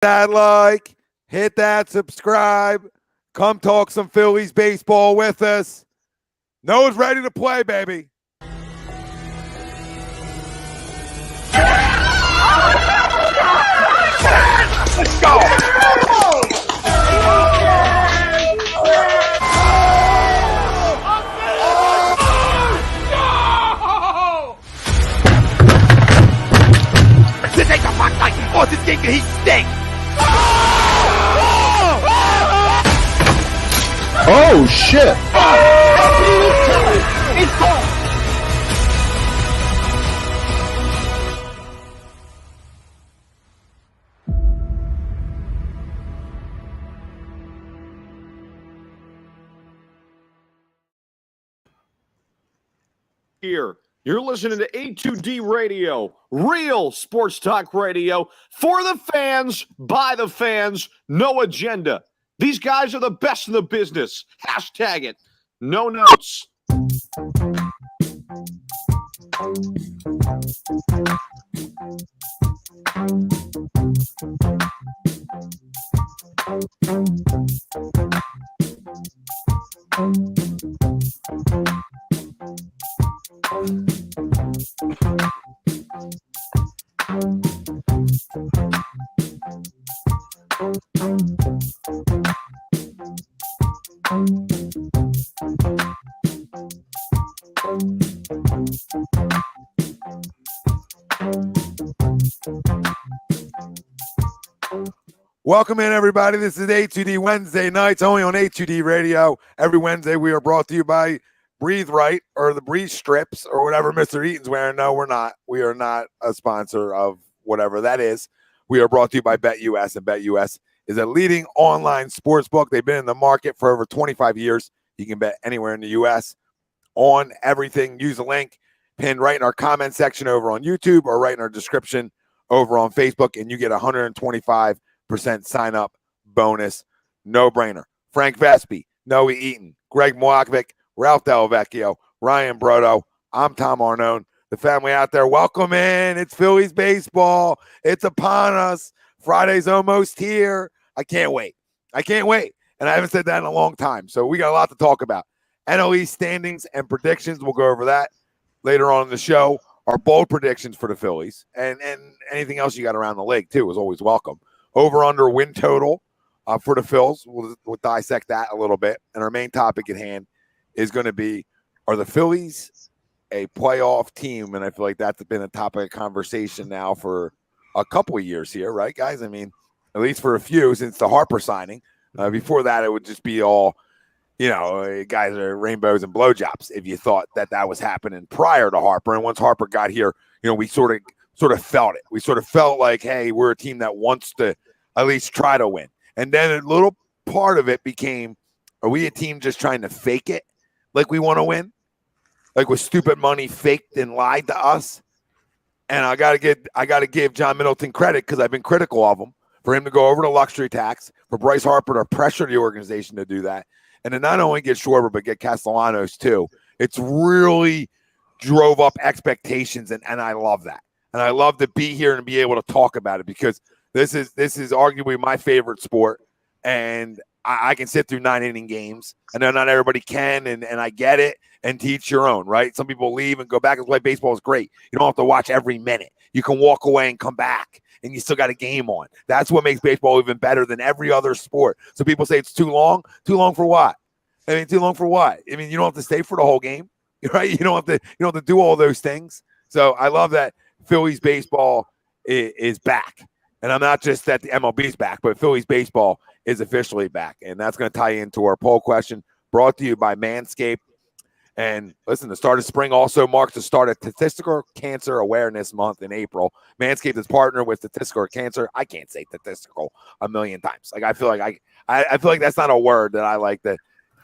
That like, hit that subscribe. Come talk some Phillies baseball with us. Noah's ready to play, baby. Let's go. This ain't the fuck like this game he stinks. Oh shit! It's gone. Here, you're listening to A2D Radio, real sports talk radio for the fans, by the fans, no agenda. These guys are the best in the business. Hashtag it. No notes. Welcome in, everybody. This is A2D Wednesday nights, only on A2D Radio. Every Wednesday, we are brought to you by Breathe Right, or the Breathe Strips, or whatever Mr. Eaton's wearing. No, we're not. We are not a sponsor of whatever that is. We are brought to you by BetUS, and BetUS is a leading online sports book. They've been in the market for over 25 years. You can bet anywhere in the U.S. on everything. Use the link pinned right in our comment section over on YouTube or right in our description over on Facebook, and you get 125% sign up bonus. No brainer. Frank Vespi, Noe Eaton, Greg Moakovic, Ralph Delvecchio, Ryan Brodo. I'm Tom Arnone. The family out there, welcome in. It's Phillies baseball. It's upon us. Friday's almost here. I can't wait. And I haven't said that in a long time. So we got a lot to talk about. NL East standings and predictions. We'll go over that later on in the show. Our bold predictions for the Phillies and anything else you got around the league too is always welcome. Over under win total for the Phils. We'll dissect that a little bit. And our main topic at hand is going to be, are the Phillies a playoff team? And I feel like that's been a topic of conversation now for a couple of years here, right, guys? I mean, at least for a few since the Harper signing. Before that, it would just be all, guys are rainbows and blowjobs if you thought that was happening prior to Harper. And once Harper got here, we sort of felt it. We sort of felt like, hey, we're a team that wants to at least try to win. And then a little part of it became, are we a team just trying to fake it like we want to win? Like with stupid money faked and lied to us? And I gotta give John Middleton credit because I've been critical of him for him to go over the luxury tax, for Bryce Harper to pressure the organization to do that, and to not only get Schwarber but get Castellanos too. It's really drove up expectations, and I love that. And I love to be here and be able to talk about it because this is arguably my favorite sport, and I can sit through 9-inning games. I know not everybody can, and I get it, and teach your own, right? Some people leave and go back and play baseball is great. You don't have to watch every minute. You can walk away and come back, and you still got a game on. That's what makes baseball even better than every other sport. So people say it's too long. Too long for what? Too long for what? You don't have to stay for the whole game, right? You don't have to do all those things. So I love that Phillies baseball is back. And I'm not just that the MLB's back, but Phillies baseball is officially back. And that's going to tie into our poll question brought to you by Manscaped. And listen, the start of spring also marks the start of Statistical Cancer Awareness Month in April. Manscaped is partnered with Statistical Cancer. I can't say statistical a million times. Like I feel like that's not a word that I like to.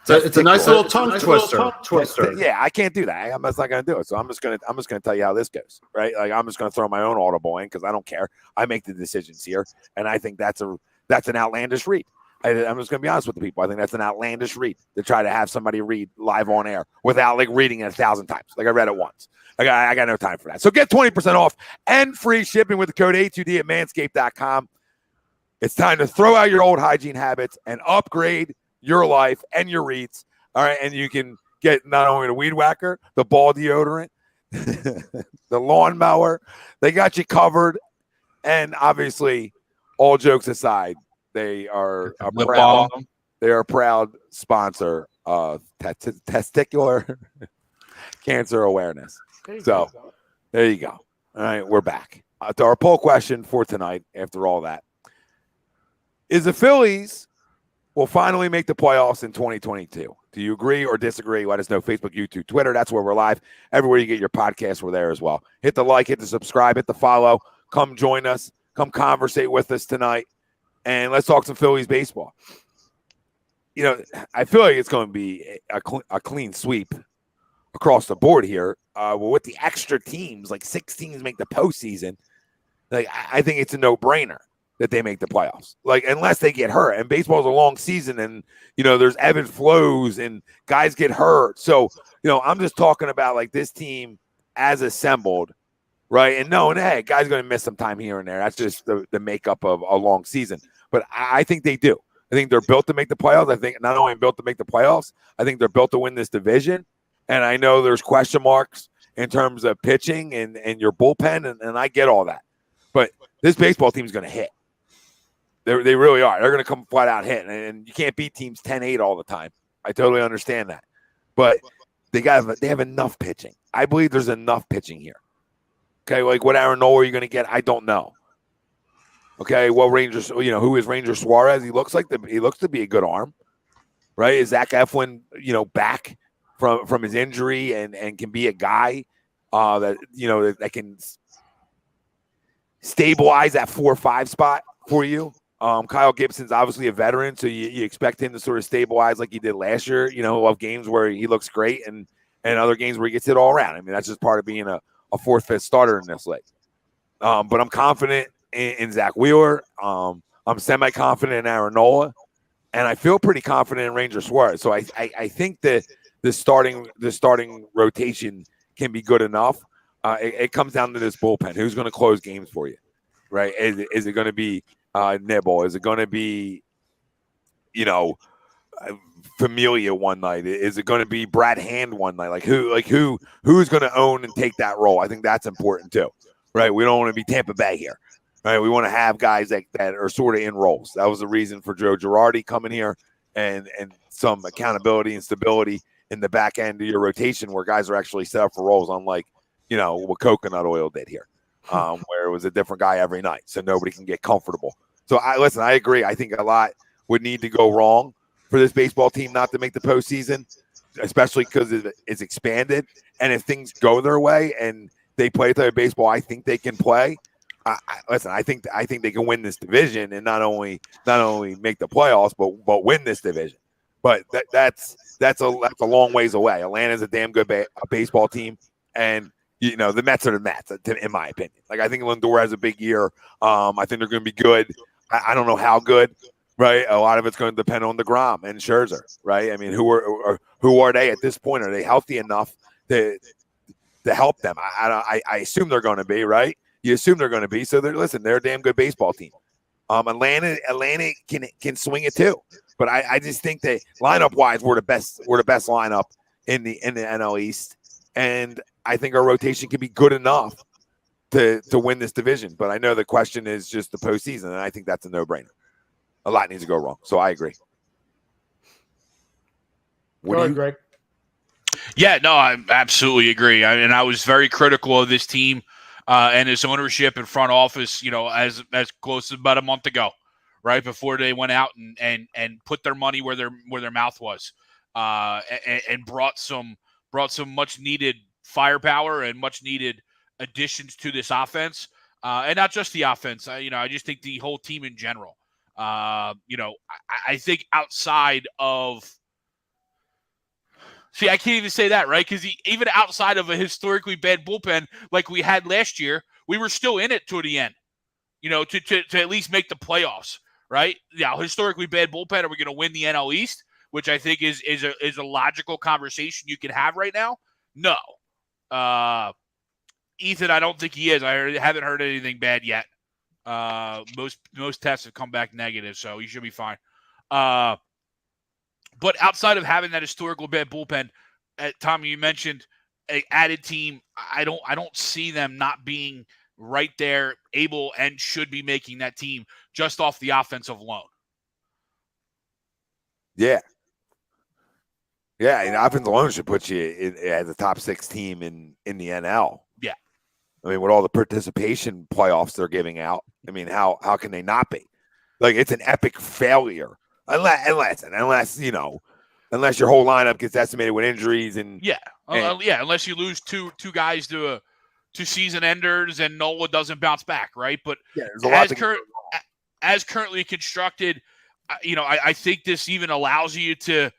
It's a nice little tongue twister. Yeah, I can't do that. I'm just not going to do it. So I'm just going to tell you how this goes, right? Like I'm just going to throw my own audible in because I don't care. I make the decisions here, and I think that's an outlandish read. I'm just going to be honest with the people. I think that's an outlandish read to try to have somebody read live on air without like reading it 1,000 times. Like I read it once. I got no time for that. So get 20% off and free shipping with the code A2D at manscaped.com. It's time to throw out your old hygiene habits and upgrade your life and your REITs. All right. And you can get not only the weed whacker, the ball deodorant, the lawnmower. They got you covered. And obviously, all jokes aside, they are a proud sponsor of testicular cancer awareness. There you go. All right, we're back. To our poll question for tonight, after all that, is the Phillies will finally make the playoffs in 2022. Do you agree or disagree? Let us know. Facebook, YouTube, Twitter. That's where we're live. Everywhere you get your podcasts, we're there as well. Hit the like, hit the subscribe, hit the follow. Come join us. Come conversate with us tonight. And let's talk some Phillies baseball. You know, I feel like it's going to be a clean sweep across the board here. With the extra teams, like 6 teams make the postseason, like I think it's a no-brainer that they make the playoffs. Like, unless they get hurt. And baseball's a long season, and, you know, there's ebb and flows, and guys get hurt. So, you know, I'm just talking about, like, this team as assembled, right? And knowing, hey, guys going to miss some time here and there. That's just the makeup of a long season. But I think they do. I think they're built to make the playoffs. I think not only built to make the playoffs, I think they're built to win this division. And I know there's question marks in terms of pitching and your bullpen, and I get all that. But this baseball team is going to hit. They really are. They're going to come flat out hit, and you can't beat teams 10-8 all the time. I totally understand that. But they have enough pitching. I believe there's enough pitching here. Okay, like what Aaron Nola are you going to get? I don't know. Okay, well, Rangers, you know, who is Ranger Suarez? He looks to be a good arm, right? Is Zach Eflin, you know, back from his injury and can be a guy that, you know, that can stabilize that 4-5 spot for you? Kyle Gibson's obviously a veteran, so you expect him to sort of stabilize like he did last year, you know, of games where he looks great and other games where he gets it all around. I mean, that's just part of being a 4th, 5th starter in this league. But I'm confident in Zach Wheeler. I'm semi-confident in Aaron Nola, and I feel pretty confident in Ranger Suarez. So I think that the starting rotation can be good enough. It comes down to this bullpen. Who's going to close games for you, right? Is it going to be Nibble? Is it going to be, you know, Familia one night? Is it going to be Brad Hand one night? Who's going to own and take that role? I think that's important too, right? We don't want to be Tampa Bay here, right? We want to have guys that are sort of in roles. That was the reason for Joe Girardi coming here and some accountability and stability in the back end of your rotation where guys are actually set up for roles, unlike, you know, what Coconut Oil did here, where it was a different guy every night, so nobody can get comfortable. So I agree. I think a lot would need to go wrong for this baseball team not to make the postseason, especially because it's expanded. And if things go their way and they play their baseball, I think they can play. I think they can win this division and not only make the playoffs, but win this division. But that's a long ways away. Atlanta's a damn good baseball team, and you know the Mets are the Mets, in my opinion. Like, I think Lindor has a big year. I think they're going to be good. I don't know how good, right? A lot of it's going to depend on DeGrom and Scherzer, right? I mean, who are they at this point? Are they healthy enough to help them? I assume they're going to be, right? You assume they're going to be. So they're a damn good baseball team. Atlanta can swing it too, but I just think that lineup wise we're the best lineup in the NL East, and I think our rotation can be good enough to win this division. But I know the question is just the postseason, and I think that's a no-brainer. A lot needs to go wrong, so I agree. Go ahead, Greg. Yeah, no, I absolutely agree. And I was very critical of this team and its ownership and front office, you know, as close as about a month ago, right before they went out and put their money where their mouth was, and brought some much needed firepower and much needed additions to this offense, and not just the offense. I just think the whole team in general. I think outside of. See, I can't even say that, right? Because even outside of a historically bad bullpen like we had last year, we were still in it to the end, you know, to at least make the playoffs, right? Yeah, historically bad bullpen. Are we going to win the NL East? Which I think is a logical conversation you can have right now. No, Ethan, I don't think he is. I haven't heard anything bad yet. Most tests have come back negative, so he should be fine. But outside of having that historical bad bullpen, Tommy, you mentioned an added team. I don't see them not being right there, able and should be making that team just off the offensive alone. Yeah. Yeah, and offensive alone should put you as a top 6 team in the NL. Yeah. I mean, with all the participation playoffs they're giving out, I mean, how can they not be? Like, it's an epic failure. Unless your whole lineup gets decimated with injuries and unless you lose two guys to season enders and Nola doesn't bounce back, right? But as currently constructed, I think this even allows you to.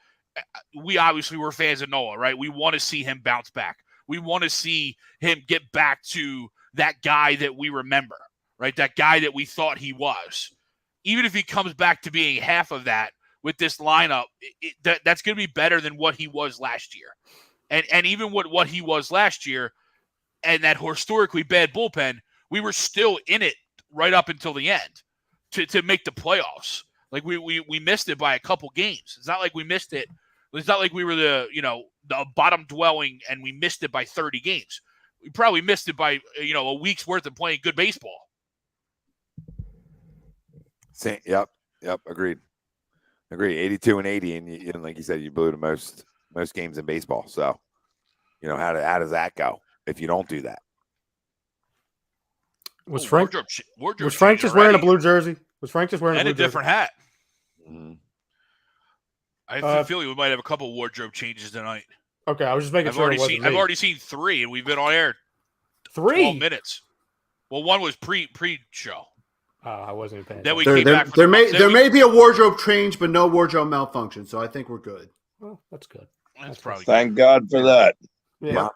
We obviously were fans of Nola, right? We want to see him bounce back. We want to see him get back to that guy that we remember, right? That guy that we thought he was. Even if he comes back to being half of that with this lineup, that's going to be better than what he was last year. And even what he was last year and that historically bad bullpen, we were still in it right up until the end to make the playoffs. Like we missed it by a couple games. It's not like we missed it. It's not like we were the bottom dwelling and we missed it by 30 games. We probably missed it by a week's worth of playing good baseball. Yep. Agreed. 82 and 80, and like you said, you blew the most games in baseball. So, how does that go if you don't do that? Was Frank just wearing a blue jersey? Was Frank just wearing a different hat? Mm-hmm. I have a feeling we might have a couple wardrobe changes tonight. Okay, I was just making sure. I've already seen 3, and we've been on air 12 minutes. Well, one was pre-show. I wasn't paying. Then there may be a wardrobe change, but no wardrobe malfunction. So I think we're good. Well, that's good. That's probably thank God for that. Yeah.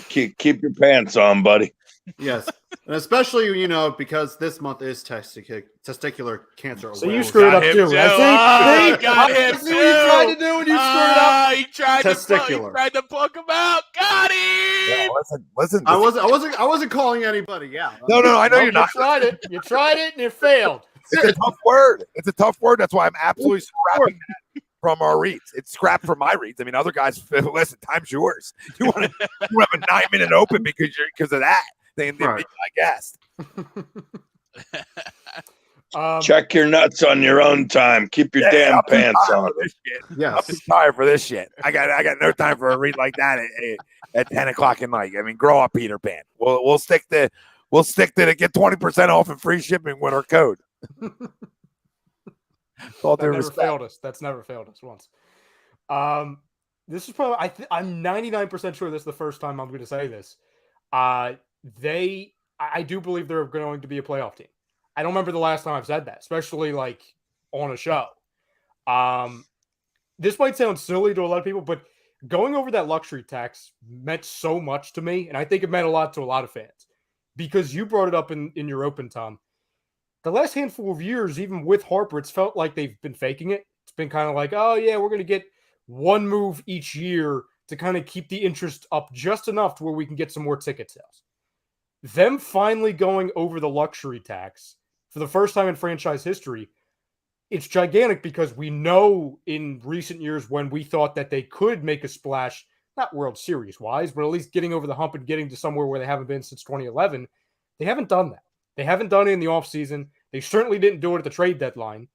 Keep your pants on, buddy. Yes, and especially because this month is testicular cancer. So you screwed up too. I got him See what you tried to do when you screwed up. He tried Testicular. to book him out. Got him. Yeah, listen. I wasn't calling anybody. Yeah. No. I know you're not. You tried it, and it failed. It's a tough word. That's why I'm absolutely scrapping that from our reads. It's scrapped from my reads. I mean, other guys, listen, time's yours. You want to have a 9-minute open because of that. They right. I guess. Check your nuts on your own time. Keep your damn pants on. Yeah, I'm tired for this shit. I got no time for a read like that at 10 o'clock at night. I mean, grow up, Peter Pan. We'll stick to get 20% off and free shipping with our code. That's never failed us once. This is probably I'm 99% sure this is the first time I'm going to say this. I do believe they're going to be a playoff team. I don't remember the last time I've said that, especially like on a show. This might sound silly to a lot of people, but going over that luxury tax meant so much to me, and I think it meant a lot to a lot of fans because you brought it up in your open, Tom. The last handful of years, even with Harper, it's felt like they've been faking it. It's been kind of like, oh yeah, we're going to get one move each year to kind of keep the interest up just enough to where we can get some more ticket sales. Them finally going over the luxury tax for the first time in franchise history, it's gigantic because we know in recent years when we thought that they could make a splash, not World Series wise, but at least getting over the hump and getting to somewhere where they haven't been since 2011, they haven't done that. They haven't done it in the offseason. They certainly didn't do it at the trade deadline.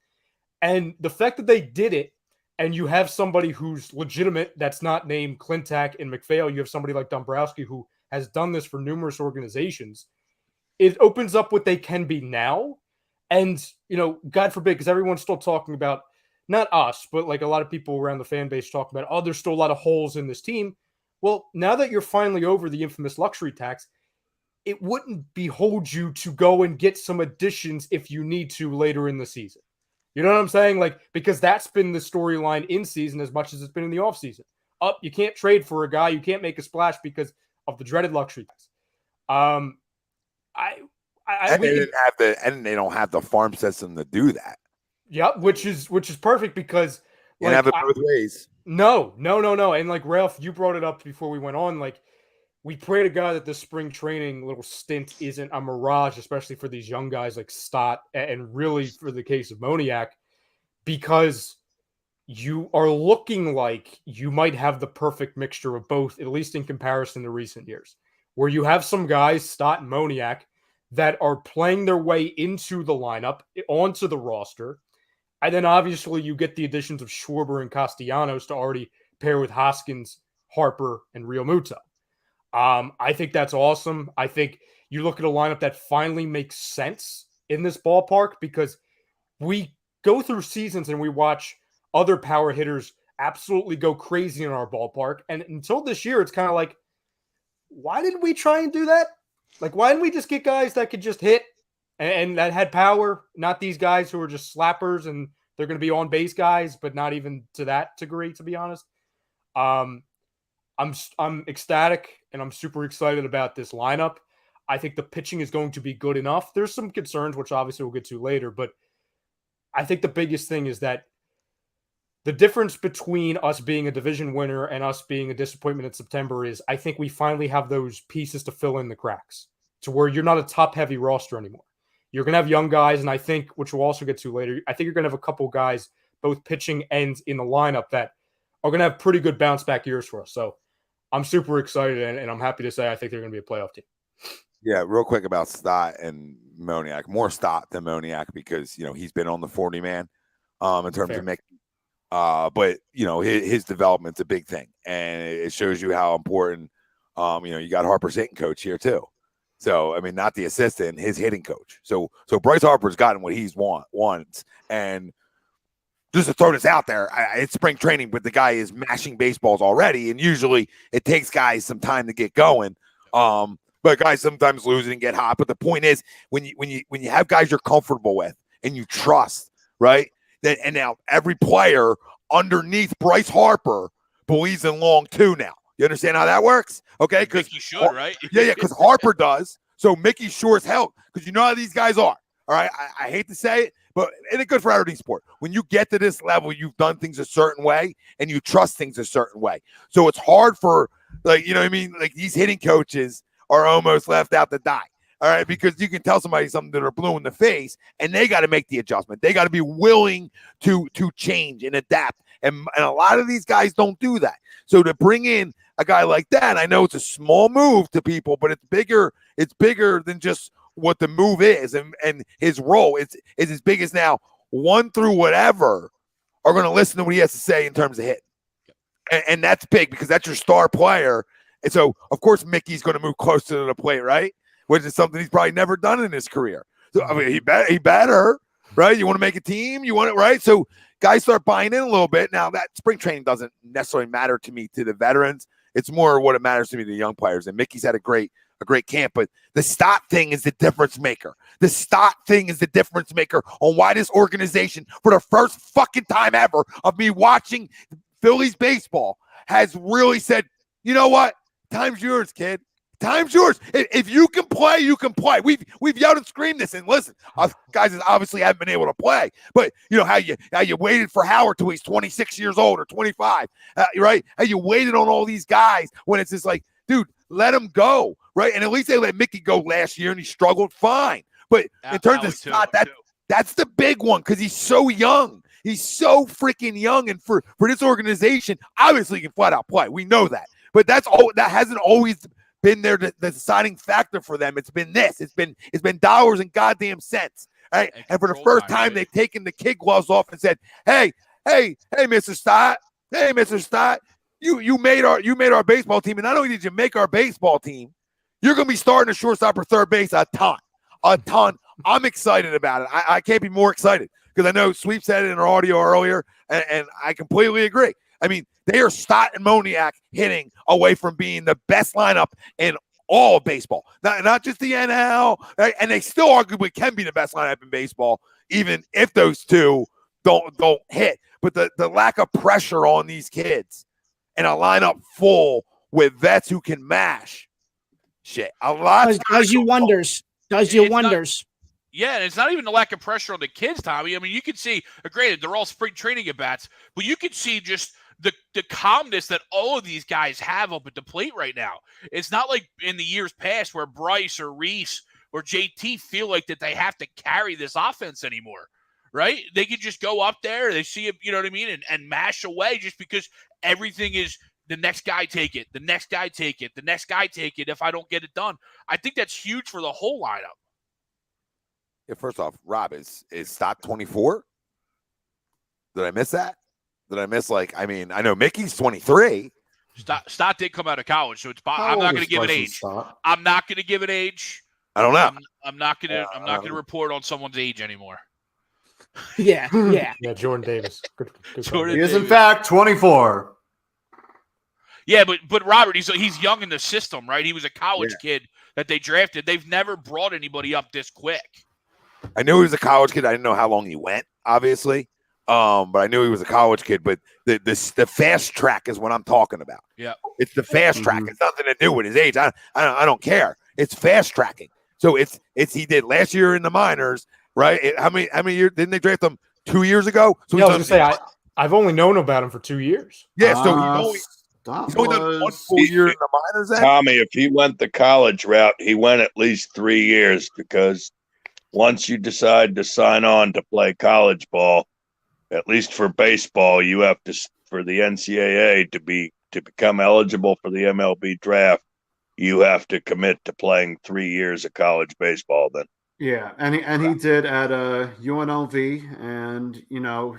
And the fact that they did it, and you have somebody who's legitimate that's not named Clintack and McPhail, you have somebody like Dombrowski who has done this for numerous organizations, it opens up what they can be now. And, God forbid, because everyone's still talking about, not us, but like a lot of people around the fan base talking about, there's still a lot of holes in this team. Well, now that you're finally over the infamous luxury tax, it wouldn't behold you to go and get some additions if you need to later in the season. You know what I'm saying? Like, because that's been the storyline in season as much as it's been in the offseason. You can't trade for a guy. You can't make a splash because of the dreaded luxury tax. They don't have the farm system to do that. Yeah, which is perfect because you have it both ways. No. And like Ralph, you brought it up before we went on. Like, we pray to God that this spring training little stint isn't a mirage, especially for these young guys like Stott and really for the case of Moniak, because you are looking like you might have the perfect mixture of both, at least in comparison to recent years, where you have some guys, Stott and Moniak, that are playing their way into the lineup, onto the roster. And then obviously you get the additions of Schwarber and Castellanos to already pair with Hoskins, Harper, and Real Muto. I think that's awesome. I think you look at a lineup that finally makes sense in this ballpark, because we go through seasons and we watch other power hitters absolutely go crazy in our ballpark. And until this year, it's kind of like, why didn't we try and do that? Like, why didn't we just get guys that could just hit and that had power, not these guys who are just slappers and they're going to be on base guys, but not even to that degree, to be honest. I'm ecstatic and I'm super excited about this lineup. I think the pitching is going to be good enough. There's some concerns, which obviously we'll get to later, but I think the biggest thing is that the difference between us being a division winner and us being a disappointment in September is I think we finally have those pieces to fill in the cracks to where you're not a top-heavy roster anymore. You're going to have young guys, and I think, which we'll also get to later, I think you're going to have a couple guys, both pitching and in the lineup, that are going to have pretty good bounce-back years for us. So I'm super excited, and I'm happy to say I think they're going to be a playoff team. Yeah, real quick about Stott and Moniak. More Stott than Moniak because, he's been on the 40-man in terms of Mickey. But his development's a big thing, and it shows you how important. You got Harper's hitting coach here too. So I mean, not the assistant, his hitting coach. So Bryce Harper's gotten what he's wants, and just to throw this out there, it's spring training, but the guy is mashing baseballs already, and usually it takes guys some time to get going. But guys sometimes lose it and get hot. But the point is, when you have guys you're comfortable with and you trust, right? And now every player underneath Bryce Harper believes in long too now. You understand how that works? Okay, because you should, right? Yeah, because Harper does. So Mickey sure as hell, because you know how these guys are. All right, I hate to say it, but it's good for every sport. When you get to this level, you've done things a certain way and you trust things a certain way. So it's hard for, like, you know what I mean? Like, these hitting coaches are almost left out to die. All right, because you can tell somebody something that are blue in the face, and they got to make the adjustment. They got to be willing to change and adapt. And a lot of these guys don't do that. So to bring in a guy like that, I know it's a small move to people, but it's bigger. It's bigger than just what the move is, and his role is as big as now 1 through whatever are going to listen to what he has to say in terms of hit. And that's big because that's your star player. And so, of course, Mickey's going to move closer to the plate, right? Which is something he's probably never done in his career. So, I mean, he better, right? You want to make a team? You want it, right? So guys start buying in a little bit. Now, that spring training doesn't necessarily matter to me, to the veterans. It's more what it matters to me, to the young players. And Mickey's had a great camp. But the Stott thing is the difference maker. The Stott thing is the difference maker on why this organization, for the first fucking time ever of me watching Phillies baseball, has really said, you know what? Time's yours, kid. Time's yours. If you can play, you can play. We've yelled and screamed this, and listen, guys obviously haven't been able to play. But you know how you waited for Howard till he's 26 years old or 25, right? How you waited on all these guys when it's just like, dude, let him go, right? And at least they let Mickey go last year, and he struggled fine. But in terms of Scott, that's the big one because he's so young. He's so freaking young, and for this organization, obviously he can flat out play. We know that, but that hasn't always been there, the deciding factor for them. It's been this. It's been dollars and goddamn cents. Right? And for the first time, they've taken the kid gloves off and said, Hey, Mr. Stott. Hey, Mr. Stott. You made our baseball team, and not only did you make our baseball team, you're gonna be starting a shortstop or third base a ton. I'm excited about it. I can't be more excited because I know Sweep said it in our audio earlier, and I completely agree. I mean, they are Stott and Moniak hitting away from being the best lineup in all of baseball. Not just the NL, right? And they still arguably can be the best lineup in baseball, even if those two don't hit. But the lack of pressure on these kids and a lineup full with vets who can mash, shit, a lot does you wonders. Yeah, and it's not even the lack of pressure on the kids, Tommy. I mean, you can see, granted, they're all spring training at bats, but you can see just the calmness that all of these guys have up at the plate right now. It's not like in the years past where Bryce or Reese or JT feel like that they have to carry this offense anymore, right? They can just go up there, they see it, you know what I mean, and mash away just because everything is the next guy take it, the next guy take it, the next guy take it if I don't get it done. I think that's huge for the whole lineup. Yeah, first off, Rob, is Stott 24? Did I miss that? Did I miss I know Mickey's 23. Stott did come out of college, so I'm not going to give an age. I'm not going to give an age. I don't know. I'm not going to report on someone's age anymore. Yeah. Jordan Davis. Good he is in fact 24. Yeah, but Robert, he's young in the system, right? He was a college kid that they drafted. They've never brought anybody up this quick. I knew he was a college kid. I didn't know how long he went, obviously. But I knew he was a college kid. But the fast track is what I'm talking about. Yeah, it's the fast track. It's nothing to do with his age. I don't care. It's fast tracking. So it's he did last year in the minors, right? How many years didn't they draft him 2 years ago? So I was gonna say I've only known about him for 2 years. Yeah, so he's only done 1 full year in the minors. Then? Tommy, if he went the college route, he went at least 3 years, because once you decide to sign on to play college ball, at least for baseball, you have to, for the NCAA to become eligible for the MLB draft, you have to commit to playing 3 years of college baseball then. Yeah, and he did at UNLV, and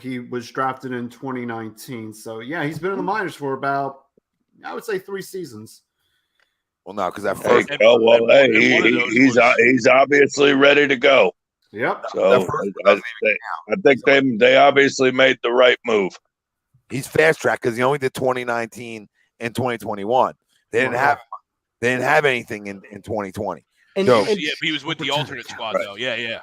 he was drafted in 2019. So yeah, he's been in the minors for about, I would say, 3 seasons. Well, no, because that first. He's obviously ready to go. Yep. So I think they obviously made the right move. He's fast track because he only did 2019 and 2021. They didn't have anything in 2020. He was with the alternate squad though. Yeah.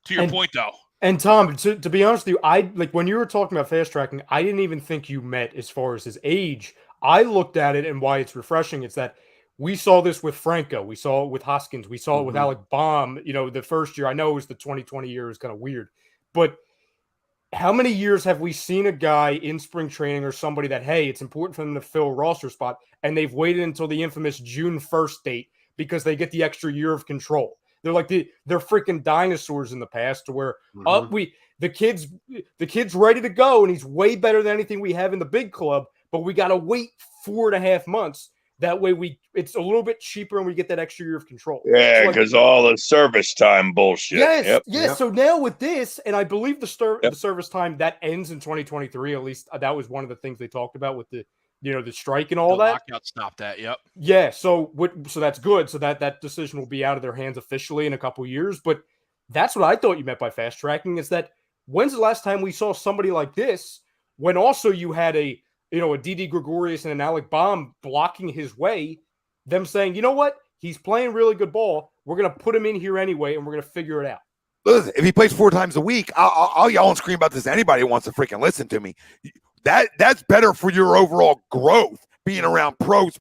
To your point though. And Tom, to be honest with you, when you were talking about fast tracking, I didn't even think you meant as far as his age. I looked at it, and why it's refreshing. It's that we saw this with Franco. We saw it with Hoskins. We saw it with Alec Baum. The first year. I know it was the 2020 year. It was kind of weird. But how many years have we seen a guy in spring training or somebody that, hey, it's important for them to fill a roster spot, and they've waited until the infamous June 1st date because they get the extra year of control? They're they're freaking dinosaurs in the past, to where the kid's ready to go, and he's way better than anything we have in the big club, but we got to wait 4.5 months. That way it's a little bit cheaper and we get that extra year of control. Yeah, because all the service time bullshit. Yes. So now with this, and I believe the service time that ends in 2023, at least that was one of the things they talked about with the strike and all that. Lockout stopped that. Yep. Yeah. So that's good. So that decision will be out of their hands officially in a couple years. But that's what I thought you meant by fast tracking, is that when's the last time we saw somebody like this when also you had a Didi Gregorius and an Alec Baum blocking his way, them saying, you know what? He's playing really good ball. We're going to put him in here anyway, and we're going to figure it out. Listen, if he plays 4 times a week, I'll yell and scream about this to anybody who wants to freaking listen to me. That's better for your overall growth, being around pros,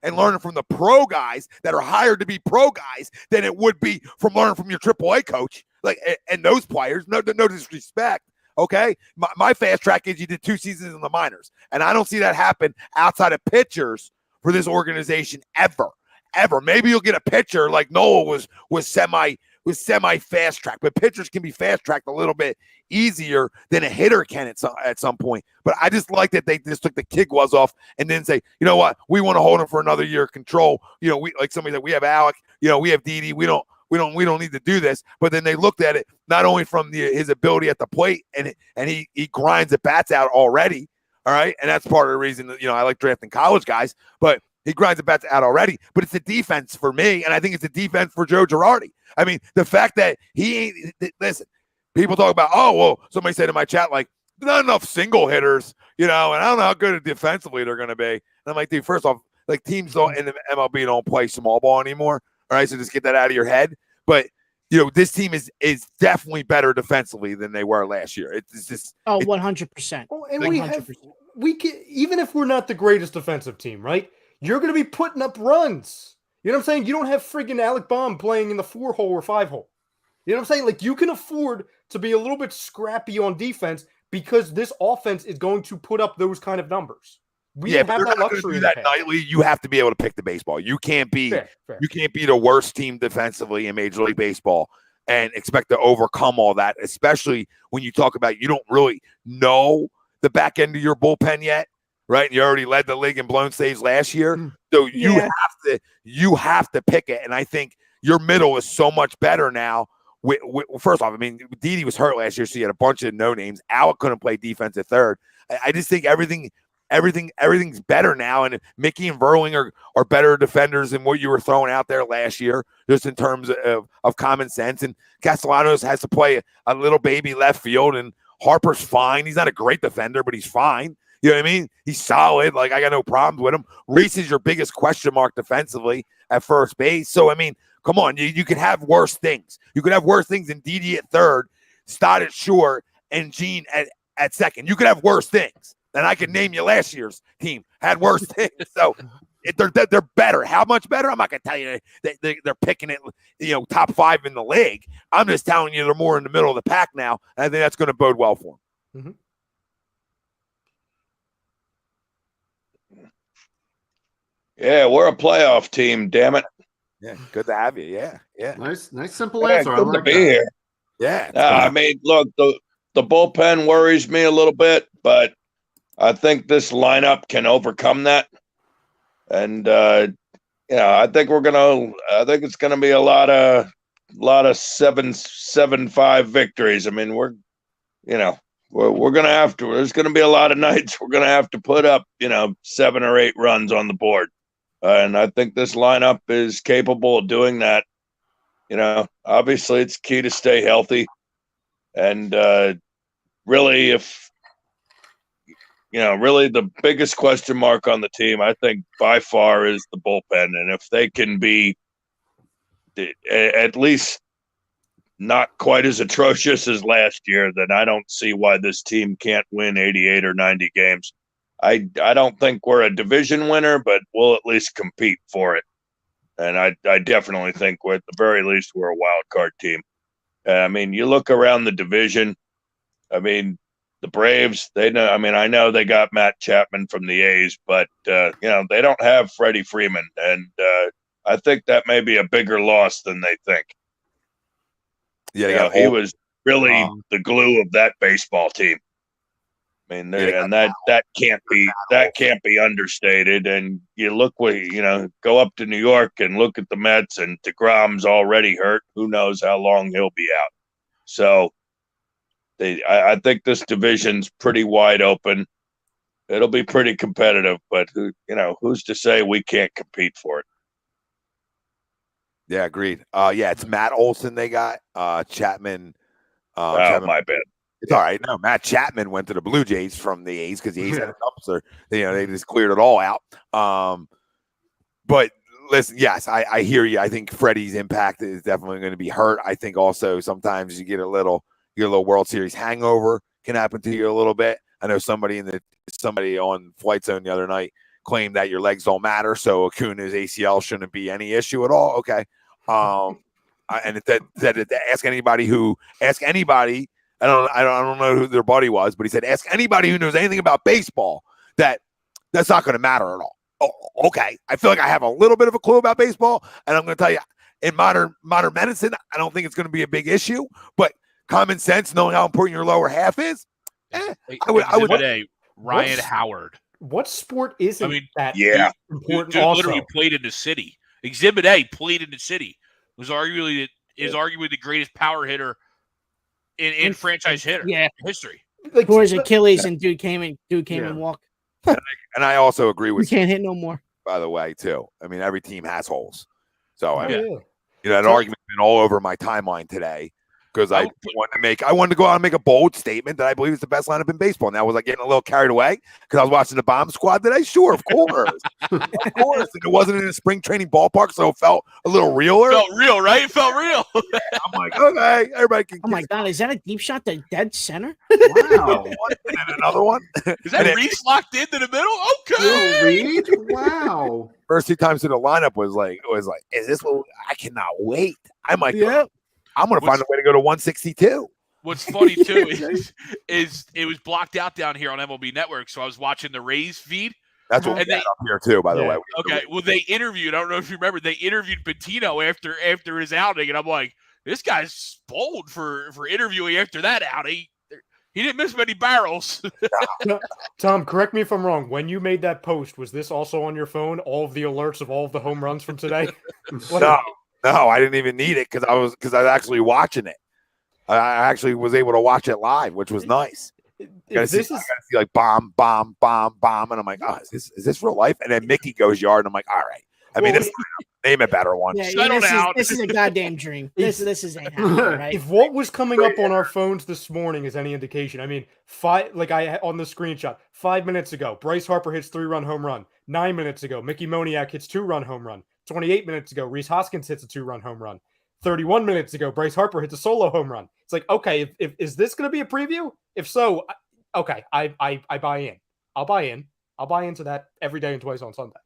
and learning from the pro guys that are hired to be pro guys than it would be from learning from your AAA coach. And those players, no disrespect. Okay, my fast track is you did 2 seasons in the minors, and I don't see that happen outside of pitchers for this organization ever. Maybe you'll get a pitcher like Noah was semi fast track, but pitchers can be fast tracked a little bit easier than a hitter can at some point. But I just like that they just took the kid gloves off and then say, you know what, we want to hold him for another year of control. We, like somebody said, we have Alec, we have Didi, we don't need to do this. But then they looked at it not only from his ability at the plate, and he grinds the bats out already. All right, and that's part of the reason that I like drafting college guys. But he grinds the bats out already. But it's the defense for me, and I think it's the defense for Joe Girardi. I mean, the fact that listen, people talk about, somebody said in my chat, not enough single hitters, and I don't know how good defensively they're going to be. And I'm like, dude, first off, teams in the MLB don't play small ball anymore. All right, so just get that out of your head. But this team is definitely better defensively than they were last year. It's just 100%. And we can, even if we're not the greatest defensive team, right? You're going to be putting up runs. You know what I'm saying? You don't have friggin' Alec Baum playing in the 4-hole or 5-hole. You know what I'm saying? You can afford to be a little bit scrappy on defense, because this offense is going to put up those kind of numbers. We Yeah, don't but have they're that not going to luxury do in that the past. nightly. You have to be able to pick the baseball. You can't be Fair. you can't be the worst team defensively in Major League Baseball and expect to overcome all that, especially when you talk about you don't really know the back end of your bullpen yet, right? You already led the league in blown saves last year. So you have to pick it. And I think your middle is so much better now. First off, I mean, Didi was hurt last year, so you had a bunch of no names. Alec couldn't play defense at third. I just think everything's better now, and Mickey and Verling are better defenders than what you were throwing out there last year, just in terms of common sense. And Castellanos has to play a little baby left field, and Harper's fine. He's not a great defender, but he's fine. You know what I mean? He's solid. Like, I got no problems with him. Reese is your biggest question mark defensively at first base. So, I mean, come on. You could have worse things. You could have worse things than Didi at third, Stott at short, and Gene at second. You could have worse things. And I could name you last year's team had worse things. So they're better. How much better? I'm not going to tell you they're picking it, top 5 in the league. I'm just telling you they're more in the middle of the pack now. And I think that's going to bode well for them. Mm-hmm. Yeah, we're a playoff team, damn it. Yeah, good to have you. Yeah. Nice simple answer. I Good like to be that. here. Yeah. I mean, look, the bullpen worries me a little bit, but I think this lineup can overcome that. And I think it's gonna be a lot of 7-5 victories. I mean, we're gonna have to. There's gonna be a lot of nights we're gonna have to put up 7 or 8 runs on the board, and I think this lineup is capable of doing that. Obviously it's key to stay healthy, and really, really the biggest question mark on the team, I think by far, is the bullpen, and if they can be at least not quite as atrocious as last year, then I don't see why this team can't win 88 or 90 games. I don't think we're a division winner, but we'll at least compete for it. And I definitely think at the very least we're a wild card team. I mean, you look around the division. I mean, the Braves, they know. I mean, I know they got Matt Chapman from the A's, but they don't have Freddie Freeman, and I think that may be a bigger loss than they think. Yeah, he was really the glue of that baseball team. I mean, that can't be understated. And you look go up to New York and look at the Mets, and DeGrom's already hurt. Who knows how long he'll be out? So I think this division's pretty wide open. It'll be pretty competitive, but who's to say we can't compete for it? Yeah, agreed. It's Matt Olson they got. Chapman. Chapman, my bad. It's all right. No, Matt Chapman went to the Blue Jays from the A's because the A's had a dumpster. They just cleared it all out. But listen, yes, I hear you. I think Freddie's impact is definitely going to be hurt. I think also sometimes you get a little World Series hangover can happen to you a little bit. I know somebody on Flight Zone the other night claimed that your legs don't matter, so Acuna's ACL shouldn't be any issue at all. Okay. And ask anybody. I don't know who their buddy was, but he said, ask anybody who knows anything about baseball that's not going to matter at all. Oh, okay. I feel like I have a little bit of a clue about baseball, and I'm going to tell you, in modern medicine, I don't think it's going to be a big issue, but common sense, knowing how important your lower half is, I would. Ryan Howard. What sport isn't that important? Dude also literally played in the city. Exhibit A played in the city. Was arguably the greatest power hitter in franchise history. Like, tore his Achilles and dude came and walked. And I also agree with you. Can't hit no more. By the way, too. I mean, every team has holes. So that So- argument's been all over my timeline today because I wanted to go out and make a bold statement that I believe is the best lineup in baseball. Now, was I getting a little carried away because I was watching the Bomb Squad today? Sure, of course. Of course. And it wasn't in a spring training ballpark, so it felt a little realer. Felt real, right? It felt real. I'm like, okay, everybody can. Oh my God, is that a deep shot to dead center? Wow. And another one. Is that Reese locked into the middle? Okay. Reed? Wow. First 2 times in the lineup was like, is this what I cannot wait? I'm like, I'm going to find a way to go to 162. What's funny too is it was blocked out down here on MLB Network, so I was watching the Rays feed. That's what we got up here too, by the way. Okay, well they interviewed. I don't know if you remember. They interviewed Patino after his outing, and I'm like, this guy's bold for interviewing after that outing. He didn't miss many barrels. Tom, correct me if I'm wrong. When you made that post, was this also on your phone? All of the alerts of all of the home runs from today? No, I didn't even need it because I was actually watching it. I actually was able to watch it live, which was nice. I gotta see like bomb, bomb, bomb, bomb, and I'm like, oh, is this real life? And then Mickey goes yard, and I'm like, all right. I mean, name a better one. Yeah, this is a goddamn dream. This ain't happening, right? If what was coming up on our phones this morning is any indication, I mean, on the screenshot, 5 minutes ago, Bryce Harper hits 3-run home run. 9 minutes ago, Mickey Moniak hits 2-run home run. 28 minutes ago, Rhys Hoskins hits a 2-run home run. 31 minutes ago, Bryce Harper hits a solo home run. It's like, okay, if is this going to be a preview? If so, okay, I buy in. I'll buy in. I'll buy into that every day and twice on Sunday.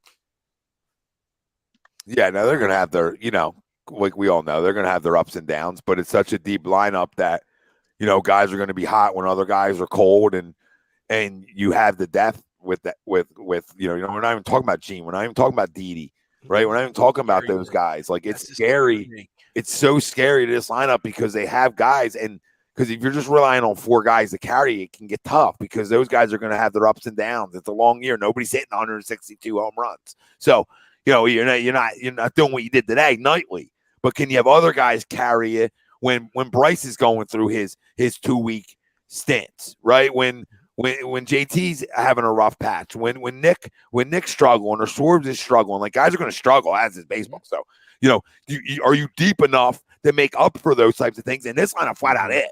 Yeah, no, they're going to have their, like we all know, they're going to have their ups and downs, but it's such a deep lineup that, guys are going to be hot when other guys are cold, and you have the depth with that, we're not even talking about Gene. We're not even talking about Didi, right? We're not even talking about those guys. Like, it's scary. It's so scary to this lineup because they have guys, and because if you're just relying on 4 guys to carry, it can get tough because those guys are going to have their ups and downs. It's a long year. Nobody's hitting 162 home runs. So, you're not doing what you did today nightly. But can you have other guys carry it when Bryce is going through his 2-week stints, right? When JT's having a rough patch, when Nick's struggling or Schwarber is struggling, like, guys are going to struggle as is baseball. So, are you deep enough to make up for those types of things? And this lineup flat out is.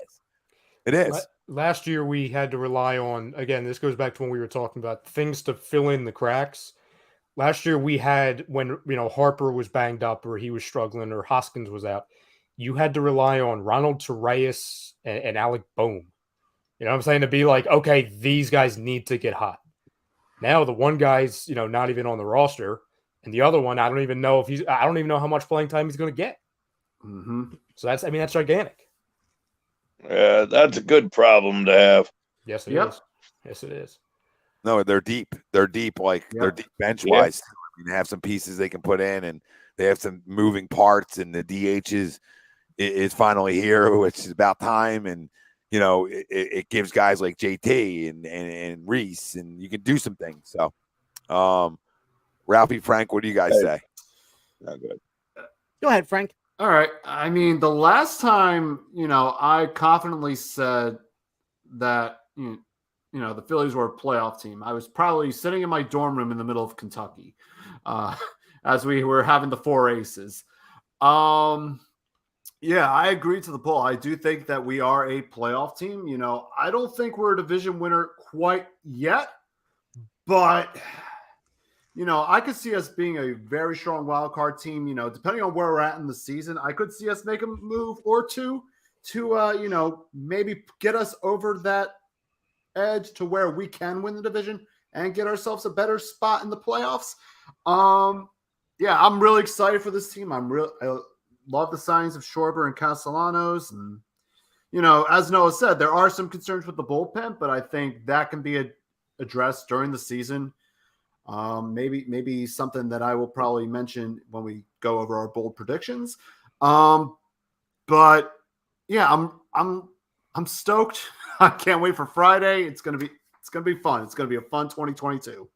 It is. Last year we had to rely on, again, this goes back to when we were talking about things to fill in the cracks. Last year we had, when Harper was banged up or he was struggling or Hoskins was out, you had to rely on Ronald Torreyes and Alec Boehm. You know what I'm saying? To be like, okay, these guys need to get hot. Now the one guy's, not even on the roster, and the other one, I don't even know how much playing time he's going to get. Mm-hmm. So that's gigantic. Yeah, that's a good problem to have. Yes, it is. Yes, it is. No, they're deep. They're deep, they're deep bench-wise. I mean, they have some pieces they can put in, and they have some moving parts, and the DH is finally here, which is about time, and it gives guys like JT and Reese, and you can do some things. So, Ralphie, Frank, what do you guys say? Not good. Go ahead, Frank. All right. I mean, the last time, I confidently said that, the Phillies were a playoff team, I was probably sitting in my dorm room in the middle of Kentucky as we were having the 4 aces. Yeah, I agree to the poll. I do think that we are a playoff team. I don't think we're a division winner quite yet, but I could see us being a very strong wild card team. Depending on where we're at in the season, I could see us make a move or two to, maybe get us over that edge to where we can win the division and get ourselves a better spot in the playoffs. Yeah, I'm really excited for this team. I love the signings of Schwarber and Castellanos. And, as Noah said, there are some concerns with the bullpen, but I think that can be addressed during the season. Maybe something that I will probably mention when we go over our bold predictions. But yeah, I'm stoked. I can't wait for Friday. It's gonna be fun. It's gonna be a fun 2022.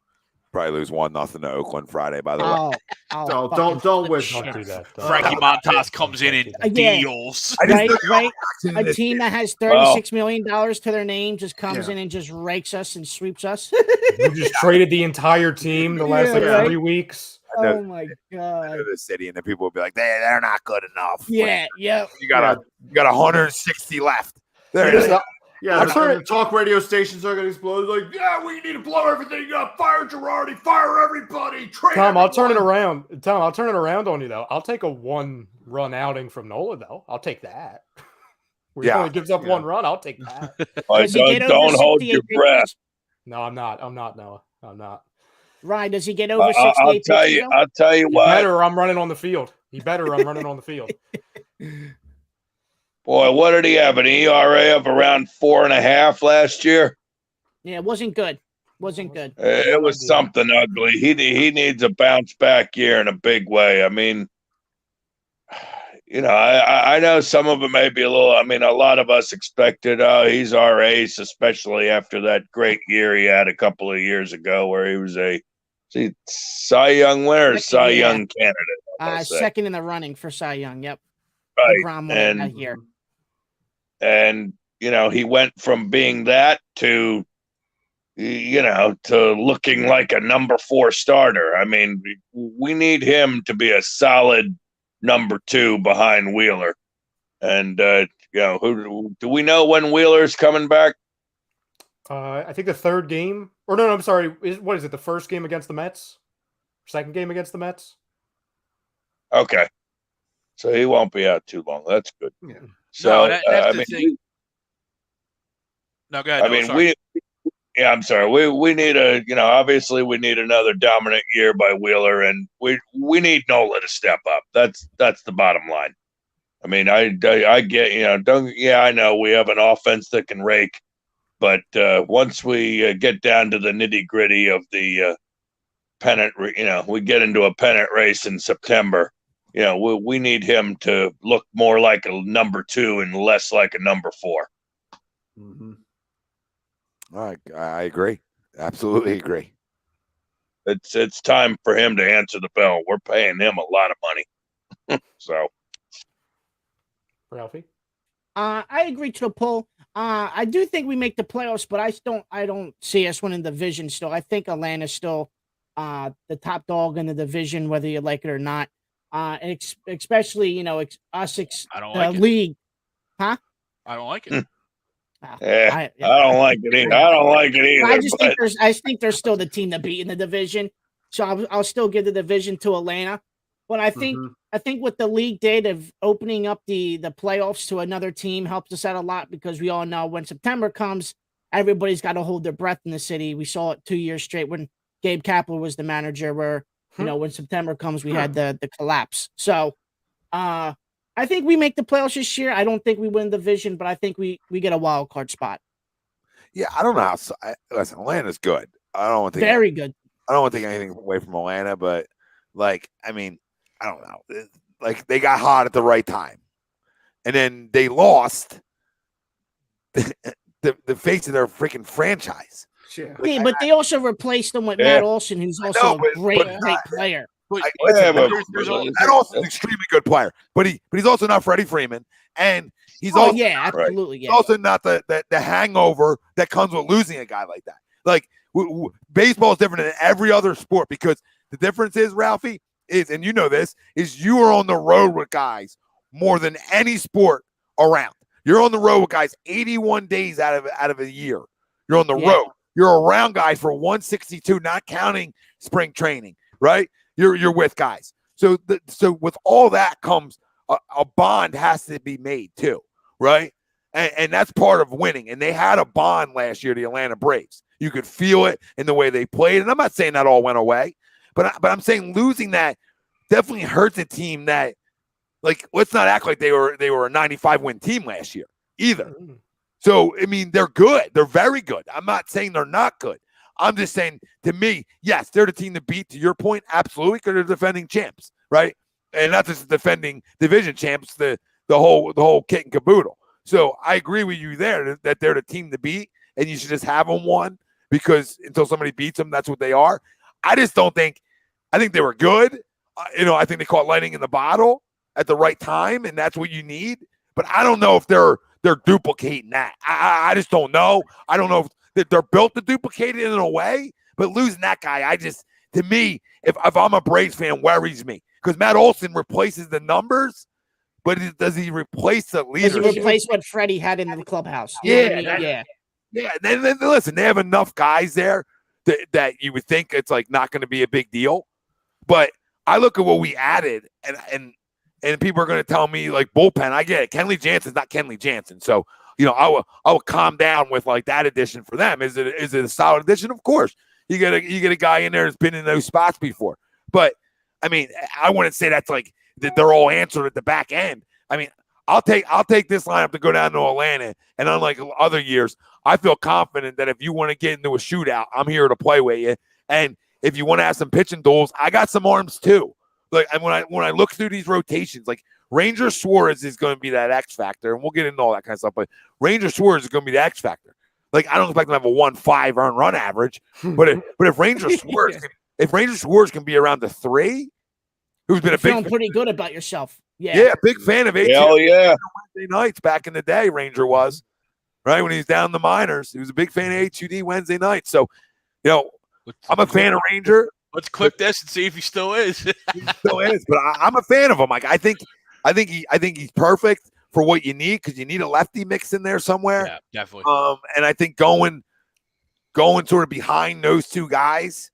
Probably lose 1-0 to Oakland Friday, by the way. Don't wish. Don't do that. Frankie Montas comes in and deals. Right. A team that has $36 million to their name just comes in and just rakes us and sweeps us. You just traded the entire team the last 3 weeks. Oh my god! I know the city, and the people will be like, they're not good enough. Yeah, yeah. You got 160 left. There it is. The talk radio stations are going to explode. Like, yeah, we need to blow everything up. Fire Girardi. Fire everybody. Trade Tom, everyone. I'll turn it around. Tom, I'll turn it around on you, though. I'll take a 1-run outing from Nola, though. I'll take that. Where he only gives up 1 run, I'll take that. Don't hold your breath. No, I'm not, Noah. I'm not. Ryan, does he get over 68 pitches? I'll tell you what. Better, I'm running on the field. He better, I'm running on the field. Boy, what did he have? An ERA of around 4.5 last year? Yeah, it wasn't good. Wasn't good. It was something ugly. He needs a bounce back year in a big way. I mean, I know some of it may be a little. I mean, a lot of us expected, he's our ace, especially after that great year he had a couple of years ago where he was a Cy Young winner, Cy Young candidate. Second in the running for Cy Young. Yep. Right. And he went from being that to looking like a number 4 starter. I mean, we need him to be a solid number 2 behind Wheeler. And who do we know when Wheeler's coming back? I think the third game. Or no, I'm sorry. What is it? The first game against the Mets? Second game against the Mets? Okay. So he won't be out too long. That's good. Yeah. So that's the thing. No, go ahead. I mean, I'm sorry. We need obviously we need another dominant year by Wheeler, and we need Nola to step up. That's the bottom line. I mean, I get, I know we have an offense that can rake, but once we get down to the nitty gritty of the pennant, we get into a pennant race in September. We need him to look more like a number 2 and less like a number 4. Mm-hmm. I agree. Absolutely agree. It's time for him to answer the bell. We're paying him a lot of money. So, Ralphie? I agree to a pull. I do think we make the playoffs, but I don't see us winning the division still. I think Atlanta's still the top dog in the division, whether you like it or not. Especially, I don't like league. Huh? I don't like it. I don't like it either. I don't like it either. I think they're still the team to beat in the division. So I'll still give the division to Atlanta. But I think what the league did of opening up the playoffs to another team helps us out a lot, because we all know when September comes, everybody's got to hold their breath in the city. We saw it 2 years straight when Gabe Kapler was the manager, where when September comes, we had the collapse. So I think we make the playoffs this year. I don't think we win the division, but I think we get a wild card spot. Yeah, I don't know how. Listen, Atlanta's good. I don't want to very good. I don't want to take anything away from Atlanta, but I mean, I don't know. They got hot at the right time, and then they lost the face of their freaking franchise. Yeah, but they also replaced them with Matt Olson, who's also a great player. Matt Olson's an extremely good player, but he's also not Freddie Freeman, and he's also absolutely. He's also not the hangover that comes with losing a guy like that. Like baseball is different than every other sport, because the difference is, Ralphie, and you know this, is you are on the road with guys more than any sport around. You're on the road with guys 81 days out of a year. You're on the road. You're around guys for 162, not counting spring training, right? You're with guys. So with all that comes a bond has to be made too, right? And that's part of winning. And they had a bond last year, the Atlanta Braves. You could feel it in the way they played. And I'm not saying that all went away, but I'm saying losing that definitely hurts a team that, let's not act like they were a 95-win team last year either. So, I mean, they're good. They're very good. I'm not saying they're not good. I'm just saying, to me, yes, they're the team to beat. To your point, absolutely, because they're defending champs, right? And not just defending division champs, the whole kit and caboodle. So I agree with you there that they're the team to beat, and you should just have them one, because until somebody beats them, that's what they are. I just don't think – I think they were good. I think they caught lightning in the bottle at the right time, and that's what you need. But I don't know if they're duplicating that. I just don't know. I don't know if they're built to duplicate it in a way, but losing that guy, to me, if I'm a Braves fan, worries me, because Matt Olson replaces the numbers, but does he replace the leadership? Does he replace what Freddie had in the clubhouse? Yeah. Then listen, they have enough guys there that you would think it's not going to be a big deal. But I look at what we added, and people are going to tell me bullpen. I get it. Kenley Jansen's not Kenley Jansen, so I will calm down with that addition for them. Is it a solid addition? Of course. You get a guy in there that's been in those spots before. But I mean, I wouldn't say that's that they're all answered at the back end. I mean, I'll take this lineup to go down to Atlanta. And unlike other years, I feel confident that if you want to get into a shootout, I'm here to play with you. And if you want to have some pitching duels, I got some arms too. Like, and when I look through these rotations, like Ranger Suarez is going to be that X factor, and we'll get into all that kind of stuff. But Ranger Suarez is going to be the X factor. Like, I don't expect them to have a 1.5 earned run average, but if Ranger Suarez can be around the 3, who's been You're a big feeling pretty good about yourself. Yeah. yeah, big fan of Hell yeah. Wednesday nights back in the day. Ranger was right when he was down in the minors. He was a big fan of HUD Wednesday nights. So, I'm a fan of Ranger. Let's clip this and see if he still is. He still is, but I'm a fan of him. Like I think he's perfect for what you need because you need a lefty mix in there somewhere. Yeah, definitely. And I think going sort of behind those two guys,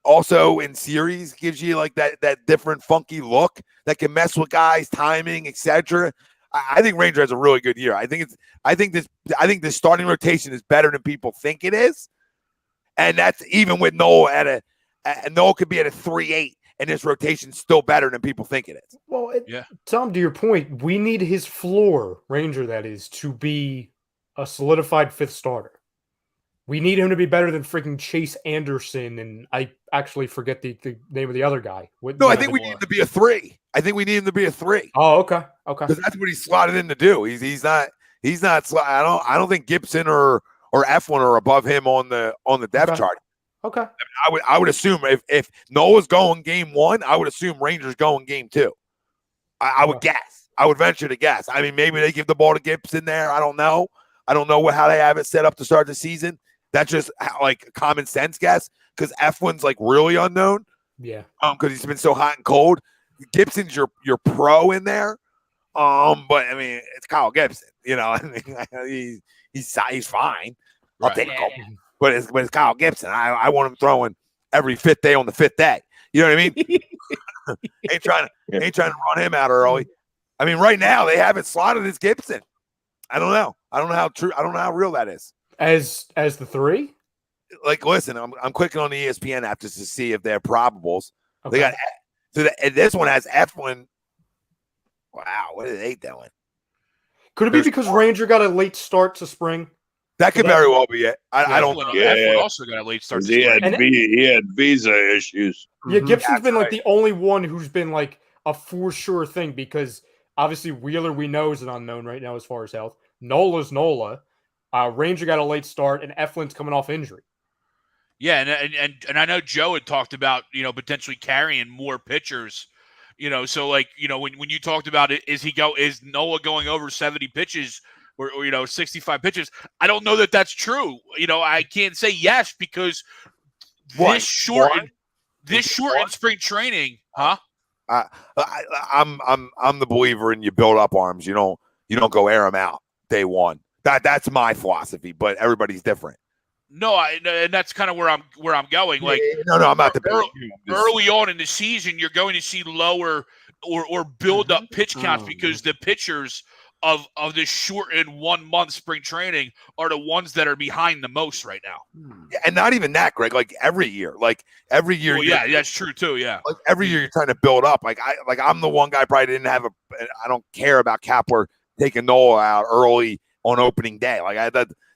also in series, gives you like that different funky look that can mess with guys' timing, etc. I think Ranger has a really good year. I think this starting rotation is better than people think it is, and that's even with Noah Noah could be at a 3.8, and this rotation's still better than people think it is. Well, Tom, to your point, we need his floor, Ranger, that is, to be a solidified 5th starter. We need him to be better than freaking Chase Anderson, and I actually forget the name of the other guy. I think we need him to be a 3. I think we need him to be a 3. Oh, okay. Because that's what he's slotted in to do. He's not. I don't think Gibson or Eflin are above him on the depth chart. Okay. I would assume if Noah's going game 1, I would assume Rangers going game 2. I would guess. I would venture to guess. I mean, maybe they give the ball to Gibson there. I don't know. I don't know how they have it set up to start the season. That's just like common sense guess because Eflin's like really unknown. Yeah. Because he's been so hot and cold. Gibson's your pro in there. But I mean, it's Kyle Gibson. I mean, he's fine. I'll take him. But it's Kyle Gibson. I want him throwing every 5th day on the 5th day. You know what I mean? ain't trying to run him out early. I mean, right now they have it slotted as Gibson. I don't know. I don't know how true. I don't know how real that is. As the 3? Like, listen, I'm clicking on the ESPN app just to see if they're probables. Okay. They got this one has Eflin. Wow, what are they doing? Could it be because Ranger got a late start to spring? That could very well be it. I don't know. Eflin also got a late start. He had visa issues. Yeah, Gibson's been like the only one who's been like a for sure thing because obviously Wheeler we know is an unknown right now as far as health. Nola's Nola. Ranger got a late start, and Eflin's coming off injury. Yeah, and I know Joe had talked about potentially carrying more pitchers. So like when you talked about it, is Nola going over 70 pitches or 65 pitches? I don't know that that's true. I can't say yes because this shortened spring training, huh? I'm the believer in you build up arms. You don't go air them out day one. That's my philosophy, but everybody's different. No, and that's kind of where I'm going. Like, no, I'm not early on in the season, you're going to see lower or build up pitch counts because the pitchers of this shortened 1 month spring training are the ones that are behind the most right now. Yeah, and not even that, Greg. Like every year. Well, yeah, that's true too. Yeah, like every year you're trying to build up. I'm the one guy probably didn't have I don't care about Kapler taking Nola out early on opening day. Like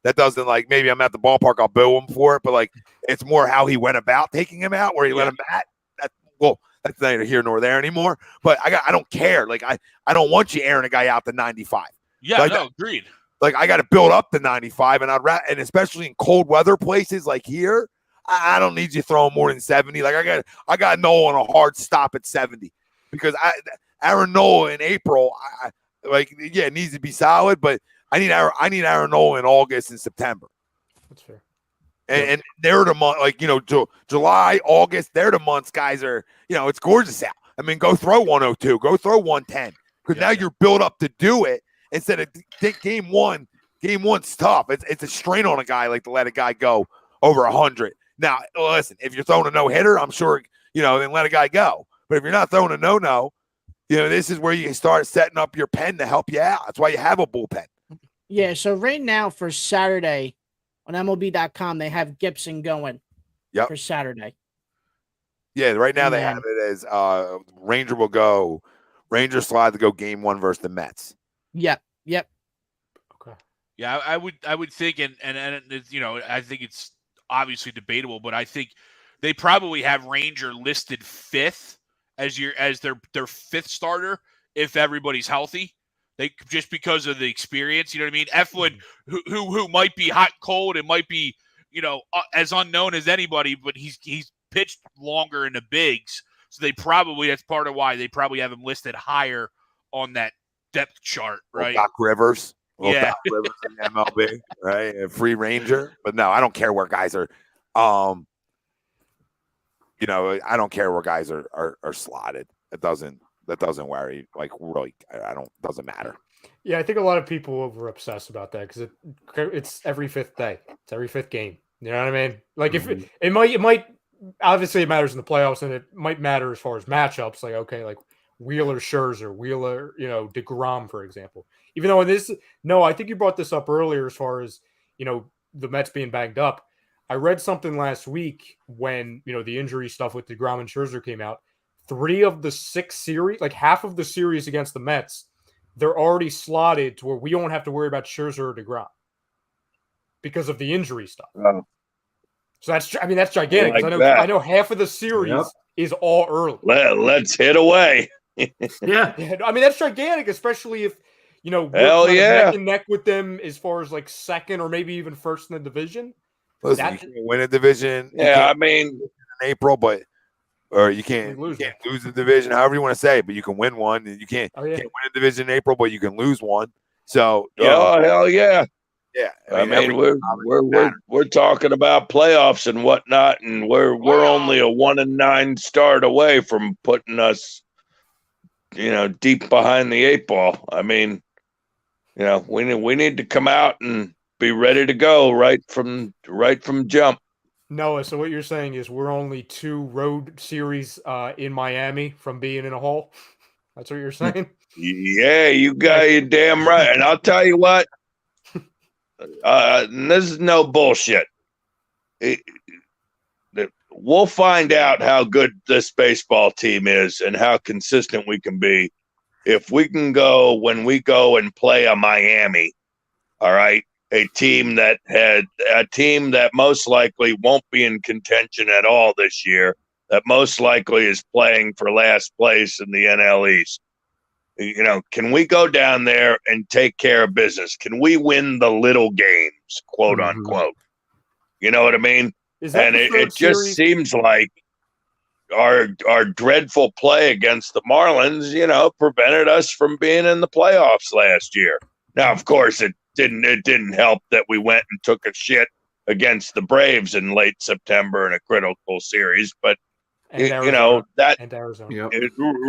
that doesn't like maybe I'm at the ballpark, I'll boo him for it, but like it's more how he went about taking him out, where he let him bat. That's neither here nor there anymore. But I don't care. Like I don't want you airing a guy out to 95. Yeah, like, agreed. Like I got to build up to 95, and and especially in cold weather places like here, I don't need you throwing more than 70. Like I got Nola on a hard stop at 70 because Aaron Nola in April, it needs to be solid, but I need Aaron Nola in August and September. That's fair. And they're the month, July, August, they're the months guys are, it's gorgeous out. I mean, go throw 102, go throw 110. Because now you're built up to do it instead of game one. Game one's tough. It's a strain on a guy like to let a guy go over 100. Now, listen, if you're throwing a no-hitter, I'm sure, then let a guy go. But if you're not throwing a no-no, this is where you start setting up your pen to help you out. That's why you have a bullpen. Yeah, so right now for Saturday on MLB.com, they have Gibson going for Saturday. Yeah, right now they have it as Ranger will go Rangers slide to go game 1 versus the Mets. Yep. Okay. Yeah, I would think, and it's, I think it's obviously debatable, but I think they probably have Ranger listed 5th as their 5th starter if everybody's healthy. They just because of the experience, you know what I mean? Eflin, who might be hot, cold, and might be as unknown as anybody, but he's pitched longer in the bigs, so that's part of why they probably have him listed higher on that depth chart, right? Doc Rivers. Yeah. Doc Rivers in the MLB, right? A free Ranger. But no, I don't care where guys are. I don't care where guys are slotted. That doesn't worry. Like, really, doesn't matter. Yeah, I think a lot of people over obsess about that because it's every 5th day. It's every 5th game. You know what I mean? Like, if it might obviously it matters in the playoffs, and it might matter as far as matchups. Like, okay, like Wheeler, Scherzer, Wheeler, DeGrom, for example. Even though I think you brought this up earlier as far as, the Mets being banged up. I read something last week when, the injury stuff with DeGrom and Scherzer came out. 3 of the 6 series, like half of the series against the Mets, they're already slotted to where we don't have to worry about Scherzer or DeGrom because of the injury stuff. Oh. So that's gigantic. Like I know half of the series is all early. Let's hit away. Yeah. I mean, that's gigantic, especially if, we're Hell kind of yeah. neck and neck with them as far as like 2nd or maybe even 1st in the division. Listen, you can't win a division. Yeah, in April, or you can't lose the division, however you want to say it, but you can win one. And you can't win a division in April, but you can lose one. So, hell yeah. Yeah, I mean we're talking about playoffs and whatnot, and we're only a 1-9 start away from putting us, deep behind the 8 ball. I mean, we need to come out and be ready to go right from jump. Noah, so what you're saying is we're only 2 road series in Miami from being in a hole. That's what you're saying? Yeah, you got you damn right. And I'll tell you what. This is no bullshit. We'll find out how good this baseball team is and how consistent we can be if we can go when we go and play a Miami. All right, a team that most likely won't be in contention at all this year. That most likely is playing for last place in the NL East. Can we go down there and take care of business? Can we win the little games, quote unquote? You know what I mean? And it just seems like our dreadful play against the Marlins, prevented us from being in the playoffs last year. Now, of course, it didn't help that we went and took a shit against the Braves in late September in a critical series, but Arizona.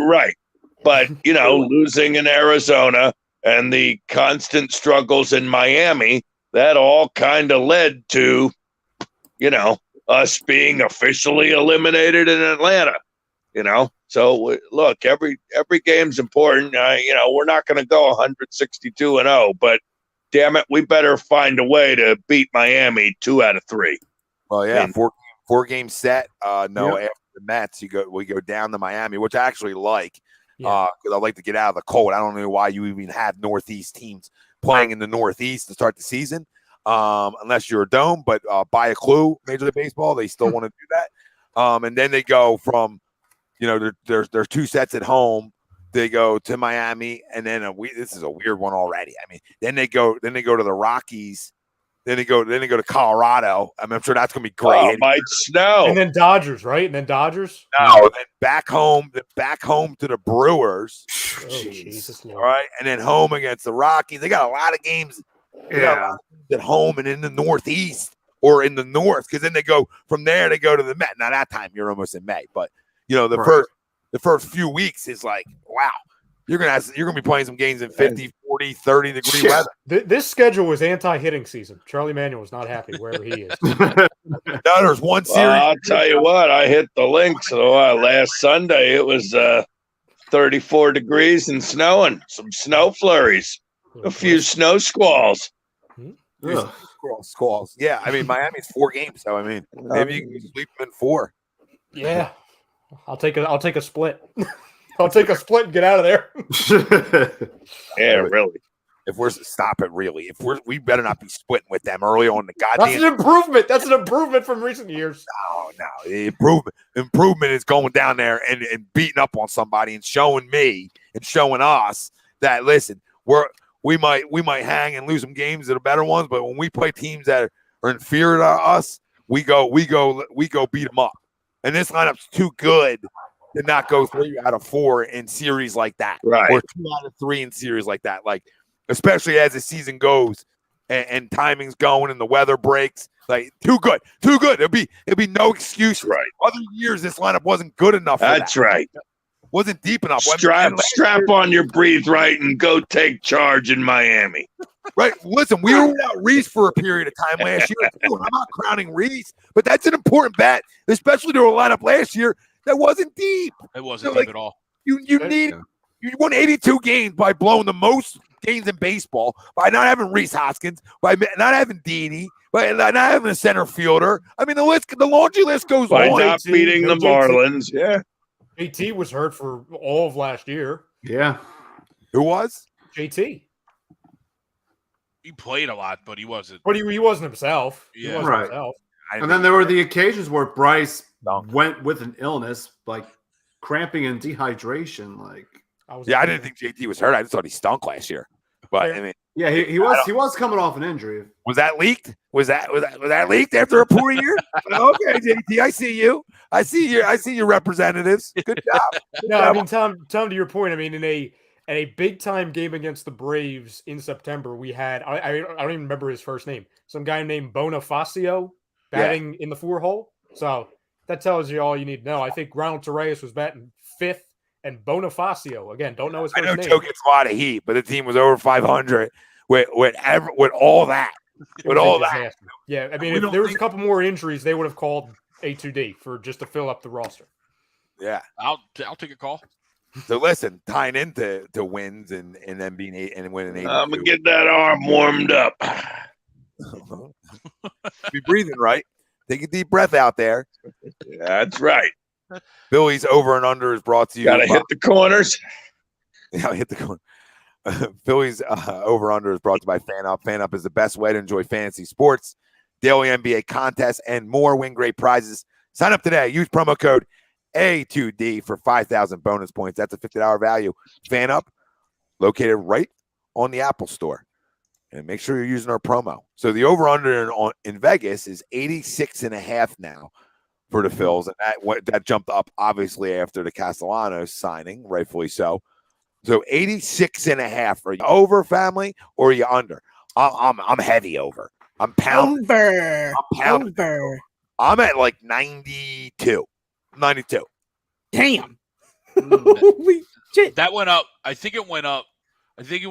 Right. But, losing in Arizona and the constant struggles in Miami, that all kind of led to, us being officially eliminated in Atlanta, So, look, every game's important. We're not going to go 162-0, but damn it, we better find a way to beat Miami 2 out of 3. Well, yeah, four game set. After the Mets, we go down to Miami, which I actually like. Because I like to get out of the cold. I don't know why you even have Northeast teams playing in the Northeast to start the season, unless you're a dome. But by a clue, Major League Baseball, they still want to do that. And then they go from, there's 2 sets at home. They go to Miami, and then this is a weird one already. I mean, then they go to the Rockies. Then they go to Colorado. I mean, I'm sure that's gonna be great. Oh, it might snow. And then Dodgers, right? And then Dodgers. No, then back home to the Brewers. Oh, Jesus Lord. All right, and then home against the Rockies. They got a lot of games. At home and in the Northeast or in the North, because then they go from there. They go to the Met. Now that time you're almost in May, but the first few weeks is like, wow. You're gonna be playing some games in 50, 40, 30 degree weather. This schedule was anti-hitting season. Charlie Manuel was not happy wherever he is. No, there's one series. I'll tell you what, I hit the links. Last Sunday it was 34 degrees and snowing. Some snow flurries, a few snow squalls. Squalls. Yeah, I mean Miami's 4 games, so I mean maybe you can sweep them in 4. Yeah, I'll take a split. I'll take a split and get out of there. Yeah, really. If we're stop it, really. We better not be splitting with them early on the That's goddamn. an improvement. That's an improvement from recent years. No. Improvement is going down there and beating up on somebody and showing me and showing us that listen, we might hang and lose some games that are better ones, but when we play teams that are inferior to us, we go beat them up. And this lineup's too good to not go 3 out of 4 in series like that, Right? Or 2 out of 3 in series like that, like especially as the season goes and timing's going and the weather breaks. Like too good. It'll be no excuse. Right. Other years this lineup wasn't good enough. That's right. Wasn't deep enough. Strap on your breathe right and go take charge in Miami. Right. Listen, we were without Reese for a period of time last year. Too. I'm not crowning Reese, but that's an important bet, especially to a lineup last year that wasn't deep. It wasn't deep at all. You won 82 games by blowing the most games in baseball by not having Reese Hoskins, by not having Deeney, by not having a center fielder. I mean, the laundry list goes By on. not beating the Marlins. Yeah. JT was hurt for all of last year. Yeah. Who was? JT. He played a lot, but he wasn't. But he wasn't himself. Yeah. He wasn't Right. himself. And then there were the occasions where Bryce went with an illness, like cramping and dehydration. Like, I didn't think JT was hurt. I just thought he stunk last year. But I mean, yeah, he was coming off an injury. Was that leaked? Was that leaked after a poor year? Okay, JT, I see you. I see your representatives. Good job. I mean, Tom, to your point, I mean, in a big time game against the Braves in September, we had I don't even remember his first name. Some guy named Bonifacio batting in the 4-hole. So that tells you all you need to know. I think Ronald Torreyes was batting 5th, and Bonifacio again. Don't know his first name. Joe gets a lot of heat, but the team was over 500 with all that. With all that. Yeah, I mean, if there was a couple more injuries, they would have called A2D for just to fill up the roster. Yeah, I'll take a call. So listen, tying into wins and then being 8 and winning 8. I'm gonna get that arm warmed up. Be breathing right. Take a deep breath out there. That's right. Phillies over and under is brought to you. Gotta hit the corners. Yeah, hit the corner. Phillies over under is brought to you by FanUp. FanUp is the best way to enjoy fantasy sports, daily NBA contests, and more. Win great prizes. Sign up today. Use promo code A2D for 5,000 bonus points. That's a $50 value. FanUp, located right on the Apple Store. And make sure you're using our promo. So the over-under in Vegas is 86.5 now for the Phils. And that jumped up, obviously, after the Castellanos signing, rightfully so. So 86.5. Are you over, family, or are you under? I'm heavy over. I'm pounding. Over. I'm at like 92. 92. Damn. Holy shit. That went up. I think when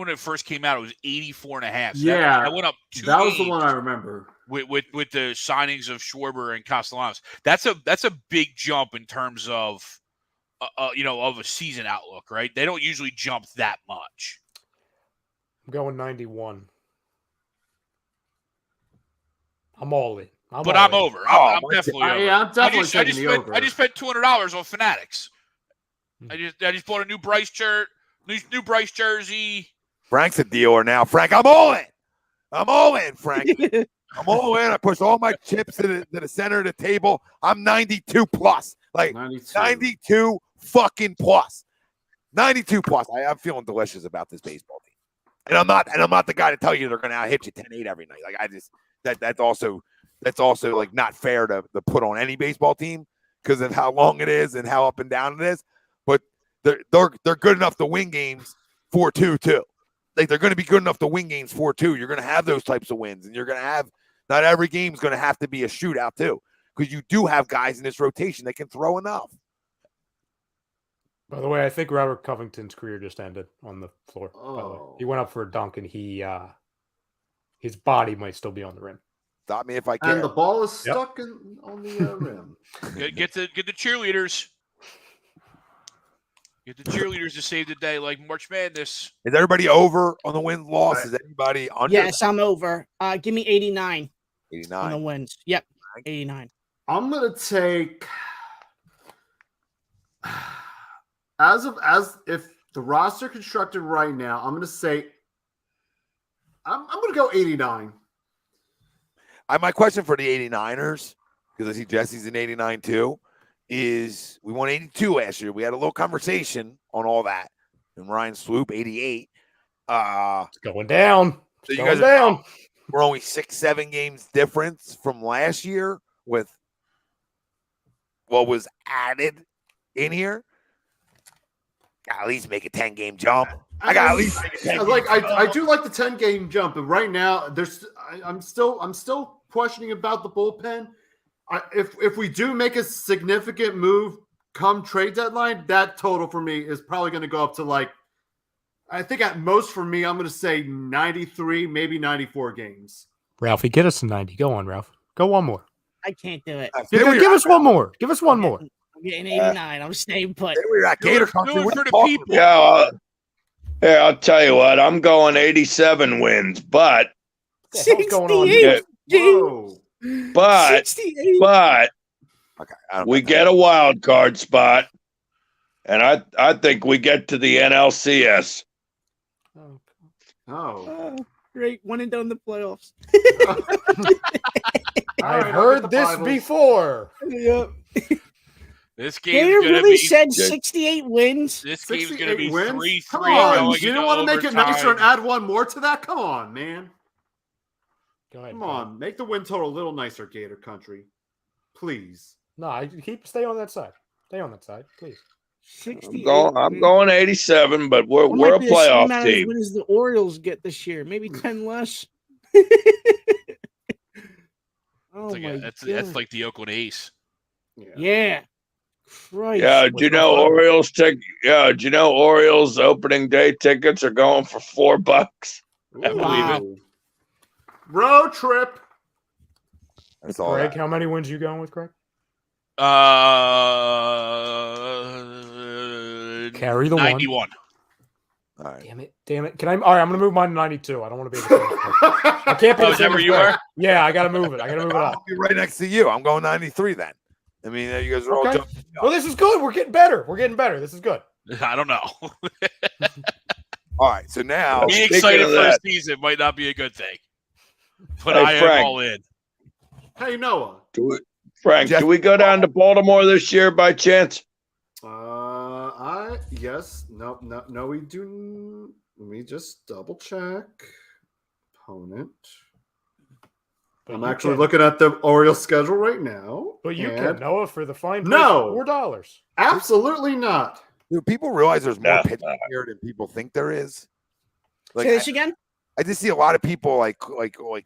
it first came out, it was 84.5. So Yeah, that went up 2. That was the one I remember. With the signings of Schwarber and Castellanos. That's a big jump in terms of of a season outlook, right? They don't usually jump that much. I'm going 91. I'm all in. I'm over. I'm definitely over. Yeah, I'm definitely taking the over. I just spent $200 on Fanatics. I just bought a new Bryce shirt, new Bryce jersey. Frank's a dealer now. Frank, I'm all in, Frank. I'm all in. I pushed all my chips to the center of the table. I'm 92 plus. Like 92 fucking plus. 92 plus. I'm feeling delicious about this baseball team. And I'm not the guy to tell you they're gonna hit you 10-8 every night. Like I just that's also like not fair to put on any baseball team because of how long it is and how up and down it is. But they're good enough to win games 4-2 too. Like they're going to be good enough to win games 4-2. You're going to have those types of wins, and you're going to have not every game is going to have to be a shootout too, because you do have guys in this rotation that can throw enough. By the way, I think Robert Covington's career just ended on the floor. Oh. By the way. He went up for a dunk, and his body might still be on the rim. Stop me if I can. And the ball is stuck on the rim. Get the cheerleaders. Get the cheerleaders to save the day like March Madness. Is everybody over on the win loss? Right. Is anybody under? Yes, I'm over. Give me 89. 89 on the wins. Yep, 89. I'm gonna take. if the roster constructed right now, I'm going to say I'm going to go 89. My question for the 89ers, because I see Jesse's in 89 too, is we won 82 last year. We had a little conversation on all that. And Ryan Swoop, 88. It's going down. So you Going guys down. we're only 6-7 games difference from last year with what was added in here. Got at least make a 10-game jump. I got at least make a 10 I do like the 10-game jump, and right now I'm still questioning about the bullpen. If we do make a significant move come trade deadline, that total for me is probably going to go up to I think at most for me, I'm going to say 93, maybe 94 games. Ralphie, get us to 90. Go on, Ralph. Go one more. I can't do it. Give us one more. Give us one more. I'm getting 89. I'm staying put. We're at Gator Do Country. it What for are the you talking people. about? Yeah, I'll tell you what. I'm going 87 wins, but What the hell's going on 68. here? Whoa. but 68. but Okay, I don't we know. get a wild card spot, and I think we get to the NLCS. Oh. Great. One and done the playoffs. I've heard this before. Yep. This game's Gator gonna really be said 68 wins. this game's gonna 68 be wins? 3-3 Come on. going You into don't want to make it nicer and overtime. add one more to that? Come on, man. Go ahead. Come on. Make the win total a little nicer, Gator Country. Please. No, stay on that side. Stay on that side, please. 68. I'm going 87, but we're That might a be the same playoff amount of team. wins the Orioles get this year. Maybe 10 less. Oh It's like my that's God. like the Oakland Ace. Yeah. Christ. Yeah, do you know Orioles opening day tickets are going for $4? I believe it. Ooh. Road trip. That's all. Greg, That. how many wins you going with, Greg? Carry the 91. All right. Damn it. All right, I'm going to move mine to 92. I don't want to be I can't be Oh, the is that same where as you Greg. are? Yeah, I got to move it. I got to move it up. I'll be right next to you. I'm going 93 then. I mean, you guys are all Okay. jumping. Well, this is good. We're getting better. This is good. I don't know. All right. So now, Being Speaking excited of for a that- season might not be a good thing. But Hey, I am Frank. all in. Hey, Noah. Frank, Jeff- do we go down to Baltimore this year by chance? Yes. No, we do. Let me just double check. Opponent. But I'm you actually can. looking at the Orioles schedule right now. But you and can, Noah, for the fine price No. of $4. Absolutely not. do people realize there's more No. pitching here than people think there is? Like, Say this again? I just see a lot of people like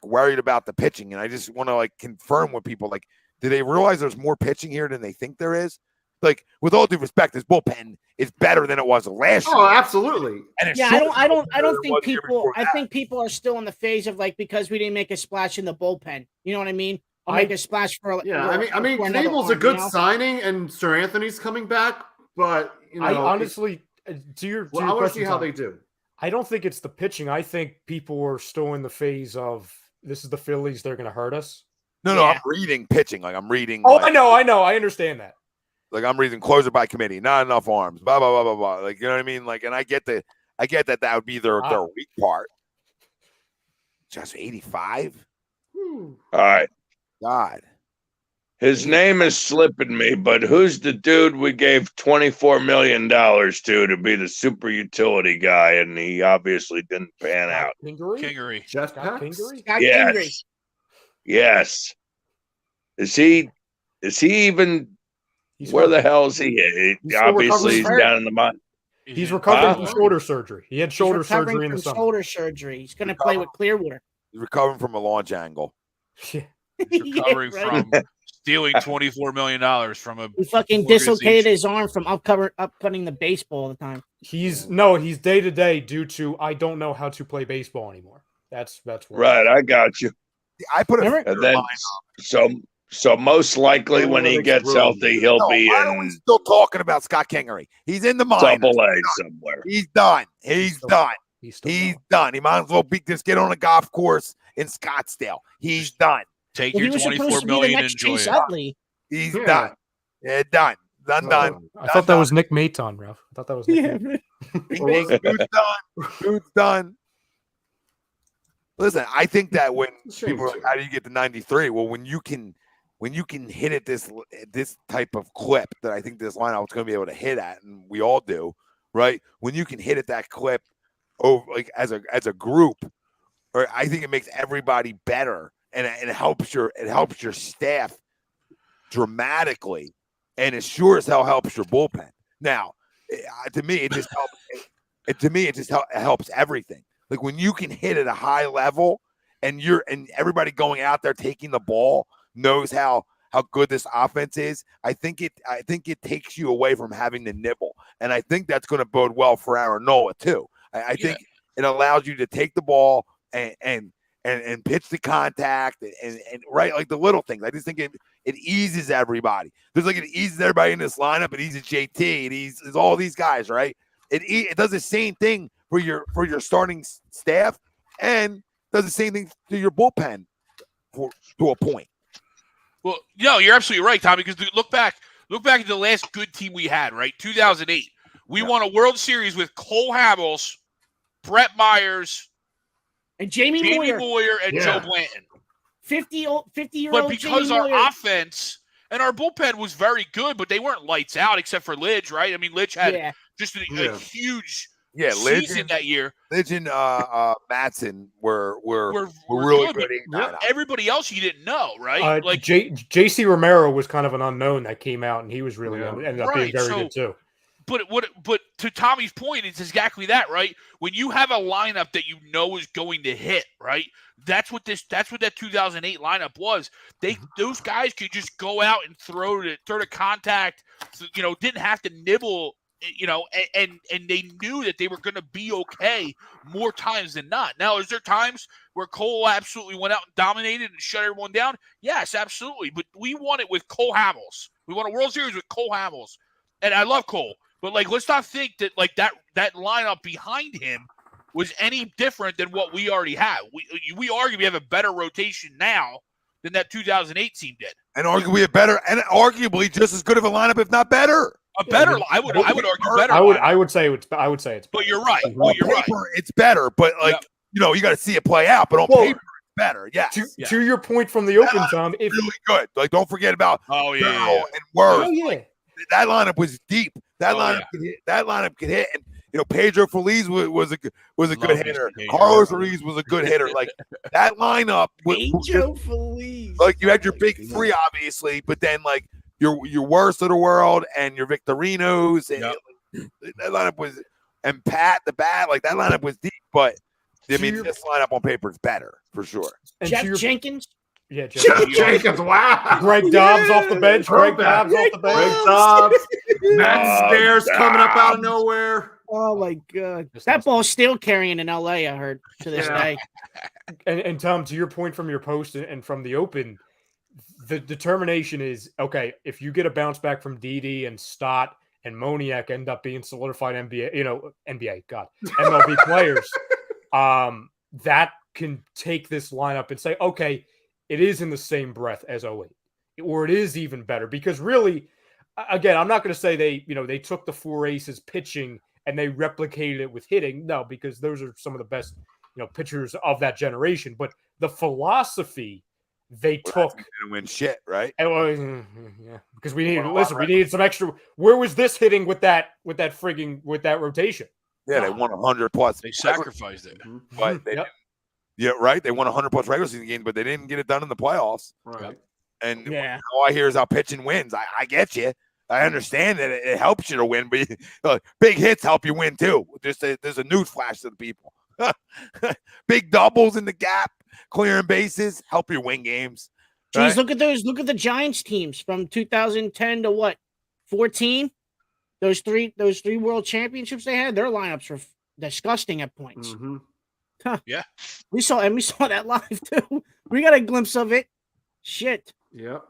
worried about the pitching, and I just want to confirm with people do they realize there's more pitching here than they think there is? Like, with all due respect, this bullpen is better than it was last year. Oh, absolutely. And it Yeah, should I don't be better than it think was the year people before I that. think people are still in the phase of because we didn't make a splash in the bullpen. You know what I mean? I'll I- make a splash for Yeah, for I mean, another Knebel's a arm, good you know? signing, and Sir Anthony's coming back. But I honestly, to your I want to question, see how Tom, they do. I don't think it's the pitching. I think people are still in the phase of this is the Phillies. They're going to hurt us. No, Yeah. I'm reading pitching. I'm reading. Oh, I know. I understand that. I'm reading closer by committee. Not enough arms. Blah blah blah blah blah. You know what I mean? And I get that would be their weak part. Just 85. All right. God. His name is slipping me, but who's the dude we gave $24 million to be the super utility guy, and he obviously didn't pan out? Kingery? Kingery. Jeff Scott Packs? Kingery? Scott Kingery. Yes. Is he even He's where hurt. the hell is he? He's still Obviously, he's recovering. down in the mine. He's recovering Wow. from shoulder surgery. He had He's shoulder recovering surgery in the from summer. shoulder surgery. He's going to play with Clearwater. He's recovering from a launch angle. Yeah. He's Yeah, recovering right. from stealing $24 million from a He fucking organization. dislocated his arm from upcutting the baseball all the time. He's day to day due to I don't know how to play baseball anymore. That's where Right, I got you. I put a Remember? And then, so most likely when he gets healthy, he'll be why are we in still talking about Scott Kingery? He's in the minors. Double A somewhere. He's done. He's still- done. He's still He's going. done. He might as well just get on a golf course in Scottsdale. He's done. Take Well, he your was supposed $24 to be the million and next enjoy Chase it. Utley. He's Yeah. done. Yeah, done. Done. I thought that was Nick Maton, Ralph. I thought that was Nick Maton. Dude's done. Listen, I think that when Shame people are like, too. how do you get to 93? Well, when you can hit it this type of clip that I think this lineup is going to be able to hit at, and we all do, right? When you can hit at that clip over like as a group, or I think it makes everybody better, and it helps your staff dramatically, and it sure as hell helps your bullpen. Now, to me, it just helps. It helps everything. Like when you can hit at a high level, and everybody going out there taking the ball knows how good this offense is. I think it takes you away from having to nibble, and I think that's going to bode well for Aaron Nola too. I think it allows you to take the ball and pitch the contact and right, like the little things. I just think it eases everybody. There's like it eases everybody in this lineup. It eases JT. It eases all these guys, right? It does the same thing for your starting staff, and does the same thing to your bullpen to a point. Well, no, you're absolutely right, Tommy. Because look back at the last good team we had, right? 2008, we won a World Series with Cole Hamels, Brett Myers, And Jamie Moyer, and Joe Blanton. 50-year-old. But because Jamie our Moyer. offense and our bullpen was very good, but they weren't lights out except for Lidge, right? I mean, Lidge had just a huge season that year. Lidge and Matson were really good. Everybody else you didn't know, right? Like J.C. Romero was kind of an unknown that came out, and he was really ended up being very good too. But to Tommy's point, it's exactly that, right? When you have a lineup that you know is going to hit, right? That's what that 2008 lineup was. Those guys could just go out and throw to contact, didn't have to nibble, and they knew that they were going to be okay more times than not. Now, is there times where Cole absolutely went out and dominated and shut everyone down? Yes, absolutely. But we won it with Cole Hamels. We won a World Series with Cole Hamels, and I love Cole. But let's not think that that lineup behind him was any different than what we already have. We arguably have a better rotation now than that 2008 team did, and arguably just as good of a lineup, if not better. I would argue better. I would say it's. But you're right. On paper, it's better. But you got to see it play out. But on paper, it's better. Yeah. To your point from the open, Tom, it's really good. Like, don't forget about and Worth. That lineup was deep. That lineup could hit. And Pedro Feliz was a good hitter. Carlos Ruiz was a good hitter. Like that lineup. Pedro Feliz. Like you had your big three, obviously, but then like your worst of the world and your Victorinos. And that lineup was, and Pat the bat. Like that lineup was deep. But I mean, this lineup on paper is better for sure. And Jeff Jenkins. Yeah, Jeff Jenkins. Wow. Greg Dobbs off the bench. Greg Dobbs off the bench. Greg Dobbs. Matt Stairs coming up out of nowhere. Oh my God. That ball's still carrying in LA, I heard, to this day. And Tom, to your point from your post and from the open, the determination is, okay, if you get a bounce back from Didi and Stott and Moniak end up being solidified MLB players, that can take this lineup and say, okay, it is in the same breath as 08, or it is even better. Because really, again, I'm not going to say they took the four aces pitching and they replicated it with hitting. No, because those are some of the best, pitchers of that generation. But the philosophy they took to win shit, right? Because we needed some extra. Where was this hitting with that rotation? Yeah, they won 100 plus. They sacrificed it, but they didn't. Yeah, right. They won 100 plus regular season games, but they didn't get it done in the playoffs. Right. And all I hear is how pitching wins. I get you. I understand that it helps you to win, but big hits help you win too. There's a news flash to the people. Big doubles in the gap, clearing bases help you win games. Geez, look at those. Look at the Giants teams from 2010 to what, 14. Those three world championships they had. Their lineups were disgusting at points. Mm-hmm. Huh. Yeah, we saw that live too. We got a glimpse of it. Shit. Yep.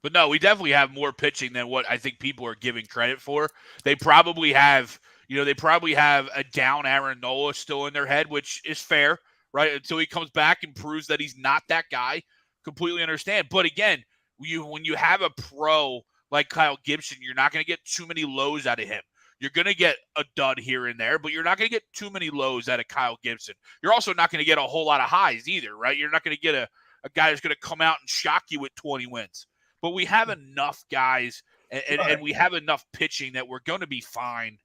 But no, we definitely have more pitching than what I think people are giving credit for. They probably have, a down Aaron Nola still in their head, which is fair, right? Until he comes back and proves that he's not that guy. Completely understand. But again, when you have a pro like Kyle Gibson, you're not going to get too many lows out of him. You're going to get a dud here and there, but you're not going to get too many lows out of Kyle Gibson. You're also not going to get a whole lot of highs either, right? You're not going to get a guy who's going to come out and shock you with 20 wins. But we have enough guys and we have enough pitching that we're going to be fine.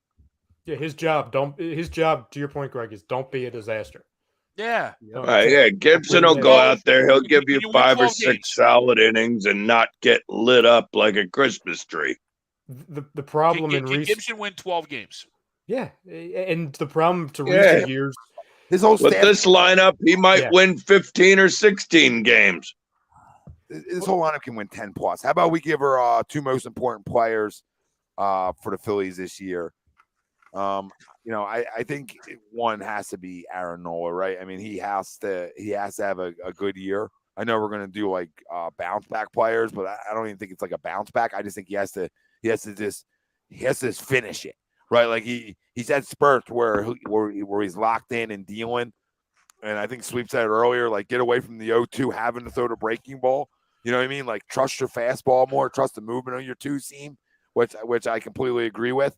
Yeah, his job, to your point, Greg, is don't be a disaster. Yeah. Gibson will go out there. He'll give you win 5 or 12 6 games. solid innings and not get lit up like a Christmas tree. The problem in recent Gibson win 12 games. Yeah, and the problem to recent years, his whole with staff, this lineup, he might win 15 or 16 games. His whole lineup can win 10 plus. How about we give her 2 most important players for the Phillies this year? I think one has to be Aaron Nola, right? I mean, he has to have a good year. I know we're gonna do like bounce back players, but I don't even think it's like a bounce back. I just think he has to just finish it, right? Like he's had spurts where he's locked in and dealing. And I think Sweep said it earlier, like get away from the 0-2 having to throw the breaking ball. You know what I mean? Like trust your fastball more, trust the movement on your 2 seam, which I completely agree with.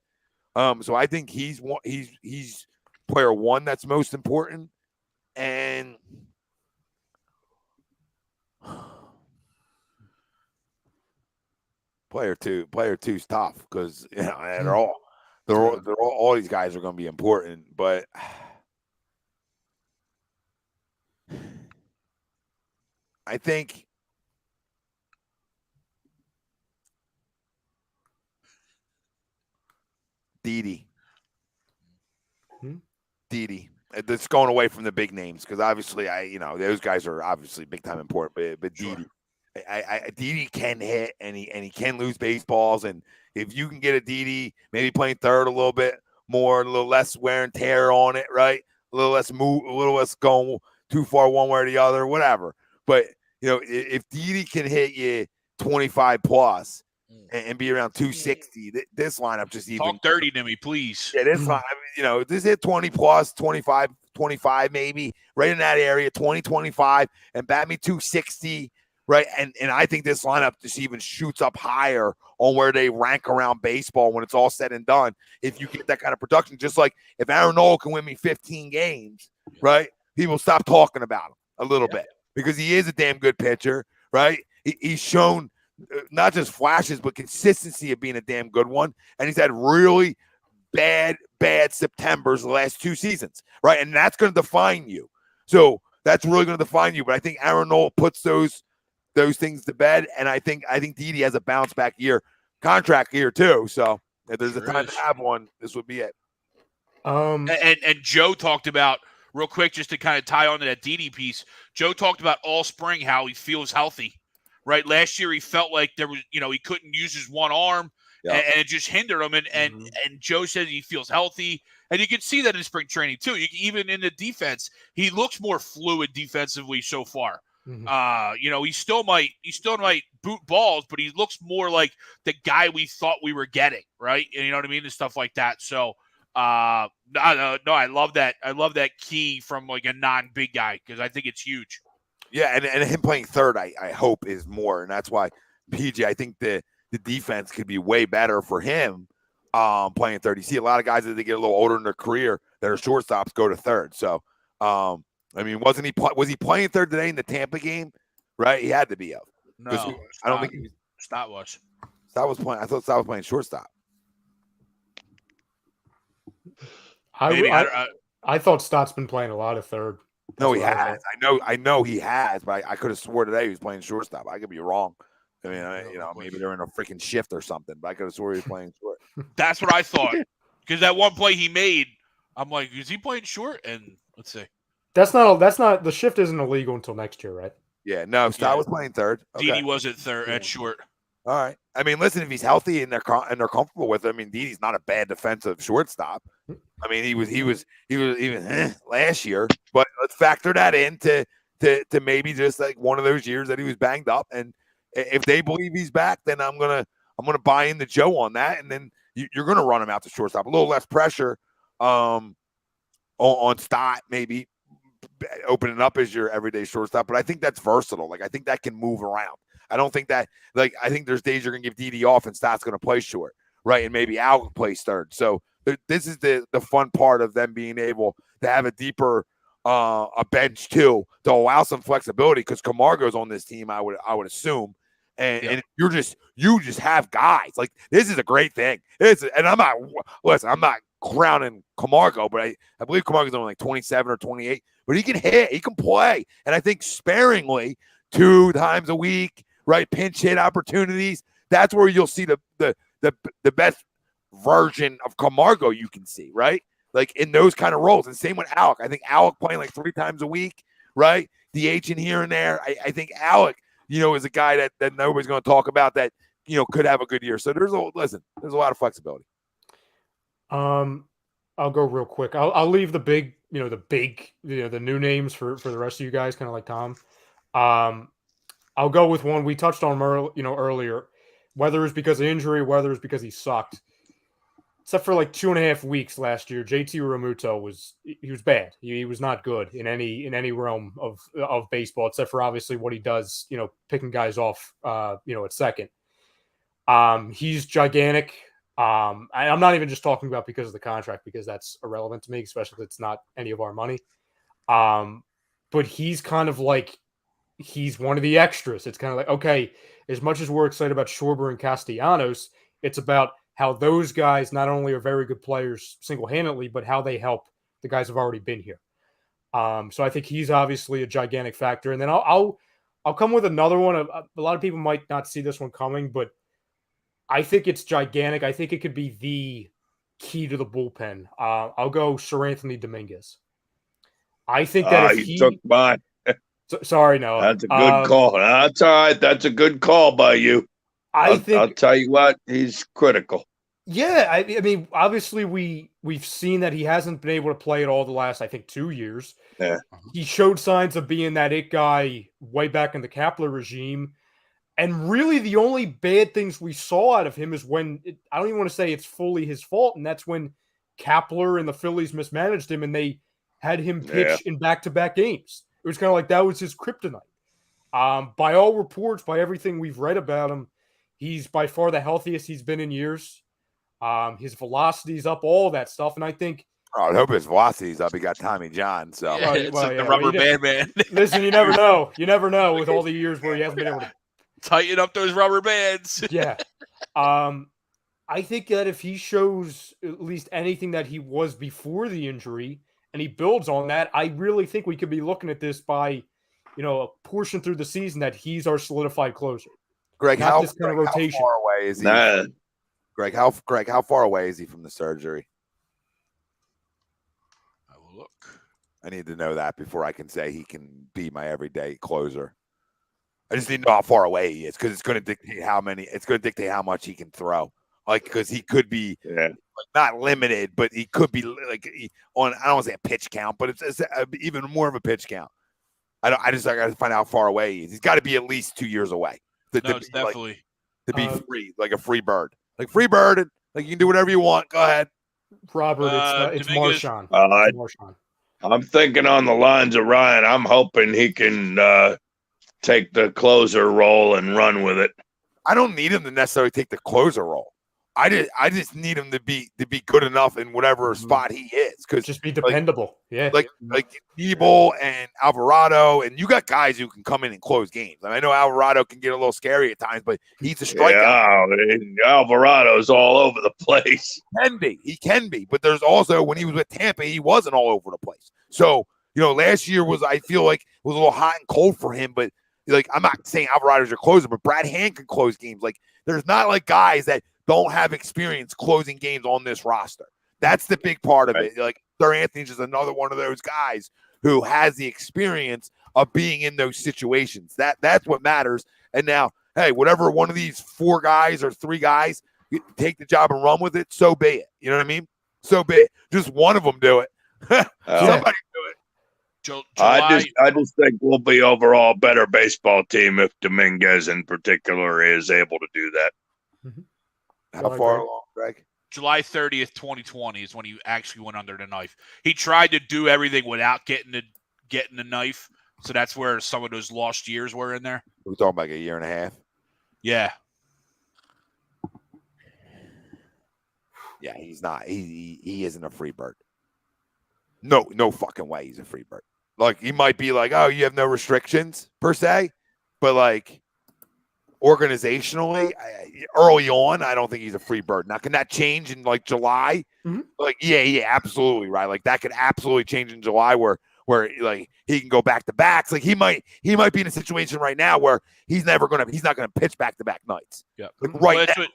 So I think he's player 1 that's most important, and player 2's tough because they're all these guys are going to be important, but I think Didi. That's going away from the big names because obviously those guys are obviously big time important, but Didi. Didi can hit and he can lose baseballs, and if you can get a Didi maybe playing third a little bit more, a little less wear and tear on it, right? A little less move, a little less going too far one way or the other, whatever. But if Didi can hit you 25 plus and be around 260, this lineup just even talk dirty to me, please. Yeah, this line, this hit 20 plus, 25 maybe, right in that area, 20, 25, and bat me 260. Right. And I think this lineup just even shoots up higher on where they rank around baseball when it's all said and done. If you get that kind of production, just like if Aaron Nola can win me 15 games, right, people stop talking about him a little bit because he is a damn good pitcher. Right. He's shown not just flashes, but consistency of being a damn good one. And he's had really bad Septembers the last 2 seasons. Right. And that's going to define you. So that's really going to define you. But I think Aaron Nola puts those things to bed, and I think Didi has a bounce back year, contract year too. So if there's a time to have one, this would be it. And Joe talked about real quick just to kind of tie on to that Didi piece. Joe talked about all spring how he feels healthy. Right, last year he felt like there was he couldn't use his one arm, and it just hindered him. And Joe says he feels healthy, and you can see that in spring training too. Even in the defense, he looks more fluid defensively so far. He still might boot balls, but he looks more like the guy we thought we were getting, right? And you know what I mean, and stuff like that. So, I love that. I love that key from like a non-big guy because I think it's huge. Yeah, and him playing third, I hope is more, and that's why PJ. I think the defense could be way better for him playing third. You see a lot of guys as they get a little older in their career that are shortstops go to third. So. I mean, was he playing third today in the Tampa game? Right, he had to be up. No, I don't think Stott was. Stott was playing. I thought Stott was playing shortstop. I thought Stott's been playing a lot of third. No, he has. I know he has, but I could have swore today he was playing shortstop. I could be wrong. I mean, maybe they're in a freaking shift or something, but I could have swore he was playing short. That's what I thought because that one play he made, I'm like, is he playing short? And let's see. That's not the shift isn't illegal until next year, right? Yeah, no, Stott was playing third. Okay. Didi was at third at short. All right. I mean, listen, if he's healthy and they're comfortable with him, I mean, Didi's not a bad defensive shortstop. I mean, he was even last year, but let's factor that in to maybe just like one of those years that he was banged up. And if they believe he's back, then I'm gonna buy into Joe on that, and then you're gonna run him out to shortstop. A little less pressure on Stott, maybe opening up as your everyday shortstop, but I think that's versatile. Like I think that can move around. I don't think that, like, I think there's days you're going to give Didi off and Stott's going to play short, right? And maybe Al plays third. So this is the fun part of them being able to have a deeper a bench too, to allow some flexibility, because Camargo's on this team, I would assume. And you just have guys. Like, this is a great thing. And I'm not crowning Camargo, but I believe Camargo's only like 27 or 28, but he can hit, he can play. And I think sparingly 2 times a week, right? Pinch hit opportunities. That's where you'll see the best version of Camargo you can see, right? Like, in those kind of roles. And same with Alec. I think Alec playing like 3 times a week, right? DH in here and there. I think Alec, is a guy that nobody's going to talk about that, could have a good year. So there's a lot of flexibility. I'll go real quick. I'll leave the big, the new names for the rest of you guys, kind of like Tom. I'll go with one we touched on earlier. Whether it's because of injury, whether it's because he sucked. Except for like 2.5 weeks last year, JT Realmuto was bad. He was not good in any realm of baseball, except for obviously what he does, picking guys off, at second. He's gigantic. I'm not even just talking about because of the contract, because that's irrelevant to me, especially if it's not any of our money. But he's kind of like, he's one of the extras. It's kind of like, okay, as much as we're excited about Schwarber and Castellanos, it's about how those guys not only are very good players single-handedly, but how they help the guys who've already been here. So I think he's obviously a gigantic factor. And then I'll come with another one. A lot of people might not see this one coming, but I think it's gigantic. I think it could be the key to the bullpen. I'll go Sir Anthony Dominguez. I think that if you took mine. Sorry, Noah. That's a good call. That's all right. That's a good call by you. I'll tell you what, he's critical. Yeah, I mean, obviously we've seen that he hasn't been able to play at all the last, I think, 2 years. Yeah. He showed signs of being that it guy way back in the Kapler regime. And really the only bad things we saw out of him is when, I don't even want to say it's fully his fault, and that's when Kapler and the Phillies mismanaged him and they had him pitch in back-to-back games. It was kind of like that was his kryptonite. By all reports, by everything we've read about him, he's by far the healthiest he's been in years. His velocity's up, all that stuff. And I think... Oh, I hope his velocity's up. He got Tommy John. So it's like the rubber band man. Listen, you never know. You never know with all the years where he hasn't been able to... Tighten up those rubber bands. Yeah. I think that if he shows at least anything that he was before the injury and he builds on that, I really think we could be looking at this by, a portion through the season that he's our solidified closer. Greg, how far away is he? Greg, how far away is he from the surgery? I will look. I need to know that before I can say he can be my everyday closer. I just need to know how far away he is, because it's going to dictate how much he can throw. Like, because he could be not limited, but he could be like on, I don't want to say a pitch count, but it's even more of a pitch count. I got to find out how far away he is. He's got to be at least 2 years away. It's definitely to be free, like a free bird. Like free bird, and like you can do whatever you want. Go ahead, Robert. It's Marshawn. Marshawn. I'm thinking on the lines of Ryan. I'm hoping he can take the closer role and run with it. I don't need him to necessarily take the closer role. I just need him to be good enough in whatever spot he is. Because just be dependable. Like Nebel and Alvarado, and you got guys who can come in and close games. I know Alvarado can get a little scary at times, but he's a strikeout. Yeah, Alvarado's all over the place. He can be. But there's also, when he was with Tampa, he wasn't all over the place. So, last year I feel like it was a little hot and cold for him, but like, I'm not saying Alvarado's your closer, but Brad Hand can close games. Like, there's not like guys that don't have experience closing games on this roster. That's the big part of it. Like, Sir Anthony's just another one of those guys who has the experience of being in those situations. That's what matters. And now, hey, whatever one of these 4 guys or 3 guys take the job and run with it, so be it. You know what I mean? So be it. Just one of them do it. Somebody do it. I just think we'll be overall a better baseball team if Dominguez in particular is able to do that. How far along, Greg? July 30th, 2020 is when he actually went under the knife. He tried to do everything without getting the knife So that's where some of those lost years were in there. We're talking about a year and a half. Yeah. Yeah, he's not. He isn't a free bird. No fucking way he's a free bird. Like, he might be like, oh, you have no restrictions per se, but like organizationally, early on, I don't think he's a free bird. Now, can that change in like July? Mhm. Like, yeah, absolutely, right. Like that could absolutely change in July where like he can go back to backs. Like he might be in a situation right now where he's not gonna pitch back to back nights. Yeah, like well, right that's now.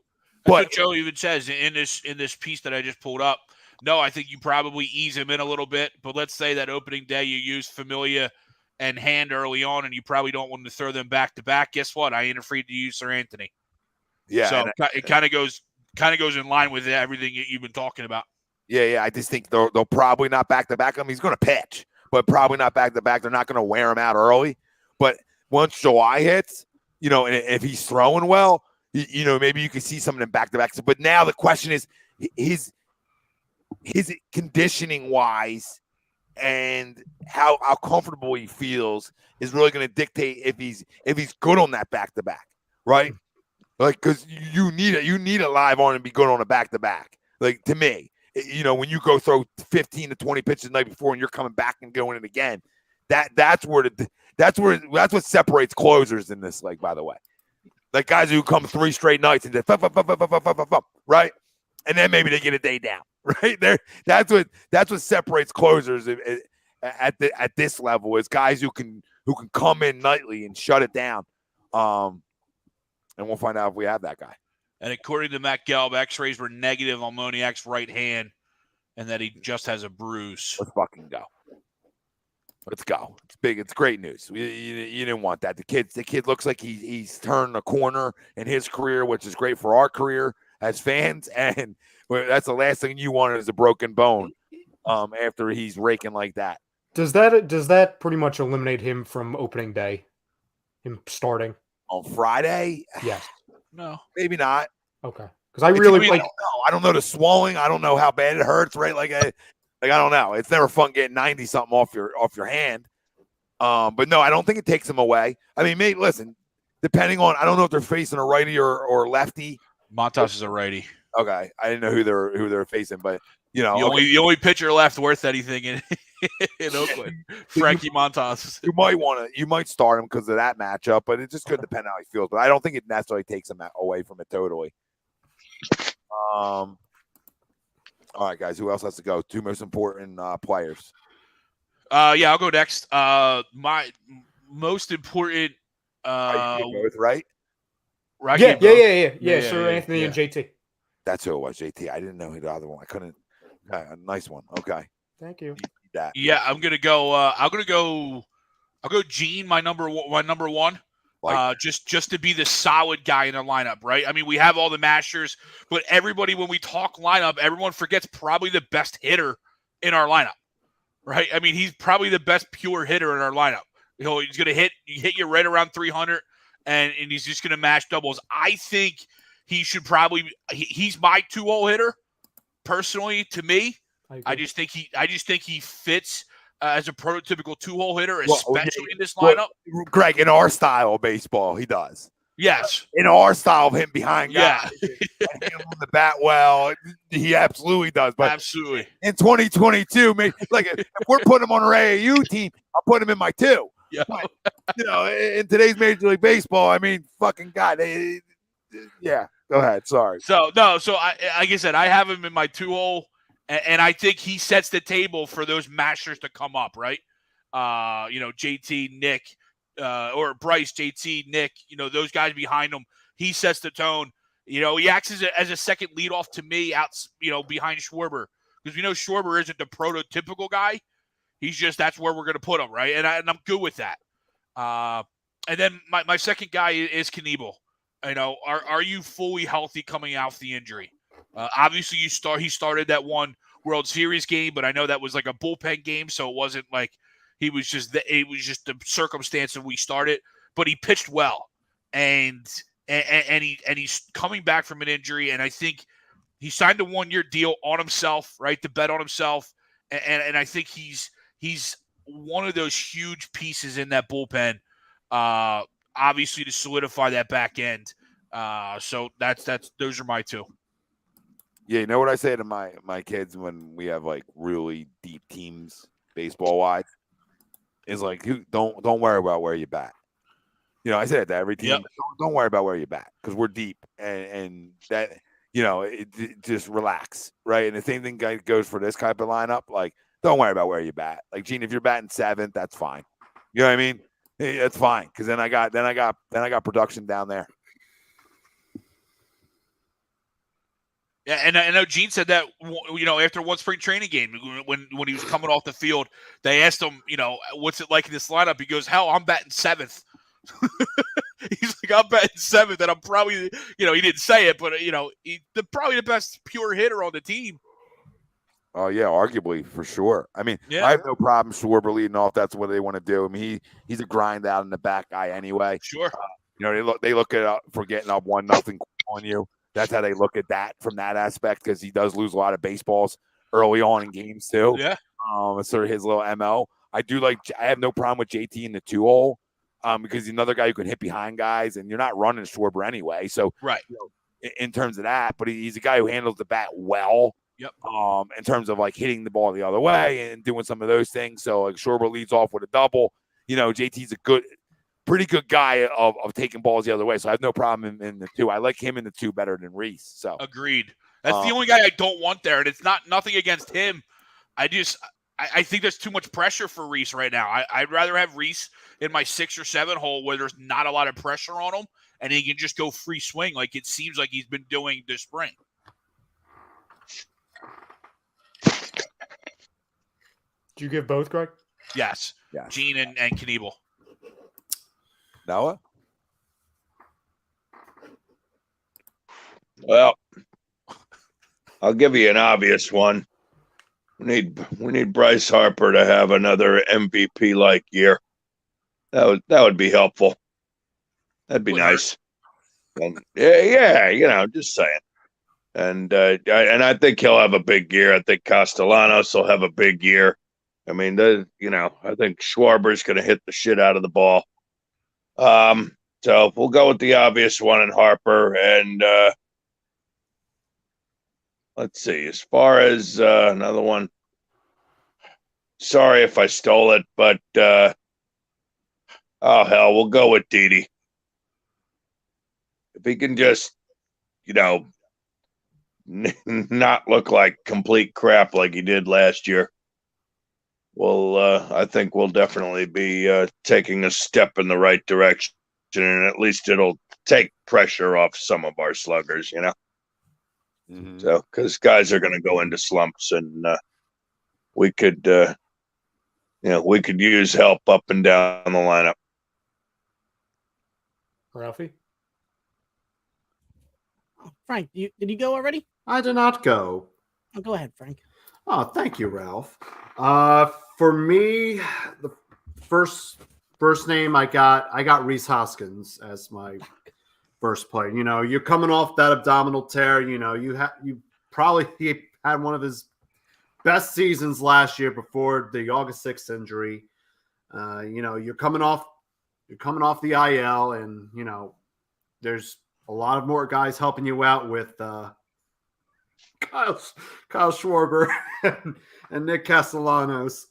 what Joe even says in this piece that I just pulled up. No, I think you probably ease him in a little bit, but let's say that opening day you use Familia and Hand early on, and you probably don't want to throw them back to back. Guess what? I ain't afraid to use Sir Anthony. Yeah, so it kind of goes in line with everything you've been talking about. Yeah. I just think they'll probably not back to back. I mean, he's going to pitch, but probably not back to back. They're not going to wear him out early. But once July hits, and if he's throwing well, maybe you can see something in back to backs. But now the question is his conditioning wise and how comfortable he feels is really going to dictate if he's good on that back to back, right? Like, because you need a live arm to be good on a back to back. Like, to me, when you go throw 15 to 20 pitches the night before and you're coming back and going in again, that's what separates closers in this league. By the way, like guys who come 3 straight nights and just right, and then maybe they get a day down. Right there, that's what separates closers at this level is guys who can come in nightly and shut it down. And we'll find out if we have that guy. And according to Matt Gelb, X-rays were negative on Moniak's right hand, and that he just has a bruise. Let's fucking go. Let's go. It's big. It's great news. You didn't want that. The kid looks like he's turned a corner in his career, which is great for our career as fans, and that's the last thing you want is a broken bone after he's raking like that. Does that pretty much eliminate him from opening day? Him starting on Friday? Yes. No, maybe not. Okay, because I really like. I don't know the swelling. I don't know how bad it hurts. Right, I don't know. It's never fun getting 90 something off your hand. But no, I don't think it takes him away. I mean, maybe listen. Depending on, I don't know if they're facing a righty or lefty. Montas is a righty. Okay, I didn't know who they're facing, but the only pitcher left worth anything in Oakland, Frankie Montas. You might start him because of that matchup, but it just could depend how he feels. But I don't think it necessarily takes him away from it totally. All right, guys, who else has to go? 2 most important players. Yeah, I'll go next. My most important. Both, right? Right. Yeah. Sir Anthony and JT. That's who it was, JT. I didn't know who the other one. I couldn't. A nice one. Okay. Thank you. Yeah, I'm gonna go. I'll go Gene, my number one. Just to be the solid guy in the lineup, right? I mean, we have all the masters, but everybody, when we talk lineup, everyone forgets probably the best hitter in our lineup, right? I mean, he's probably the best pure hitter in our lineup. He's gonna hit you right around 300, and he's just gonna mash doubles. I think he should probably. He's my 2-hole hitter, personally. To me, I just think he fits as a prototypical 2-hole hitter, especially in this lineup. Greg, in our style of baseball, he does. Yes. In our style of him behind guys, and him on the bat well, he absolutely does. But absolutely. In 2022, like if we're putting him on our AAU team, I'll put him in my 2. Yeah. But, in today's Major League Baseball, I mean, fucking God. Yeah. Go ahead. Sorry. So like I said, I have him in my 2-hole. And I think he sets the table for those masters to come up, right? JT, Nick, or Bryce, JT, Nick, those guys behind him. He sets the tone. He acts as a second leadoff to me out, behind Schwarber. Because we know Schwarber isn't the prototypical guy. He's just, that's where we're going to put him, right? And I'm good with that. And then my second guy is Knievel. Are you fully healthy coming out the injury? Obviously, he started that one World Series game, but I know that was like a bullpen game, so it wasn't like it was just the circumstance that we started. But he pitched well, and he's coming back from an injury, and I think he signed a 1-year deal on himself, right? To bet on himself, and I think he's one of those huge pieces in that bullpen, obviously to solidify that back end. So those are my two. Yeah, you know what I say to my kids when we have like really deep teams baseball wise is like, don't worry about where you bat. I say that to every team. Yep. Don't worry about where you bat because we're deep and that it just relax, right? And the same thing goes for this type of lineup. Like, don't worry about where you bat. Like, Gene, if you're batting 7th, that's fine. You know what I mean? That's fine because then I got production down there. Yeah, and I know Gene said that, after one spring training game, when he was coming off the field, they asked him, what's it like in this lineup? He goes, hell, I'm batting 7th. He's like, I'm batting 7th, and I'm probably, he didn't say it, but, probably the best pure hitter on the team. Oh, yeah, arguably, for sure. I mean, Yeah. I have no problem Schwarber leading off. That's what they want to do. I mean, he's a grind out in the back guy anyway. Sure. They look at for getting up 1-0 on you. That's how they look at that from that aspect because he does lose a lot of baseballs early on in games too. Yeah. It's sort of his little MO. I have no problem with JT in the 2-hole because he's another guy who can hit behind guys, and you're not running Schwarber anyway. So right. In terms of that, but he's a guy who handles the bat well. Yep. In terms of like hitting the ball the other way and doing some of those things. So like Schwarber leads off with a double. JT's pretty good guy of taking balls the other way. So I have no problem in the 2. I like him in the 2 better than Reese. So agreed. That's the only guy I don't want there, and it's nothing against him. I think there's too much pressure for Reese right now. I'd rather have Reese in my 6 or 7 hole where there's not a lot of pressure on him, and he can just go free swing like it seems like he's been doing this spring. Did you give both, Greg? Yes. Gene and Knievel. Noah? Well, I'll give you an obvious one. We need Bryce Harper to have another MVP like year. That would be helpful. That'd be nice. And yeah, just saying. And I think he'll have a big year. I think Castellanos will have a big year. I mean, I think Schwarber's going to hit the shit out of the ball. So we'll go with the obvious one in Harper. And let's see. As far as another one, sorry if I stole it, but oh hell, we'll go with Didi. If he can just, not look like complete crap like he did last year. Well, I think we'll definitely be taking a step in the right direction, and at least it'll take pressure off some of our sluggers, Mm-hmm. So, because guys are going to go into slumps, and we could use help up and down the lineup. Ralphie? Frank, did you go already? I did not go. Oh, go ahead, Frank. Oh, thank you, Ralph. For me, the first name I got Reese Hoskins as my first player. You're coming off that abdominal tear. You probably had one of his best seasons last year before the August 6th injury. You're coming off the IL, and there's a lot of more guys helping you out with Kyle Schwarber and Nick Castellanos,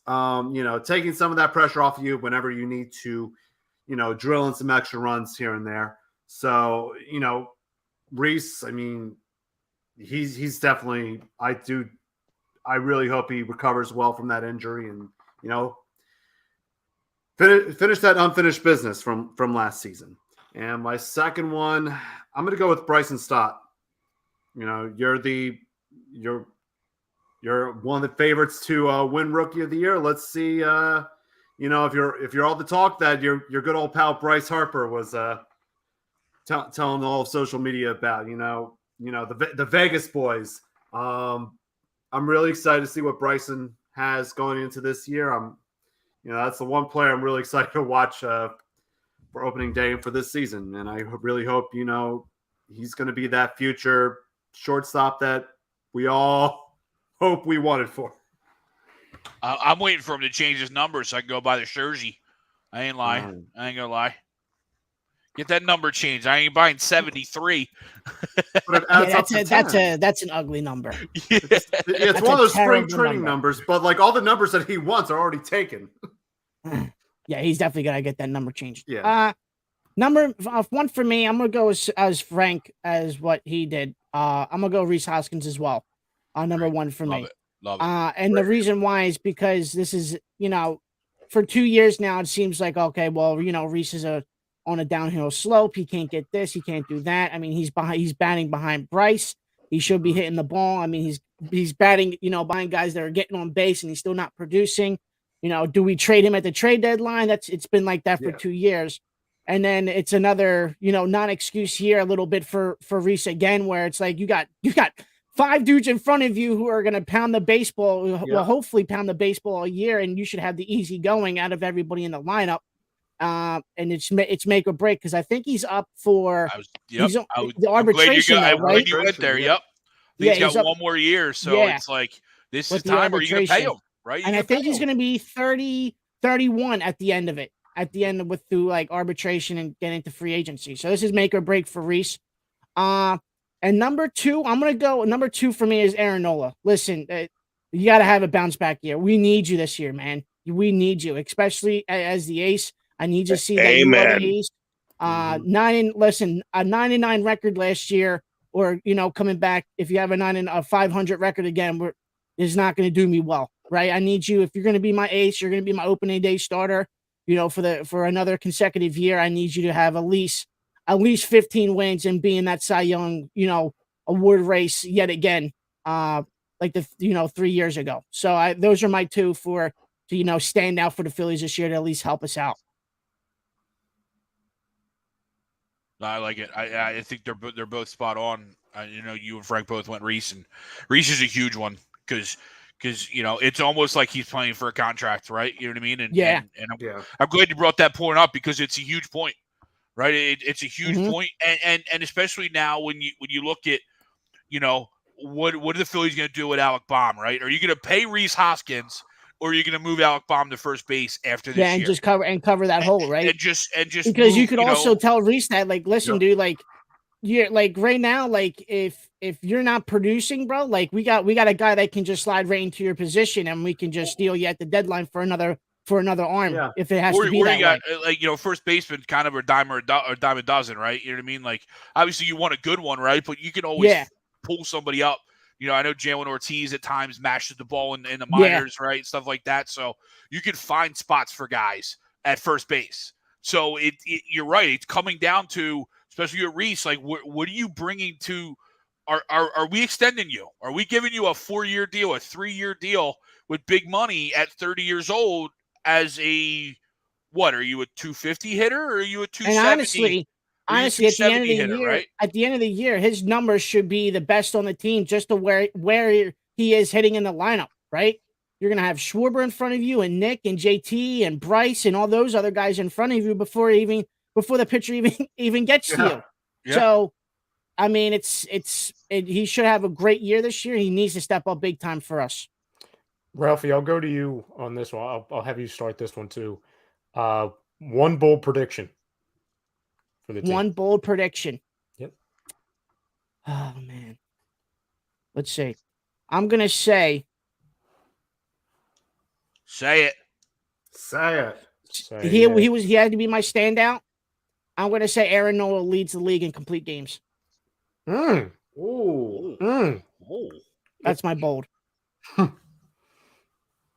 taking some of that pressure off of you whenever you need to, drill in some extra runs here and there. So, Reese, I mean, he's definitely, I really hope he recovers well from that injury and, finish that unfinished business from last season. And my second one, I'm going to go with Bryson Stott. You're one of the favorites to win Rookie of the Year. Let's see, if you're all the talk that your good old pal Bryce Harper was telling all of social media about. The Vegas boys. I'm really excited to see what Bryson has going into this year. That's the one player I'm really excited to watch for opening day and for this season. And I really hope he's going to be that future shortstop that we all hope we wanted for. I'm waiting for him to change his number so I can go buy the jersey. I ain't lying. I ain't gonna lie. Get that number changed. I ain't buying 73. But it adds up to 10. That's an ugly number. It's one of those spring training numbers, but like all the numbers that he wants are already taken. Yeah, he's definitely gotta get that number changed. Yeah. Number one for me, I'm gonna go as Frank as what he did. I'm gonna go Reese Hoskins as well. Number one for me. Love it. And the reason why is because this is, for 2 years now, it seems like, okay, well, Reese is on a downhill slope. He can't get this. He can't do that. I mean, he's batting behind Bryce. He should be hitting the ball. I mean, he's batting, behind guys that are getting on base and he's still not producing. Do we trade him at the trade deadline? It's been like that for 2 years. And then it's another, non-excuse year a little bit for Reese again, where it's like you got 5 dudes in front of you who are going to pound the baseball, well, hopefully pound the baseball all year, and you should have the easy going out of everybody in the lineup. And it's make or break, because I think he's up for the arbitration. I'm right? glad you went there. Yep. He's got one more year, so it's like this is time where you're going to pay him, right? And I think he's going to be 30, 31 at the end of it. Through like arbitration and getting into free agency. So this is make or break for Reese. And number two for me is Aaron Nola. Listen, you got to have a bounce back year. We need you this year, man. We need you, especially as the ace. I need to see that you are the ace. A 9-9 record last year, or coming back. If you have a 500 record again, is not going to do me well, right? I need you. If you're going to be my ace, you're going to be my opening day starter. For another consecutive year, I need you to have at least 15 wins and be in that Cy Young, award race yet again, like 3 years ago. So those are my two to stand out for the Phillies this year to at least help us out. I like it. I think they're both spot on. You and Frank both went Reese, and Reese is a huge one because it's almost like he's playing for a contract, right? You know what I mean? And I'm glad you brought that point up, because it's a huge point, right? It's a huge point. And especially now when you look at, what are the Phillies going to do with Alec Baum, right? Are you going to pay Reese Hoskins, or are you going to move Alec Baum to first base after this year? And just cover that hole, right? And just because you could also tell Reese that, like, listen, dude, like, you're like right now, like if you're not producing, bro, like we got a guy that can just slide right into your position, and we can just steal you at the deadline for another arm if it has to be that way. First baseman kind of a dime a dozen, right? You know what I mean? Like, obviously you want a good one, right? But you can always pull somebody up. I know Jalen Ortiz at times mashes the ball in the minors, right? Stuff like that. So you can find spots for guys at first base. So you're right. It's coming down to, especially at Reese, like what are you bringing to? Are we extending you? Are we giving you a 4-year deal, a 3-year deal with big money at 30 years old as are you a 250 hitter, or are you a 270? And honestly, at the end of the year, his numbers should be the best on the team, just to where he is hitting in the lineup, right? You're gonna have Schwarber in front of you, and Nick and JT and Bryce and all those other guys in front of you before the pitcher even gets to you. Yeah. So, I mean, he should have a great year this year. He needs to step up big time for us. Ralphie, I'll go to you on this one. I'll have you start this one too. One bold prediction for the team. One bold prediction. Yep. Oh man. Let's see. I'm gonna say. Say it. He had to be my standout. I'm gonna say Aaron Nola leads the league in complete games. That's my bold.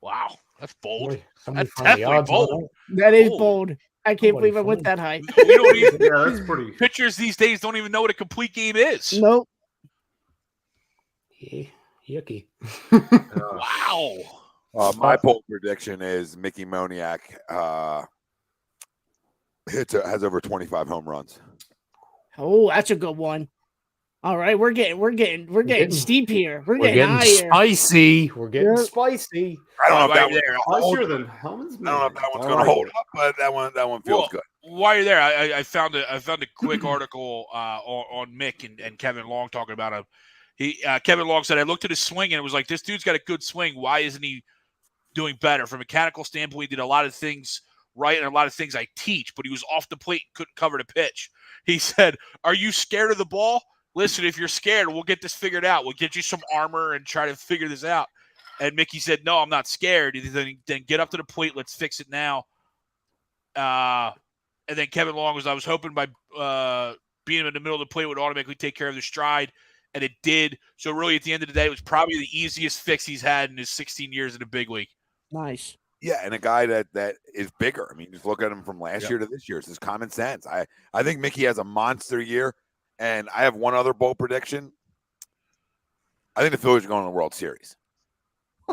Wow, that's bold. Boy, that's definitely bold. That is bold. I can't believe I went that high. That's pretty. Pitchers these days don't even know what a complete game is. Nope. Yucky. Wow. My bold prediction is Mickey Moniak has over 25 home runs. Oh, that's a good one. All right, we're getting steep here. We're getting high spicy. Here. We're getting spicy. I don't know if that one's going to hold up, but that one feels good. While you're there, I found a quick article on Mick and Kevin Long talking about him. Kevin Long said, I looked at his swing and it was like, this dude's got a good swing. Why isn't he doing better. From a mechanical standpoint, he did a lot of things right and a lot of things I teach, but he was off the plate and couldn't cover the pitch. He said, "Are you scared of the ball? Listen, if you're scared, we'll get this figured out. We'll get you some armor and try to figure this out." And Mickey said, "No, I'm not scared." Then get up to the plate. Let's fix it now. And then Kevin Long I was hoping by being in the middle of the plate would automatically take care of the stride, and it did. So really, at the end of the day, it was probably the easiest fix he's had in his 16 years in the big league. Nice. Yeah, and a guy that is bigger. I mean, just look at him from last year to this year. It's just common sense. I think Mickey has a monster year, and I have one other bold prediction. I think the Phillies are going to the World Series.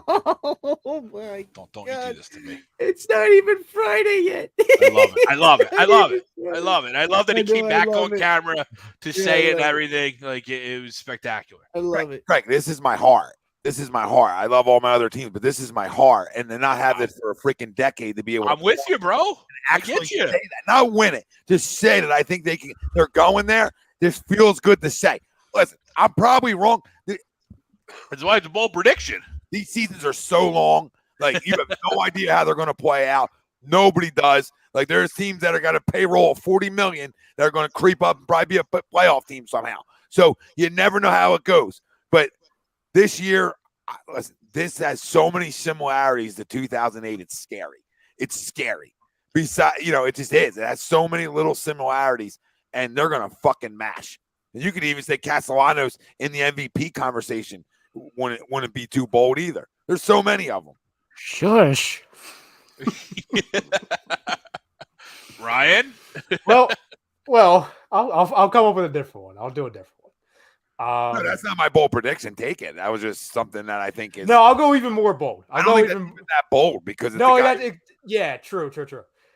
Oh my! Don't you do this to me. It's not even Friday yet. I love it. I love it. I love it. I love it. I love that he came back on camera to say it and everything. Like it was spectacular. I love it. Craig, this is my heart. This is my heart. I love all my other teams, but this is my heart. And to not have this for a freaking decade to be able to I'm with you, bro. I actually get you. say that, not win it. Just say that I think they're going there. This feels good to say. Listen, I'm probably wrong. That's why it's a bold prediction. These seasons are so long. Like, you have no idea how they're going to play out. Nobody does. Like, there's teams that are got a payroll of $40 million that are going to creep up and probably be a playoff team somehow. So you never know how it goes. But this year, listen, this has so many similarities to 2008. It's scary. It's scary. Besides, it just is. It has so many little similarities, and they're going to fucking mash. And you could even say Castellanos in the MVP conversation wouldn't be too bold either. There's so many of them. Shush. Ryan? Well, I'll come up with a different one. I'll do a different one. No, that's not my bold prediction. Take it. That was just something that I think is. No, I'll go even more bold. I don't think that's that bold because it's yeah, true.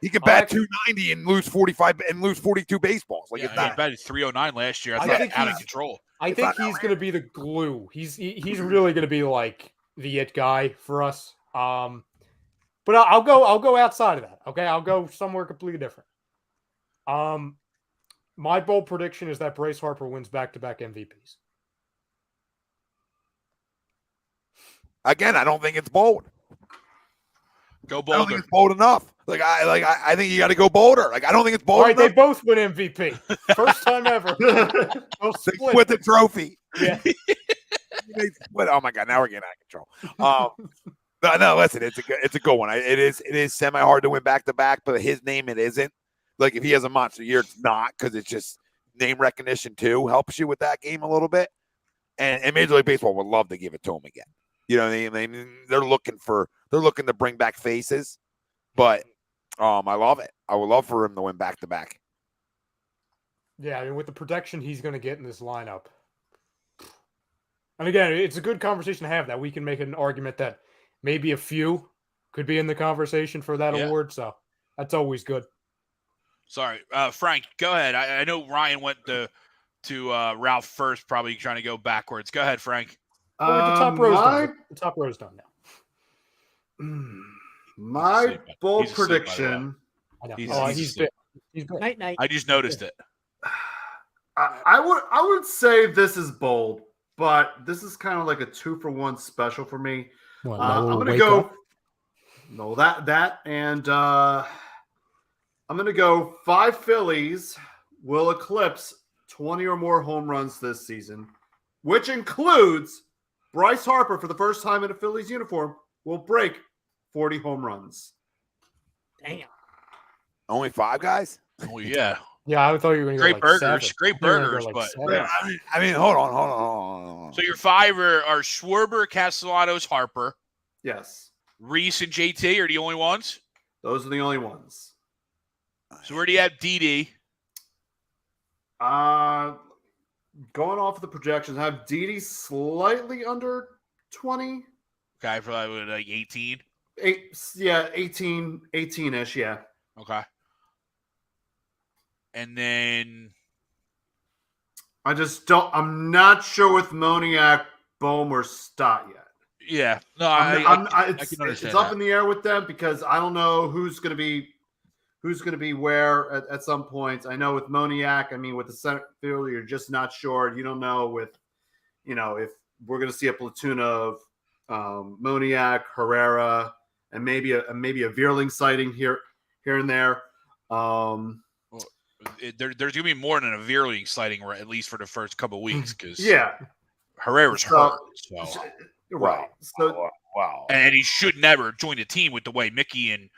He could bat 290 and lose 45 and lose 42 baseballs. Like, it's he not. batted 309 last year. I That's think out of he's- control. I think he's going to be the glue. He's really going to be like the it guy for us. But I'll go outside of that. Okay, I'll go somewhere completely different. My bold prediction is that Bryce Harper wins back-to-back MVPs. Again, I don't think it's bold. Go I don't think bolder. it's bold enough. I think you got to go bolder. Like, I don't think it's bold All right, they enough. both win MVP. First time ever. They'll They split. split the trophy. Yeah. They split. Oh my God! Now we're getting out of control. No, listen, it's a good one. It is semi hard to win back to back, but his name it isn't. Like, if he has a monster year, it's not, because it's just name recognition too helps you with that game a little bit. And Major League Baseball would love to give it to him again. You know what I mean? They're looking to bring back faces, but I love it. I would love for him to win back to back. Yeah, I mean, with the protection he's going to get in this lineup. And again, it's a good conversation to have that we can make an argument that maybe a few could be in the conversation for that award. So that's always good. Sorry, Frank, go ahead. I know Ryan went to Ralph first, probably trying to go backwards. Go ahead, Frank. Well, the top row's done now. My bold He's asleep, by the way. prediction. I know. He's He's been. Night. I just noticed it. I would say this is bold, but this is kind of like a 2-for-1 special for me. What, I'm Lowell gonna wake go. up? No, that, and I'm gonna go 5 Phillies will eclipse 20 or more home runs this season, which includes Bryce Harper for the first time in a Phillies uniform will break 40 home runs. Damn. Only 5 guys? Oh yeah, Yeah, I thought you were going to great go like burgers, 7. great I thought you were gonna burgers, go but like 7. I mean, hold on. so your 5 are Schwarber, Castellanos, Harper, Yes, Reese, and JT are the only ones. those are the only ones. So where do you have DD? Going off of the projections, I have Didi slightly under 20. Okay, for like 18. 18-ish, yeah. Okay, and then I'm not sure with Moniak, Bohm, or Stott yet. yeah, no, It's can understand up that. in the air with them because I don't know who's going to be where at some points. I know with Moniak, I mean, with the center field, you're just not sure. You don't know if we're going to see a platoon of Moniak, Herrera, and maybe a Veerling sighting here and there. There's going to be more than a Veerling sighting, at least for the first couple of weeks, because Herrera's So- hurt. So. Right. So Wow. And he should never join the team with the way Mickey and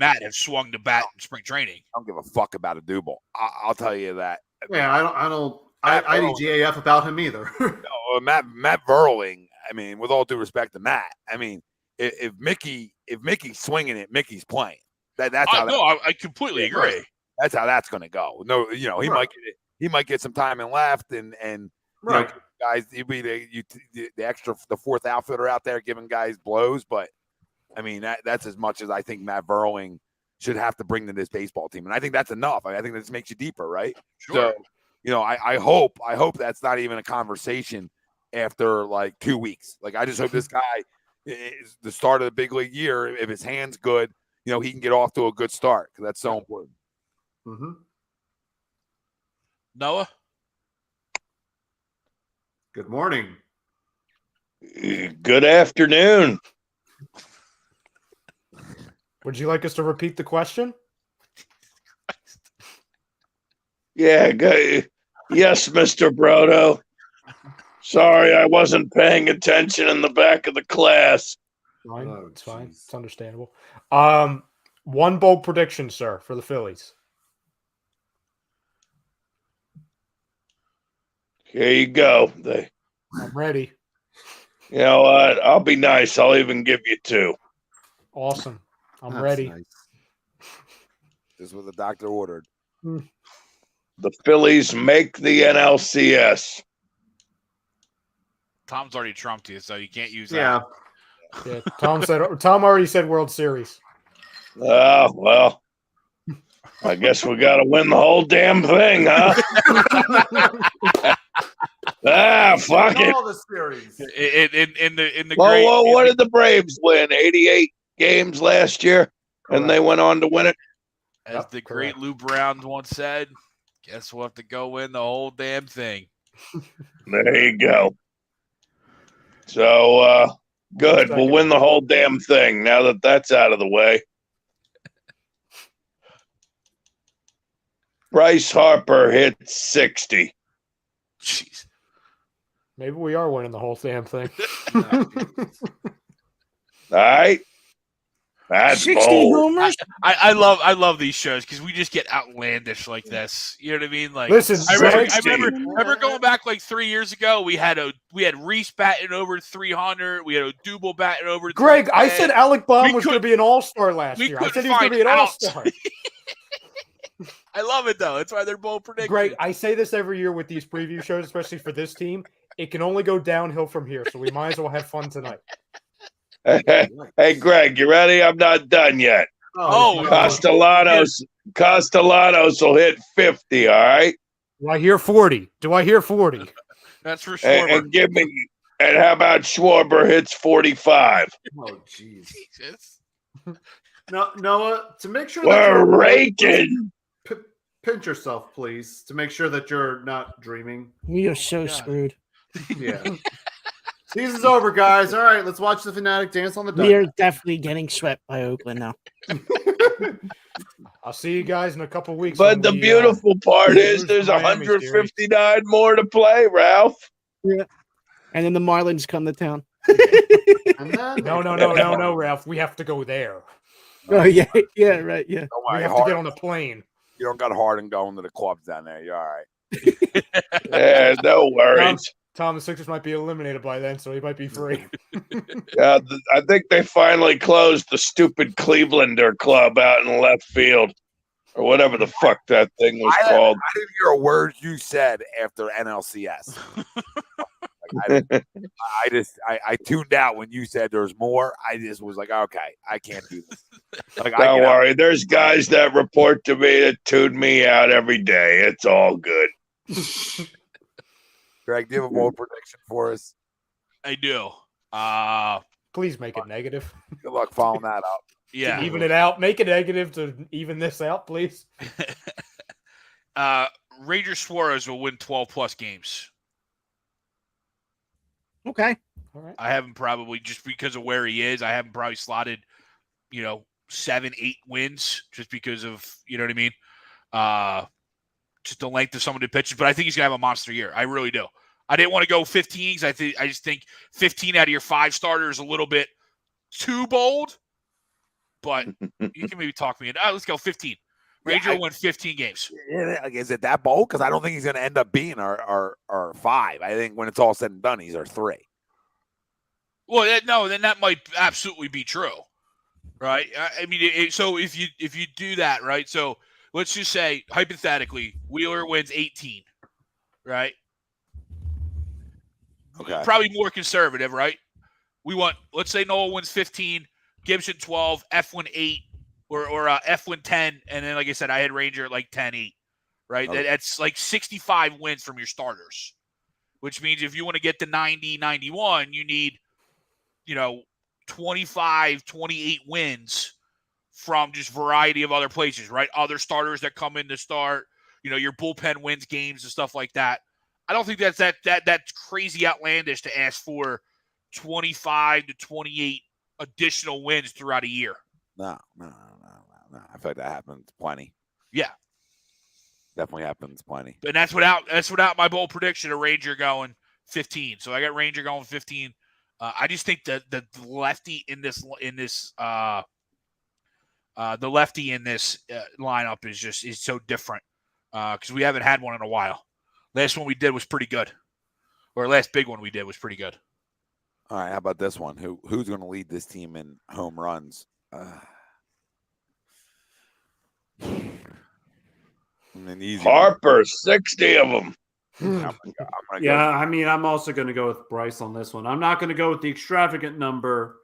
Matt have swung the bat in spring training. I don't give a fuck about a Dubal. I'll tell you that. yeah, I need GAF about him either. Matt Verling. I mean, with all due respect to Matt, I mean, if Mickey's swinging it, Mickey's playing. That's how. I completely agree. Right. That's how that's going to go. No, he might get some time in left, and Right. Guys, he'd be the fourth outfielder out there giving guys blows. But I mean, that's as much as I think Matt Verling should have to bring to this baseball team, and I think that's enough. I think this makes you deeper, right? Sure. So, I hope that's not even a conversation after like 2 weeks. Like, I just hope this guy is the start of the big league year. If his hand's good, he can get off to a good start, because that's so important. Mm-hmm. Noah? Good morning. Good afternoon. Would you like us to repeat the question? Yeah, yes, Mr. Brodo. Sorry, I wasn't paying attention in the back of the class. Fine. Oh, It's fine. geez. It's understandable. One bold prediction, sir, for the Phillies. Here you go. I'm ready. You know what? I'll be nice. I'll even give you 2. Awesome. I'm That's ready. nice. This is what the doctor ordered. The Phillies make the NLCS. Tom's already trumped you, so you can't use that. Yeah. Yeah, Tom already said World Series. Oh, well, I guess we got to win the whole damn thing, huh? Fuck it. All the series. In the Well, great. what did the Braves win? 88 games last year, and they went on to win it. As Yep, the correct. great Lou Brown once said, guess we'll have to go win the whole damn thing. There you go. So, good. We'll win the whole damn thing now that that's out of the way. Bryce Harper hit 60. Jeez. Maybe we are winning the whole damn thing. All right. That's 60 bold. homers. I love these shows because we just get outlandish like this. You know what I mean? Like, Listen, I Greg, remember going back like 3 years ago. We had Reese batting over 300. We had Odubel batting over. Greg, I 310. said Alec Baum We was going to could- be an all-star last we year. I couldn't said he was going to find be an outs. all-star. I love it though. That's why they're bold predictions. Greg, I say this every year with these preview shows, especially for this team. It can only go downhill from here, so we might as well have fun tonight. Hey, Greg, you ready? I'm not done yet. Oh, Castellanos will hit 50, all right? Do I hear 40? That's for sure. And how about Schwarber hits 45? Oh, jeez. Jesus. No, Noah, to make sure We're you're raking. pinch yourself, please, to make sure that you're not dreaming. We are so screwed. Yeah. Season's over, guys. All right, let's watch the Fanatic dance on the We are dugout. definitely getting swept by Oakland now. I'll see you guys in a couple weeks. But when the we, beautiful part is lose there's the Miami 159 more to play, Ralph. And then the Marlins come to town. And then No, Ralph. We have to go there. Oh yeah, yeah, right, yeah. Don't We worry, have to Harden, get on a plane. you don't got Harden going to the clubs down there. You're all right. Yeah, no worries. Tom, the Sixers might be eliminated by then, so he might be free. I think they finally closed the stupid Clevelander club out in left field, or whatever the fuck that thing was called. I didn't hear a word you said after NLCS. I tuned out when you said there's more. I just was like, okay, I can't do this. Like, Don't worry. There's guys that report to me that tune me out every day. It's all good. Greg, do you have a bold prediction for us? I do. Please make it negative. Good luck following that up. Yeah. To even it out. Make it negative to even this out, please. Ranger Suarez will win 12 plus games. Okay. All right. I haven't probably, just because of where he is, I haven't probably slotted 7, 8 wins just because of, you know what I mean? Just the length of some of the pitches. But I think he's going to have a monster year. I really do. I didn't want to go 15 because I just think 15 out of your 5 starters is a little bit too bold. But you can maybe talk me into let's go 15. Ranger will win 15 games. Is it that bold? Because I don't think he's going to end up being our 5. I think when it's all said and done, he's our 3. Well, no, then that might absolutely be true, right? I mean, so if you do that, right? So let's just say hypothetically, Wheeler wins 18, right? Okay. Probably more conservative, right? Let's say Noah wins 15, Gibson 12, F1 8. Or F1 10, and then, like I said, I had Ranger at like 10-8, right? Okay. That's like 65 wins from your starters, which means if you want to get to 90, 91, you need, 25, 28 wins from just variety of other places, right? Other starters that come in to start, your bullpen wins games and stuff like that. I don't think that's crazy outlandish to ask for 25 to 28 additional wins throughout a year. No. I feel like that happens plenty. Yeah. Definitely happens plenty. And that's without my bold prediction of Ranger going 15. So I got Ranger going 15. I just think that the lefty in this lineup is so different because we haven't had one in a while. Last one we did was pretty good, or last big one we did was pretty good. All right, how about this one? Who's going to lead this team in home runs? Harper, 60 of them. I'm also going to go with Bryce on this one. I'm not going to go with the extravagant number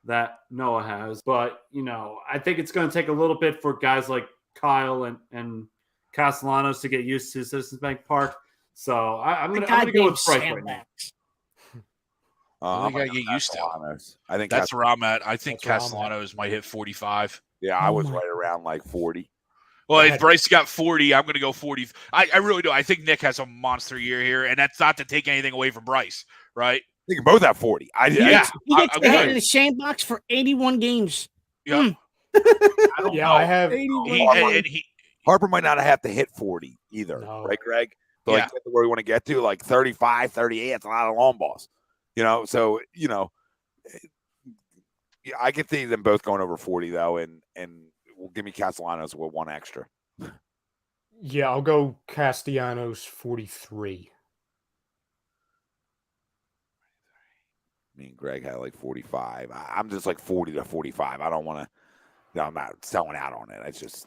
that Noah has, but I think it's going to take a little bit for guys like Kyle and Castellanos to get used to Citizens Bank Park. So I'm going to go with Bryce right now. I think I get used to. I think that's where I'm at. I think Castellanos might hit 45. Yeah, I was right around like 40. Well, if Bryce got 40, I'm going to go 40. I really do. I think Nick has a monster year here, and that's not to take anything away from Bryce, right? They can both have 40. He gets ahead in the sandbox for 81 games. Yeah. I have 81. Harper might not have to hit 40 either, right, Greg? So get to where we want to get to, like 35, 38. It's a lot of long balls, So I can see them both going over 40 though, and will give me Castellanos with one extra. Yeah, I'll go Castellanos 43. Me and Greg had like 45. I'm just like 40 to 45. I don't want to. I'm not selling out on it. It's just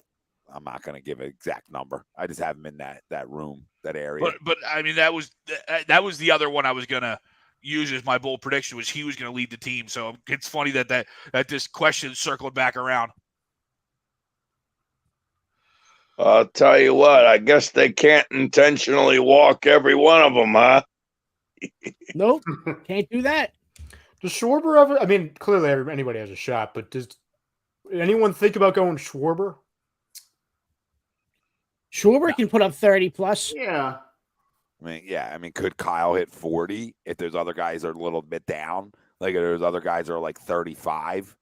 I'm not going to give an exact number. I just have him in that room, that area. But I mean that was the other one I was going to use as my bold prediction was he was going to lead the team. So it's funny that this question circled back around. I'll tell you what, I guess they can't intentionally walk every one of them, huh? Nope, can't do that. Does Schwarber ever? I mean, clearly anybody has a shot, but does anyone think about going Schwarber? Schwarber can put up 30 plus. Yeah. I mean, could Kyle hit 40 if those other guys are a little bit down? Like if there's other guys that are like 35,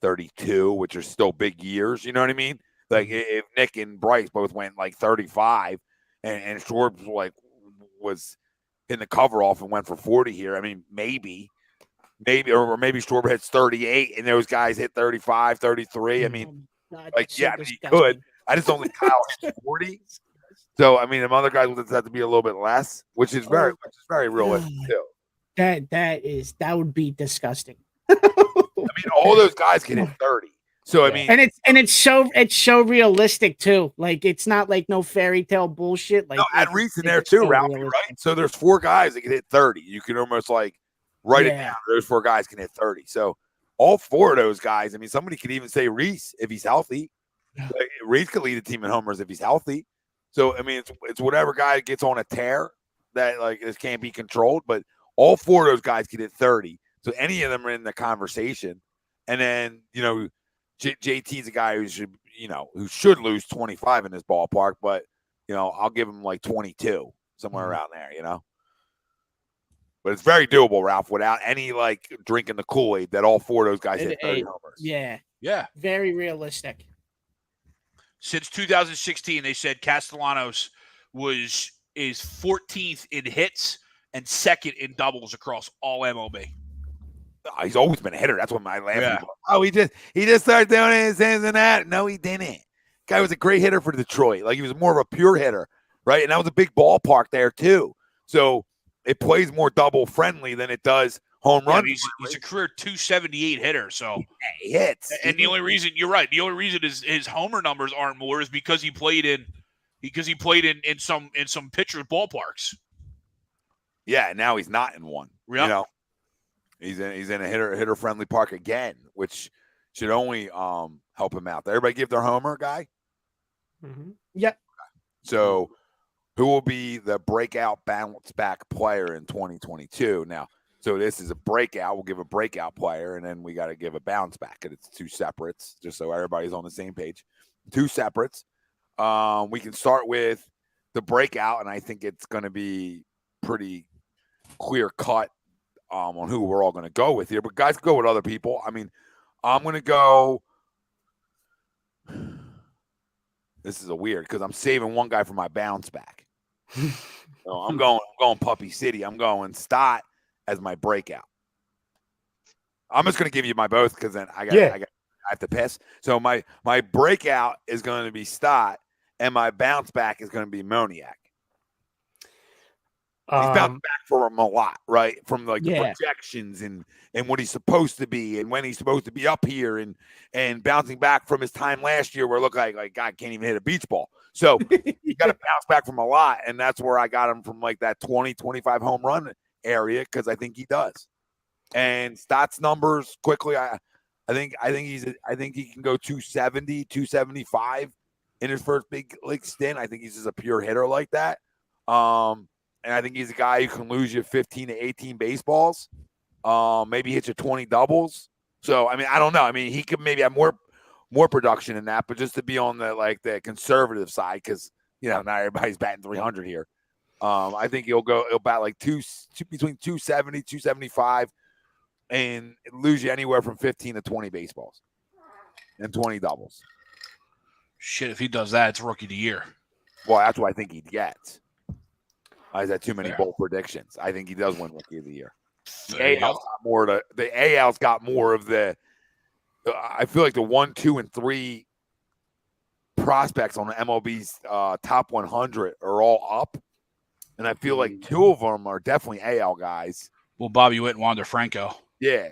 32, which are still big years. You know what I mean? Like if Nick and Bryce both went like 35 and Schwarber was in the cover off and went for 40 here. I mean, maybe Schwarber hits 38 and those guys hit 35, 33. I mean, he could. I just don't think Kyle hits 40. So, I mean, the other guys will have to be a little bit less, which is very realistic too. That would be disgusting. I mean, all those guys can hit 30. So I mean, and it's so realistic too. Like it's not like no fairy tale bullshit. Like add Reese in there too, Ralphie, right? So there's 4 guys that can hit 30. You can almost write it down. Those 4 guys can hit 30. So all 4 of those guys. I mean, somebody could even say Reese if he's healthy. Like, Reese could lead the team in homers if he's healthy. So I mean, it's whatever guy gets on a tear that this can't be controlled. But all 4 of those guys can hit 30. So any of them are in the conversation. And then JT's a guy who should lose 25 in this ballpark, but I'll give him like 22 somewhere around there, But it's very doable, Ralph, without any drinking the Kool-Aid that all 4 of those guys hit 30 homers. Yeah, Yeah. Very realistic. Since 2016, they said Castellanos is 14th in hits and 2nd in doubles across all MLB. Oh, he's always been a hitter. That's what my laugh. Yeah. Oh, he just started doing his hands and that. No, he didn't. Guy was a great hitter for Detroit. Like, he was more of a pure hitter, right? And that was a big ballpark there too. So it plays more double friendly than it does home run. He's a career 278 hitter. So he hits. And the only reason you're right, the only reason his homer numbers aren't more is because he played in some pitchers ballparks. Yeah, now he's not in one. Yep. You know, he's in a hitter friendly park again, which should only help him out. Everybody give their homer guy. Mm-hmm. Yep. So, who will be the breakout bounce back player in 2022? Now, so this is a breakout. We'll give a breakout player, and then we got to give a bounce back, and it's two separates, just so everybody's on the same page. Two separates. We can start with the breakout, and I think it's going to be pretty clear cut on who we're all going to go with here. But guys, go with other people. I mean, I'm going to go. This is a weird because I'm saving one guy for my bounce back. So I'm going Puppy City. I'm going Stott as my breakout. I'm just going to give you my both because then I have to piss. So my breakout is going to be Stott, and my bounce back is going to be Moniak. He's bounced back for him a lot, right? From like the projections and what he's supposed to be and when he's supposed to be up here and bouncing back from his time last year where it looked like God can't even hit a beach ball. So you got to bounce back from a lot, and that's where I got him from, like that 20, 25 home run area, because I think he does. And Stott's numbers quickly, I think he can go 270, 275 in his first big league stint. I think he's just a pure hitter like that. And I think he's a guy who can lose you 15 to 18 baseballs. Maybe hit you 20 doubles. So, I mean, I don't know. I mean, he could maybe have more production than that, but just to be on the conservative side, because, you know, not everybody's batting 300 here. I think he'll bat like between 270, 275, and lose you anywhere from 15 to 20 baseballs and 20 doubles. Shit, if he does that, it's rookie of the year. Well, that's what I think he'd get. Is that too many bold predictions? I think he does win rookie of the year. The AL's got more of the. I feel like the 1, 2, and 3 prospects on the MLB's top 100 are all up, and I feel like 2 of them are definitely AL guys. Well, Bobby Witt and Wander Franco. Yeah.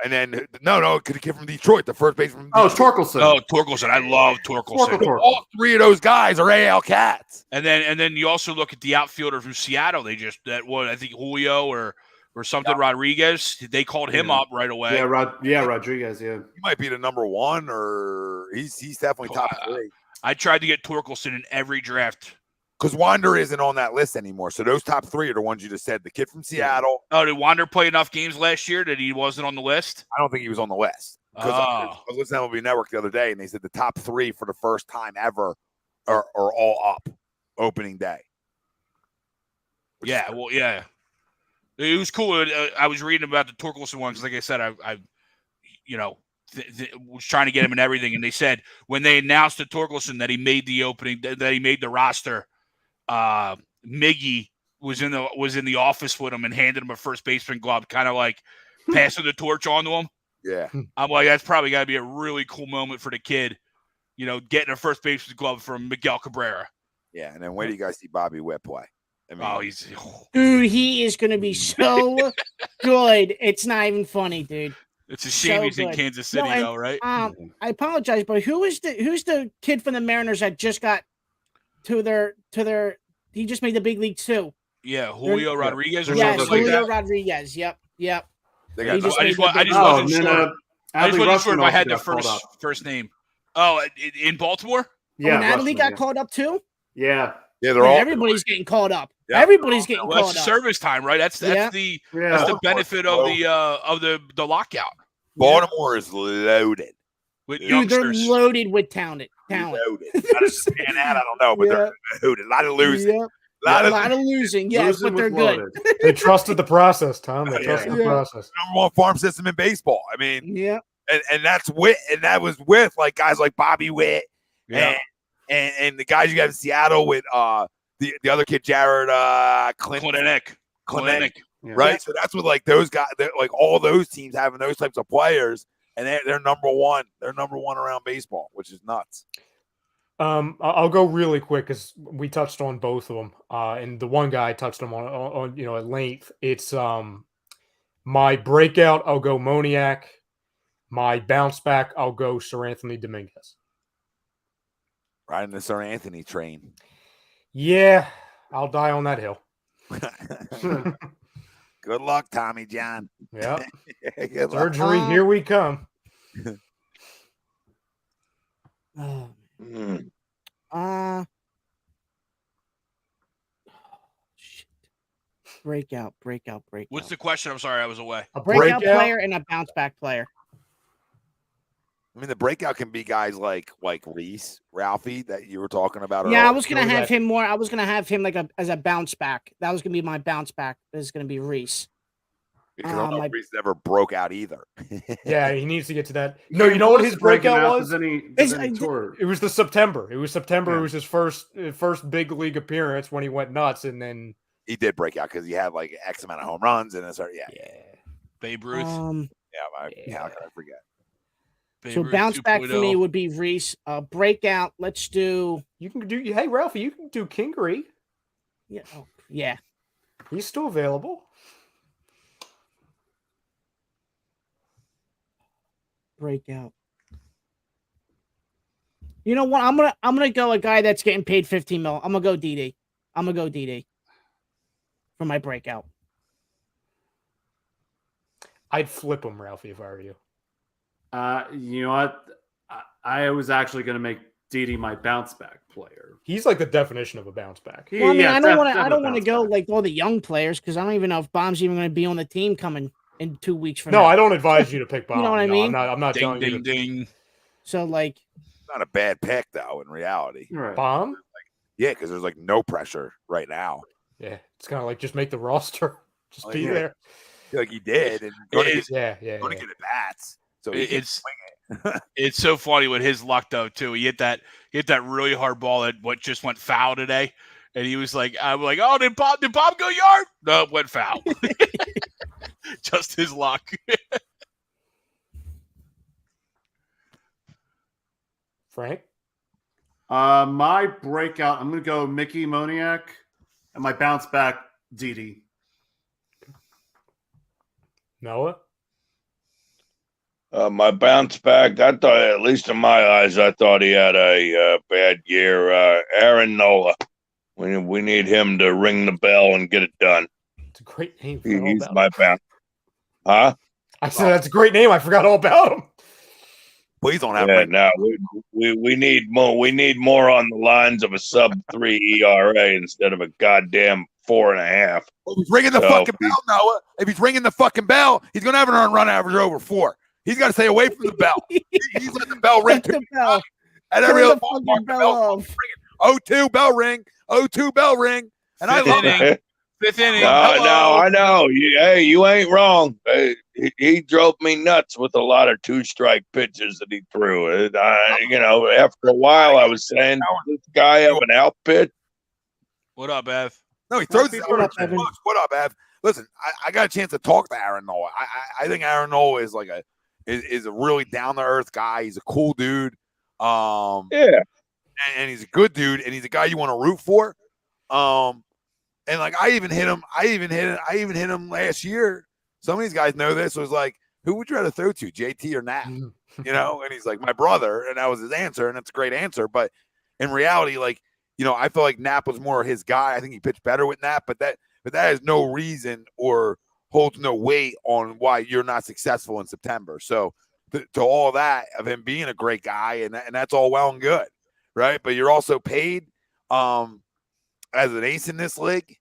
And then no, could a kid from Detroit, the first baseman. Torkelson. Oh, Torkelson. I love Torkelson. All 3 of those guys are AL cats. And then you also look at the outfielder from Seattle. They just I think Julio or something Rodriguez. They called him up right away. Rodriguez. Yeah, he might be the number 1, or he's definitely top 3. I tried to get Torkelson in every draft. Because Wander isn't on that list anymore. So those top 3 are the ones you just said. The kid from Seattle. Oh, did Wander play enough games last year that he wasn't on the list? I don't think he was on the list. Because I was listening to MLB Network the other day, and they said the top 3 for the first time ever are all up opening day. Yeah, well, yeah. It was cool. I was reading about the Torkelson one because, like I said, I was trying to get him in everything. And they said when they announced to Torkelson that he made the opening, that he made the roster, Miggy was in the office with him and handed him a first baseman glove, kind of like passing the torch on to him. Yeah. I'm like, that's probably got to be a really cool moment for the kid, you know, getting a first baseman glove from Miguel Cabrera. Yeah, and then where do you guys see Bobby Witt play? I mean, dude, he is going to be so good. It's not even funny, dude. It's a shame he's in Kansas City, though, right? I apologize, but who's the kid from the Mariners that just got to their? He just made the big league too. Yeah, Julio Rodriguez or something like Julio that. Rodriguez. Yep. I just wasn't sure. I just wasn't sure if I had the first name. Oh, in Baltimore? Yeah. Natalie got called up too? Yeah. Yeah, they're all. Everybody's getting called up. Yeah. Everybody's getting called up. That's service time, right? That's the benefit of the lockout. Baltimore is loaded with youngsters. They're loaded with talent. Loaded. I don't know, but they're loaded. A lot of losing. A lot of losing. Yes, but they're good. They trusted the process, Tom. They trusted the process. Number 1 farm system in baseball. I mean, and that's Witt, and that was with like guys like Bobby Witt, and the guys you got in Seattle with the other kid Jared Clinic. Right. Yeah. So that's what like those guys, like all those teams having those types of players, and they're number one. They're number one around baseball, which is nuts. I'll go really quick because we touched on both of them, and the one guy I touched them on at length. It's my breakout. I'll go Moniak. My bounce back. I'll go Sir Anthony Dominguez. Riding the Sir Anthony train. Yeah, I'll die on that hill. Good luck, Tommy John. Yeah, Good luck. surgery. Here we come. Shit. Breakout. What's the question? I'm sorry, I was away. A breakout player and a bounce back player? I mean, the breakout can be guys like Reese, Ralphie that you were talking about. Yeah, earlier. I was gonna have him more. I was gonna have him like as a bounce back. That was gonna be my bounce back. This is gonna be Reese. Because I don't know if Reese never broke out either. Yeah, he needs to get to that. No, you know what his breakout was? It was the September. It was September. Yeah. It was his first big league appearance when he went nuts, and then he did break out because he had like X amount of home runs and then started. Yeah. Babe Ruth. How can I forget? So bounce back for me would be Reese. Breakout. Let's do. You can do. Hey, Ralphie, you can do Kingery. Yeah. Oh, yeah. He's still available. Breakout. You know what? I'm gonna go a guy that's getting paid 15 mil. I'm gonna go DD. For my breakout. I'd flip him, Ralphie, if I were you. You know what? I was actually going to make Didi my bounce back player. He's like the definition of a bounce back. Well, I mean, I don't want to go like all the young players because I don't even know if Bomb's even going to be on the team coming in 2 weeks from now. No, I don't advise you to pick Bomb. You know what I mean? I'm not telling you. Ding. So like, not a bad pick though. In reality, right. Bomb. Yeah, because there's like no pressure right now. Yeah, it's kind of like just make the roster, just be there. I feel like he did, and going to get at bats. So it's so funny with his luck though too. He hit that really hard ball that just went foul today, and he was like, "I'm like, oh, did Bob go yard? No, it went foul." Just his luck. Frank, my breakout. I'm going to go Mickey Moniak, and my bounce back Didi. Noah. My bounce back, I thought, at least in my eyes, I thought he had a bad year. Aaron Nola. We need him to ring the bell and get it done. It's a great name. He's my bounce. Huh? I said that's a great name. I forgot all about him. Please don't have. Yeah, no, we need more. We need more on the lines of a sub-3 ERA instead of a goddamn 4.5. Well, he's ringing the fucking bell, Noah. If he's ringing the fucking bell, he's going to have an earned run average over 4. He's got to stay away from the bell. He's let the bell ring. At every other ballpark, the bell ringing. 0-2 bell ring. 0-2 bell ring. And I love it. Fifth inning. No, I know. You ain't wrong. He drove me nuts with a lot of 2-strike pitches that he threw. After a while, I was saying, this guy have an out pitch? What up, Ev? No, he throws it. What up, Ev? Listen, I got a chance to talk to Aaron Nola. I think Aaron Nola is like is a really down to earth guy. He's a cool dude. Yeah, and he's a good dude, and he's a guy you want to root for. And like I even hit him last year. Some of these guys know this. Was like, who would you rather throw to, JT or Nap? And he's like, my brother, and that was his answer, and that's a great answer. But in reality, like, I feel like Nap was more his guy. I think he pitched better with Nap, but that has no reason or holds no weight on why you're not successful in September. So to all that of him being a great guy, and that's all well and good, right? But you're also paid as an ace in this league,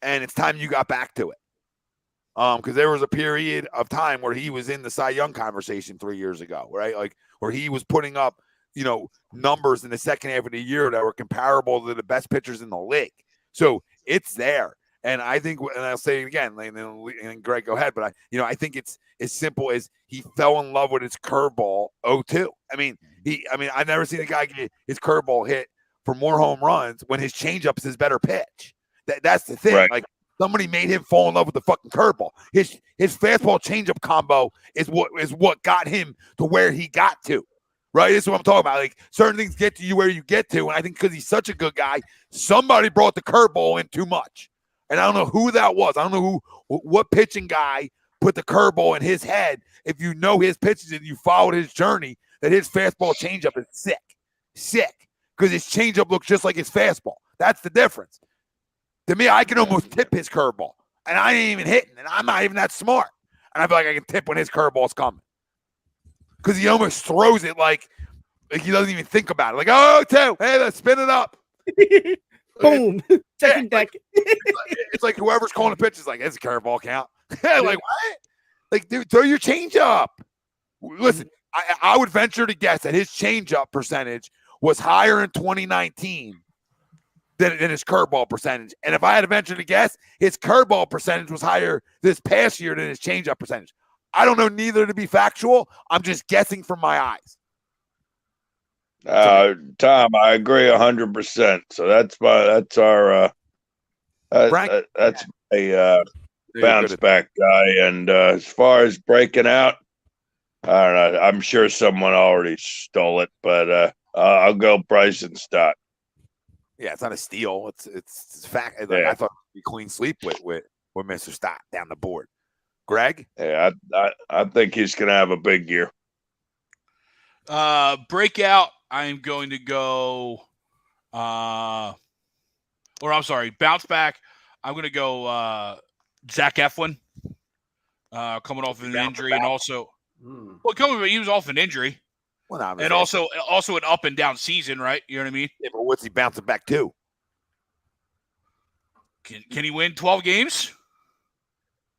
and it's time you got back to it. Because there was a period of time where he was in the Cy Young conversation 3 years ago, right? Like where he was putting up, numbers in the second half of the year that were comparable to the best pitchers in the league. So it's there. And I think, and I'll say it again, and Greg, go ahead. But I think it's as simple as he fell in love with his curveball 0-2. I've never seen a guy get his curveball hit for more home runs when his changeup is his better pitch. That's the thing. Right. Like somebody made him fall in love with the fucking curveball. His fastball changeup combo is what got him to where he got to. Right, this is what I'm talking about. Like certain things get to you where you get to, and I think because he's such a good guy, somebody brought the curveball in too much. And I don't know who that was. I don't know what pitching guy put the curveball in his head. If you know his pitches and you followed his journey, that his fastball changeup is sick. Because his changeup looks just like his fastball. That's the difference. To me, I can almost tip his curveball, and I ain't even hitting, and I'm not even that smart. And I feel like I can tip when his curveball's coming. Because he almost throws it like he doesn't even think about it. Like, 0-2, hey, let's spin it up. Boom. Second deck. It's like whoever's calling the pitch is like, it's a curveball count. Like, what? Like, dude, throw your changeup. Listen, I would venture to guess that his changeup percentage was higher in 2019 than his curveball percentage. And if I had to venture to guess, his curveball percentage was higher this past year than his changeup percentage. I don't know neither to be factual. I'm just guessing from my eyes. Tom, I agree 100%. So that's a bounce back guy. And as far as breaking out, I don't know. I'm sure someone already stole it, but I'll go Bryson Stott. Yeah, it's not a steal. It's fact. Like, Yeah. I thought it'd be clean sweep with Mr. Stott down the board. Greg? Yeah, I think he's going to have a big year. Breakout, I'm going to go bounce back. I'm going to go Zach Eflin, coming off an injury, and also he was off an injury. Well, no, and also an up and down season, right? You know what I mean? Yeah, but what's he bouncing back to? Can he win 12 games?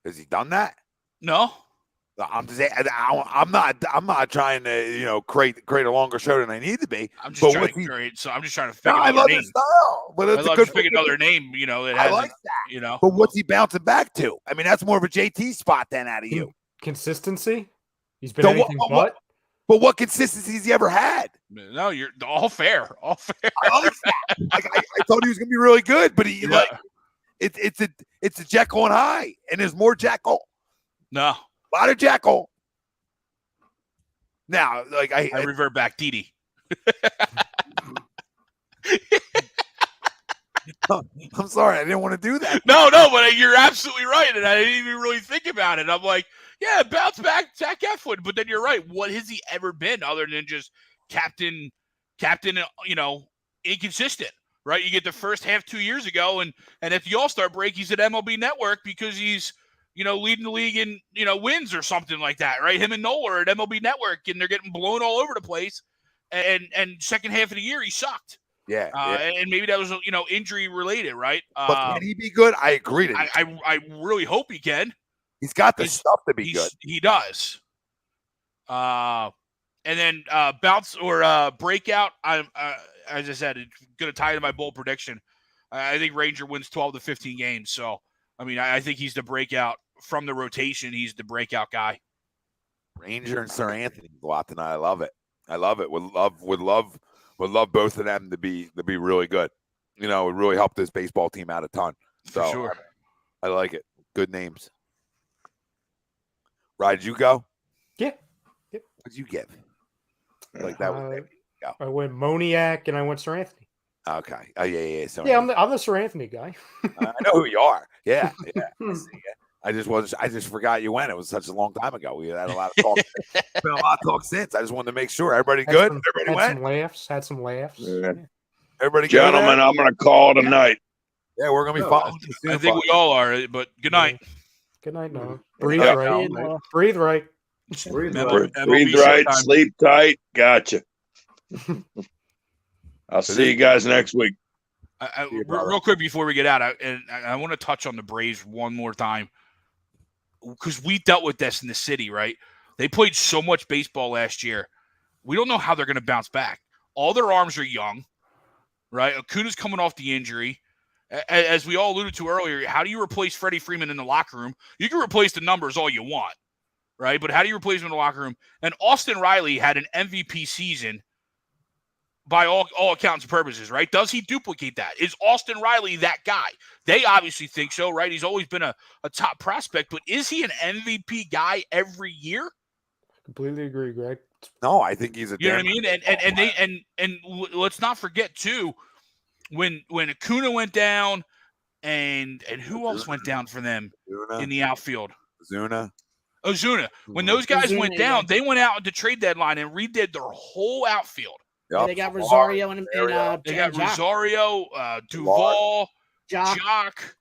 Has he done that? No. I'm just saying, I'm not trying to create a longer show than I need to be. I'm just trying to create. So I'm just trying to figure I another love name. his style, but it's I a good pick another name. That I has like that. But But what's he bouncing back to? I mean, that's more of a JT spot than out of you. Consistency. He's been anything but. But what consistency has he ever had? No, you're all fair. All fair. I like that. I thought he was going to be really good, but it's a Jekyll and Hyde, and there's more Jekyll. No, a lot of Jekyll. Now, I revert back, Didi. I'm sorry, I didn't want to do that. No, but you're absolutely right, and I didn't even really think about it. I'm like, yeah, bounce back, Zach Eflin. But then you're right. What has he ever been other than just captain? Inconsistent, right? You get the first half 2 years ago, and at the All-Star break, he's at MLB Network because he's leading the league in wins or something like that, right? Him and Nola are at MLB Network, and they're getting blown all over the place. And second half of the year, he sucked. Yeah, and maybe that was injury related, right? But can he be good? I agree. I really hope he can. He's got the stuff to be good. He does. And then bounce or breakout. I'm as I said, it's going to tie into my bold prediction. I think Ranger wins 12 to 15 games. So I mean, I think he's the breakout from the rotation. He's the breakout guy. Ranger and Sir Anthony go out tonight. I love it. Would love both of them to be really good. It would really help this baseball team out a ton. So for sure. I like it. Good names. Ryan, did you go? Yeah. What did you give? Like that was I went Moniak and I went Sir Anthony. Okay. Oh yeah. So yeah, I'm the Sir Anthony guy. I know who you are. Yeah. I see it. I just forgot you went. It was such a long time ago. We had a lot of talk. Been a lot of talk since. I just wanted to make sure everybody good. Everybody went. Had some laughs. Yeah. Everybody, gentlemen, I'm going to call tonight. Yeah, we're going to be following. I think we all are. But good night. Good night, Noah. Breathe right. Breathe right. Breathe right. Sleep tight. Gotcha. I'll see you guys next week. Real quick before we get out, I want to touch on the Braves one more time because we dealt with this in the city, right? They played so much baseball last year. We don't know how they're going to bounce back. All their arms are young, right? Acuna's coming off the injury. as we all alluded to earlier, how do you replace Freddie Freeman in the locker room? You can replace the numbers all you want, right? But how do you replace him in the locker room? And Austin Riley had an MVP season by all accounts and purposes, right? Does he duplicate that? Is Austin Riley that guy? They obviously think so, right? He's always been a top prospect, but is he an MVP guy every year? Completely agree, Greg. No, I think he's a. You know what I mean? And let's not forget too, when Acuna went down, and who else went down for them in the outfield? Ozuna. When those guys went down, they went out at the trade deadline and redid their whole outfield. Yep. Yeah, they got Rosario and they got Rosario, Duvall, Jock,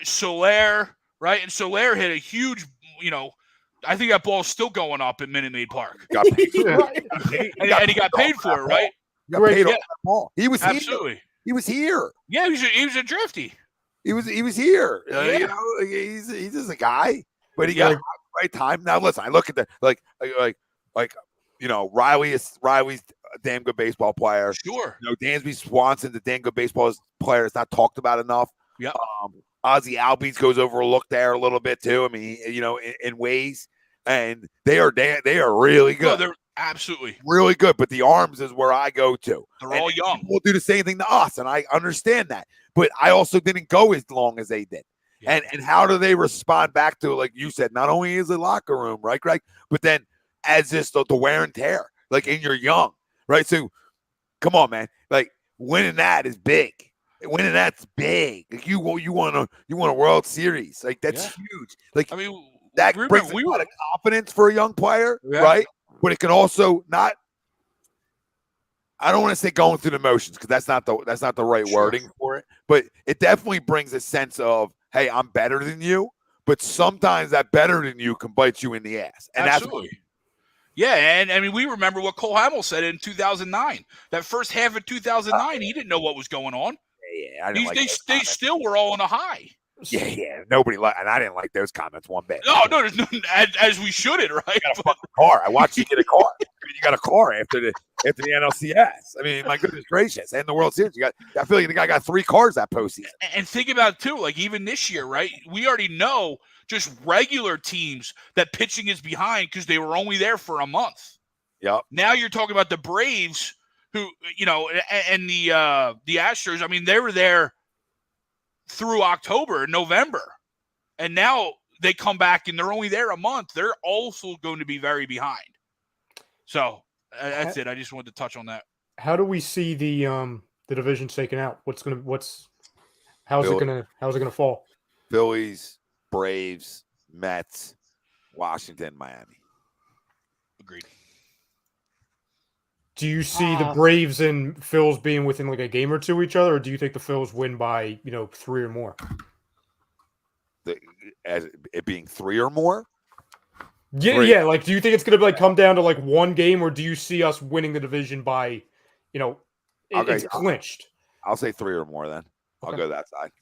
Soler, right? And Soler hit a huge, I think that ball's still going up at Minute Maid Park. Got paid for it. and he got paid for it, right? He got paid off that ball. He was absolutely. Here. He was here. Yeah, he was a drifty. He was here. He's just a guy, but he got the right time. Now listen, I look at the like Riley's a damn good baseball player. Sure. Dansby Swanson's a damn good baseball player. It's not talked about enough. Yeah. Ozzie Albies goes overlooked there a little bit too. I mean, in ways, and they are really good. No, they're absolutely really good. But the arms is where I go to. They're all young. We'll do the same thing to us, and I understand that. But I also didn't go as long as they did. Yeah. And how do they respond back to it? Like you said, not only is it locker room, right, Greg, but then as this the wear and tear, like, and you're young, right? So come on, man. Like winning that is big. Winning that's big. Like you want a World Series. Like that's huge. Like I mean, that brings a lot of confidence for a young player, right? But it can also not. I don't want to say going through the motions because that's not the right wording for it. But it definitely brings a sense of, hey, I'm better than you. But sometimes that better than you can bite you in the ass, and absolutely. And I mean, we remember what Cole Hamels said in 2009. That first half of 2009, he didn't know what was going on. Yeah, they still were all on a high. Yeah. Nobody and I didn't like those comments one bit. No, there's no as we shouldn't, right? You got a fucking car. I watched you get a car. You got a car after the NLCS. I mean, my goodness gracious, and the World Series. I feel like the guy got 3 cars that postseason. And think about it too, like even this year, right? We already know just regular teams that pitching is behind because they were only there for a month. Yep. Now you're talking about the Braves, who and the Astros. I mean, they were there through October and November, and now they come back and they're only there a month. They're also going to be very behind. So that's it. I just wanted to touch on that. How do we see the division taken out? How's it gonna fall? Phillies, Braves, Mets, Washington, Miami. Agreed. Do you see the Braves and Phils being within like a game or two of each other, or do you think the Phils win by 3 or more? As it being 3 or more? Yeah, 3. yeah. Like, do you think it's gonna come down to like one game, or do you see us winning the division by, it's clinched? I'll say 3 or more then. I'll go that side.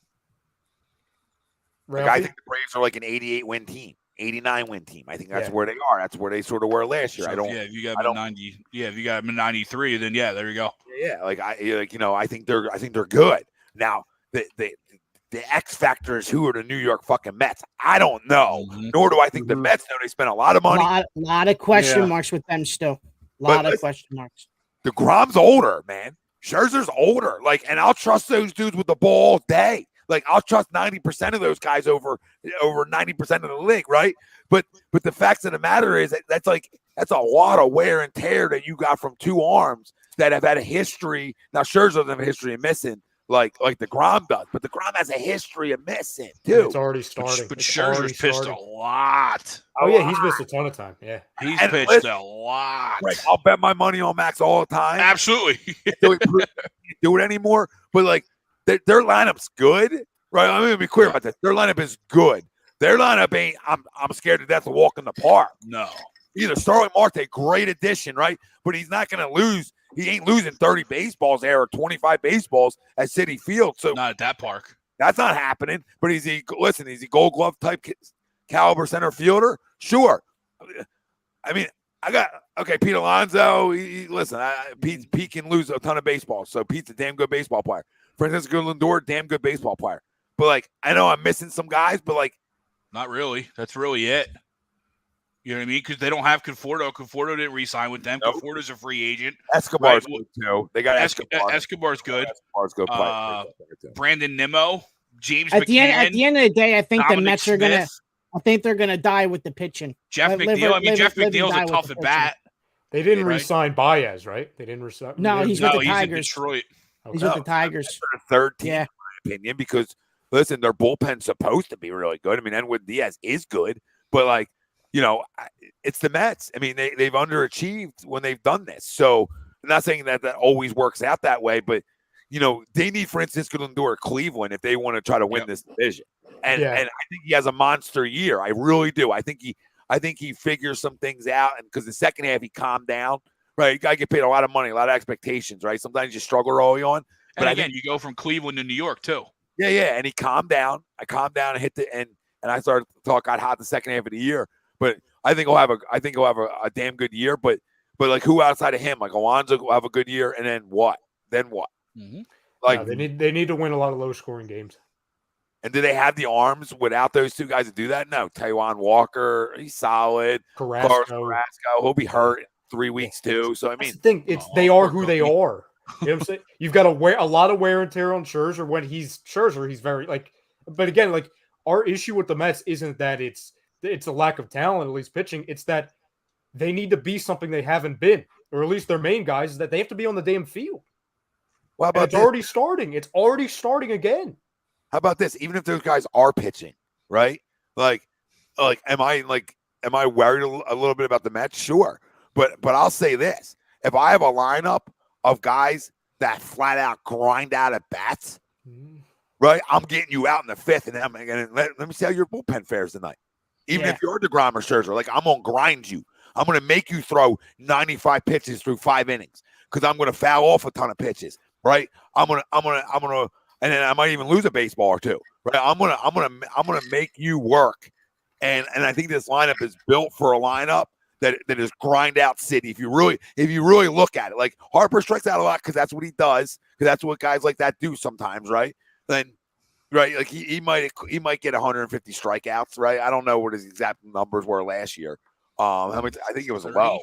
Like, I think the Braves are like an 88 win team, 89 win team. I think that's where they are. That's where they sort of were last year. So, if you got 90, if you got 93, then there you go. Yeah, I think they're good. Now the X factor is who are the New York fucking Mets. I don't know. Mm-hmm. Nor do I think the Mets know. They spent a lot of money. A lot of question marks with them still. A lot of question marks. DeGrom's older, man. Scherzer's older. Like, and I'll trust those dudes with the ball all day. Like, I'll trust 90% of those guys over 90% of the league, right? But the facts of the matter is that's a lot of wear and tear that you got from 2 arms that have had a history. Now, Scherzer doesn't have a history of missing like DeGrom does, but DeGrom has a history of missing too. It's already starting. But Scherzer's pitched a lot. Oh yeah, he's missed a ton of time. Yeah, he's pitched a lot. Right, I'll bet my money on Max all the time. Absolutely. do it anymore, but like their lineup's good, right? I'm gonna be clear about that. Their lineup is good. Their lineup ain't. I'm scared to death to walk in the park. No. Either Starling Marte, great addition, right? But he's not gonna lose. He ain't losing 30 baseballs there or 25 baseballs at Citi Field. So not at that park. That's not happening. But is he Gold Glove type caliber center fielder? Sure. I mean, Pete Alonso. Pete can lose a ton of baseballs. So Pete's a damn good baseball player. Francisco Lindor, damn good baseball player. But like, I know I'm missing some guys, but like, not really. That's really it. You know what I mean? Because they don't have Conforto. Conforto didn't re-sign with them. Nope. Conforto's a free agent. Escobar's good too. They got Escobar's good. Escobar's good player. Brandon Nimmo, James At McCann. the end of the day, I think the Dominic Mets are gonna. Smith. I think they're gonna die with the pitching. Jeff Live- McNeil. live- I mean, live- Jeff live and McNeil's die a with tough the at pitching. bat. They didn't Right. re-sign Baez, right? They didn't re-sign. No, he's with the He's in Tigers. Detroit. He's with the Tigers. They're the third team, Yeah. in my opinion, because listen, their bullpen's supposed to be really good. I mean, Edwin Diaz is good, but like, it's the Mets. I mean, they've underachieved when they've done this. So I'm not saying that always works out that way, but they need Francisco Lindor, Cleveland, if they want to try to win this division. And I think he has a monster year. I really do. I think he figures some things out, and because the second half he calmed down. Right, you gotta get paid a lot of money, a lot of expectations. Right, sometimes you struggle early on. But again, you go from Cleveland to New York too. Yeah, and he calmed down. I calmed down and hit and I started to talk got hot the second half of the year. But I think he'll have a damn good year. But like, who outside of him? Like Alonso will have a good year, and then what? Mm-hmm. Like no, they need to win a lot of low scoring games. And do they have the arms without those two guys to do that? No. Taijuan Walker, he's solid. Carrasco, he'll be hurt in 3 weeks too. So I mean, that's the thing, they are who they are. You know what I'm saying? You've got a lot of wear and tear on Scherzer. When he's very like. But again, like, our issue with the Mets isn't that it's a lack of talent, at least pitching. It's that they need to be something they haven't been, or at least their main guys is that they have to be on the damn field. Well, how about it's already starting. It's already starting again. How about this? Even if those guys are pitching, right? Like, am I worried a little bit about the Mets? Sure, but I'll say this: if I have a lineup of guys that flat out grind out at bats, right? I'm getting you out in the fifth, and let me see how your bullpen fares tonight. Even if you're DeGrom or Scherzer, like, I'm gonna grind you. I'm gonna make you throw 95 pitches through 5 innings because I'm gonna foul off a ton of pitches, right? I'm gonna, and then I might even lose a baseball or two, right? I'm gonna make you work, and I think this lineup is built for a lineup that is grind out city. If you really look at it, like, Harper strikes out a lot because that's what he does, because that's what guys like that do sometimes, right? Then, right, like he might get 150 strikeouts, right? I don't know what his exact numbers were last year. How much? I think it was 30. low,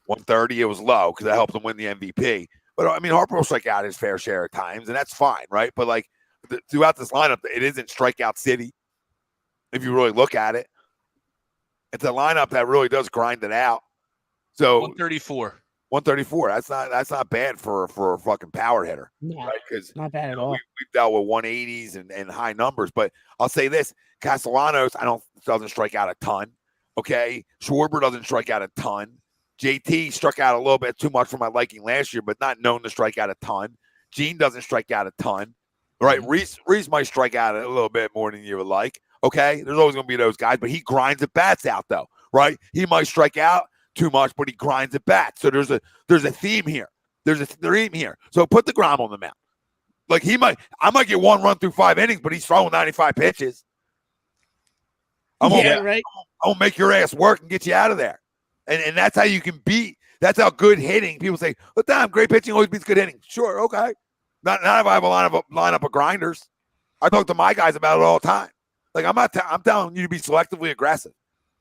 130. It was low because that helped him win the MVP. But I mean, Harper will strike out his fair share of times, and that's fine, right? But like, throughout this lineup, it isn't strikeout city. If you really look at it, it's a lineup that really does grind it out. So 134. 134. That's not bad for a fucking power hitter, right? Because not bad at all. We've dealt with 180s and high numbers. But I'll say this: Castellanos, doesn't strike out a ton. Okay, Schwarber doesn't strike out a ton. JT struck out a little bit too much for my liking last year, but not known to strike out a ton. Gene doesn't strike out a ton. Right, Reese might strike out a little bit more than you would like. Okay, there's always going to be those guys, but he grinds at bats out though, right? He might strike out too much, but he grinds at bats. So there's a theme here. There's a theme here. So put the Grom on the mound. Like, I might get one run through 5 innings, but he's throwing 95 pitches. I'm gonna make your ass work and get you out of there. And that's how you can beat. That's how good hitting. People say, "But damn, great pitching always beats good hitting." Sure, okay. Not if I have a lineup of grinders. I talk to my guys about it all the time. Like, I'm telling you to be selectively aggressive.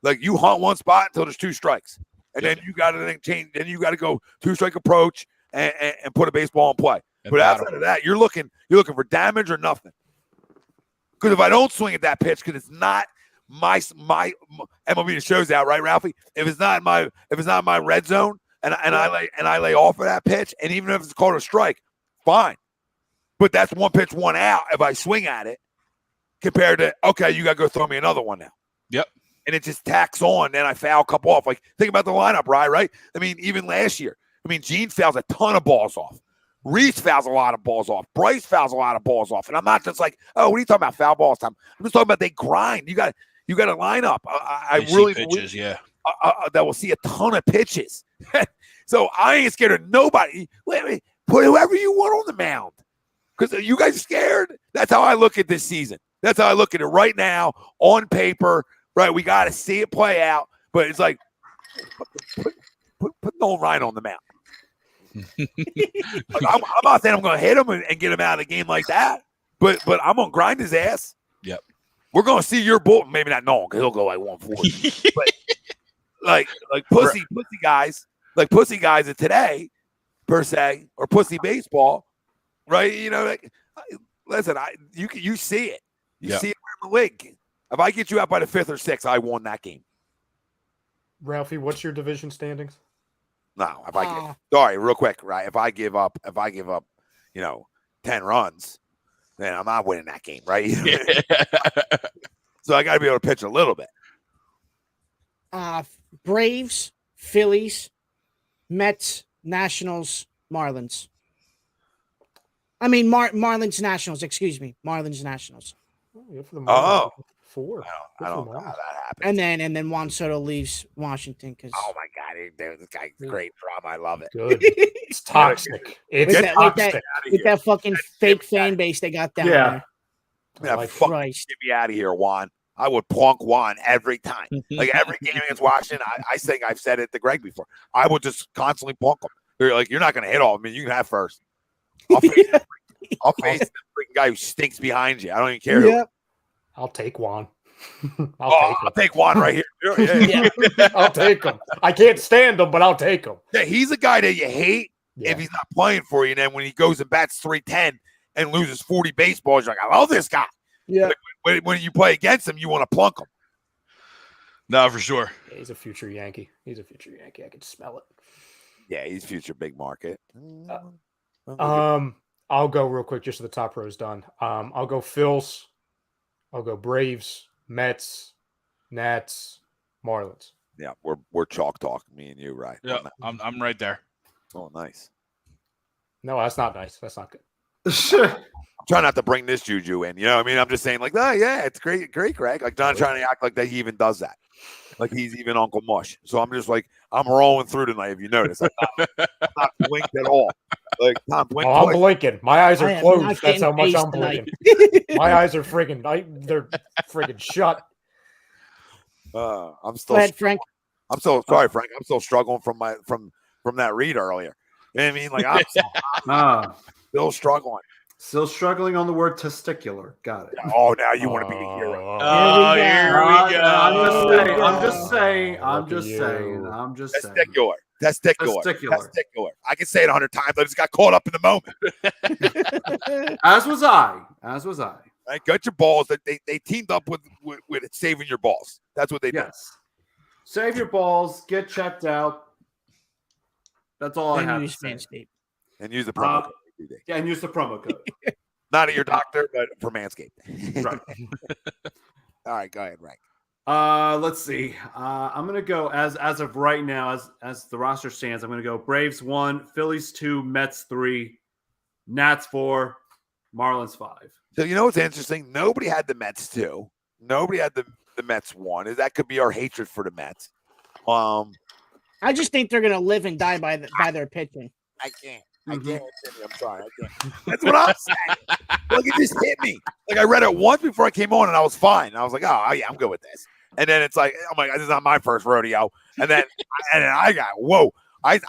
Like, you hunt one spot until there's 2 strikes, and then you got to change. Then you got to go 2-strike approach and put a baseball in play. But outside of that, you're looking for damage or nothing. Because if I don't swing at that pitch, because it's not my MLB The Show's out, right, Ralphie? If it's not my red zone, and I lay off of that pitch, and even if it's called a strike, fine. But that's 1 pitch, 1 out if I swing at it, compared to, okay, you got to go throw me another one now. Yep. And it just tacks on, then I foul a couple off. Like, think about the lineup, right? I mean, even last year, Gene fouls a ton of balls off. Reese fouls a lot of balls off. Bryce fouls a lot of balls off. And I'm not just like, oh, what are you talking about, foul balls time? I'm just talking about they grind. You got to line up. I really pitches, believe that will see a ton of pitches. So I ain't scared of nobody. Wait, put whoever you want on the mound. Because you guys are scared. That's how I look at this season. That's how I look at it right now on paper. Right, we got to see it play out. But it's like, put Nolan Ryan on the mound. Like, I'm not saying I'm going to hit him and get him out of the game like that, but I'm going to grind his ass. Yep. We're going to see your bull. Maybe not Nolan because he'll go like 140. But like pussy guys of today, per se, or pussy baseball, right? You know, like, listen, you see it. You see it in the league. If I get you out by the 5th or 6th, I won that game. Ralphie, what's your division standings? No, if I get sorry, real quick, right? If I give up, 10 runs, then I'm not winning that game, right? So I got to be able to pitch a little bit. Braves, Phillies, Mets, Nationals, Marlins. I mean, Marlins, Nationals. Excuse me, Marlins, Nationals. Oh, 4. I don't know how that happened. And then Juan Soto leaves Washington because. Oh my God, this guy's great drama. I love it. Good. It's toxic. It's toxic. With that fucking fake fan base they got down there. Get me out of here, Juan. I would plunk Juan every time. Like every game against Washington, I think I've said it to Greg before. I would just constantly plunk him. They're like, you're not going to hit all of them. You can have first. I'll face the freaking guy who stinks behind you. I don't even care. Yep. I'll take Juan. I'll take Juan right here. Yeah. I'll take him. I can't stand him, but I'll take him. Yeah, he's a guy that you hate if he's not playing for you. And then when he goes and bats 310 and loses 40 baseballs, you're like, I love this guy. Yeah. Like, when you play against him, you want to plunk him. No, for sure. Yeah, he's a future Yankee. I can smell it. Yeah, he's future big market. I'll go real quick just so the top row's done. I'll go Phils. I'll go Braves, Mets, Nats, Marlins. Yeah, we're chalk talk, me and you, right? Yeah, I'm right there. Oh, nice. No, that's not nice. That's not good. I'm trying not to bring this juju in. You know what I mean? I'm just saying, like, oh, yeah, it's great, Greg. Like, John trying to act like that he even does that. Like, he's even Uncle Mush. So I'm just like, I'm rolling through tonight, if you notice. I'm not blinked at all. Like, not blinked. I'm blinking. My eyes are closed. That's how much I'm blinking. My eyes are they're friggin' shut. I'm still. Go ahead, Frank. I'm so sorry, Frank. I'm still struggling from that read earlier. You know what I mean? Like, I'm still struggling. Still struggling on the word testicular. Got it. Oh, now you want to be the hero. Oh, here we go. I'm just saying. Testicular. I can say it 100 times. I just got caught up in the moment. As was I. Right, got your balls. They teamed up with saving your balls. That's what they did. Yes. Save your balls. Get checked out. That's all I have to say. And use the promo code. Yeah, and use the promo code. Not at your doctor, but for Manscaped. Right. All right, go ahead, Rank. Let's see. I'm gonna go as of right now, as the roster stands. I'm gonna go Braves 1, Phillies 2, Mets 3, Nats 4, Marlins 5. So you know what's interesting? Nobody had the Mets 2. Nobody had the Mets 1. That could be our hatred for the Mets. I just think they're gonna live and die by their pitching. I can't. I'm sorry. I can't. That's what I'm saying. Like, it just hit me. Like, I read it once before I came on, and I was fine. I was like, oh, yeah, I'm good with this. And then it's like, oh, my God, this is not my first rodeo. And then I got, whoa. I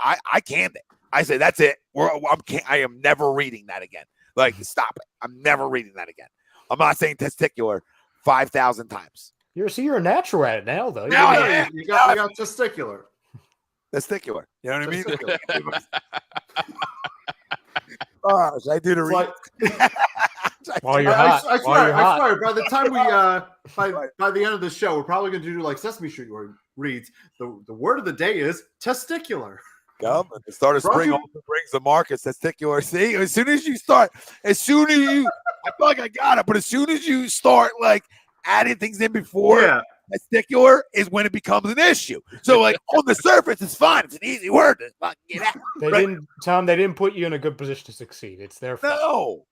canned it. I said, that's it. I am never reading that again. Like, stop it. I'm never reading that again. I'm not saying testicular 5,000 times. You're a natural at it now, though. You got testicular. Testicular. You know what I mean? Oh, should I do the read? While you're hot. I swear, by the time by the end of the show, we're probably going to do like Sesame Street reads. The word of the day is testicular. Come, at the start of spring also brings the markets. Testicular. See, as soon as you, I feel like I got it, but as soon as you start like adding things in before, testicular is when it becomes an issue. So, like, on the surface, it's fine. It's an easy word to fucking get out. They didn't put you in a good position to succeed. It's their fault. No.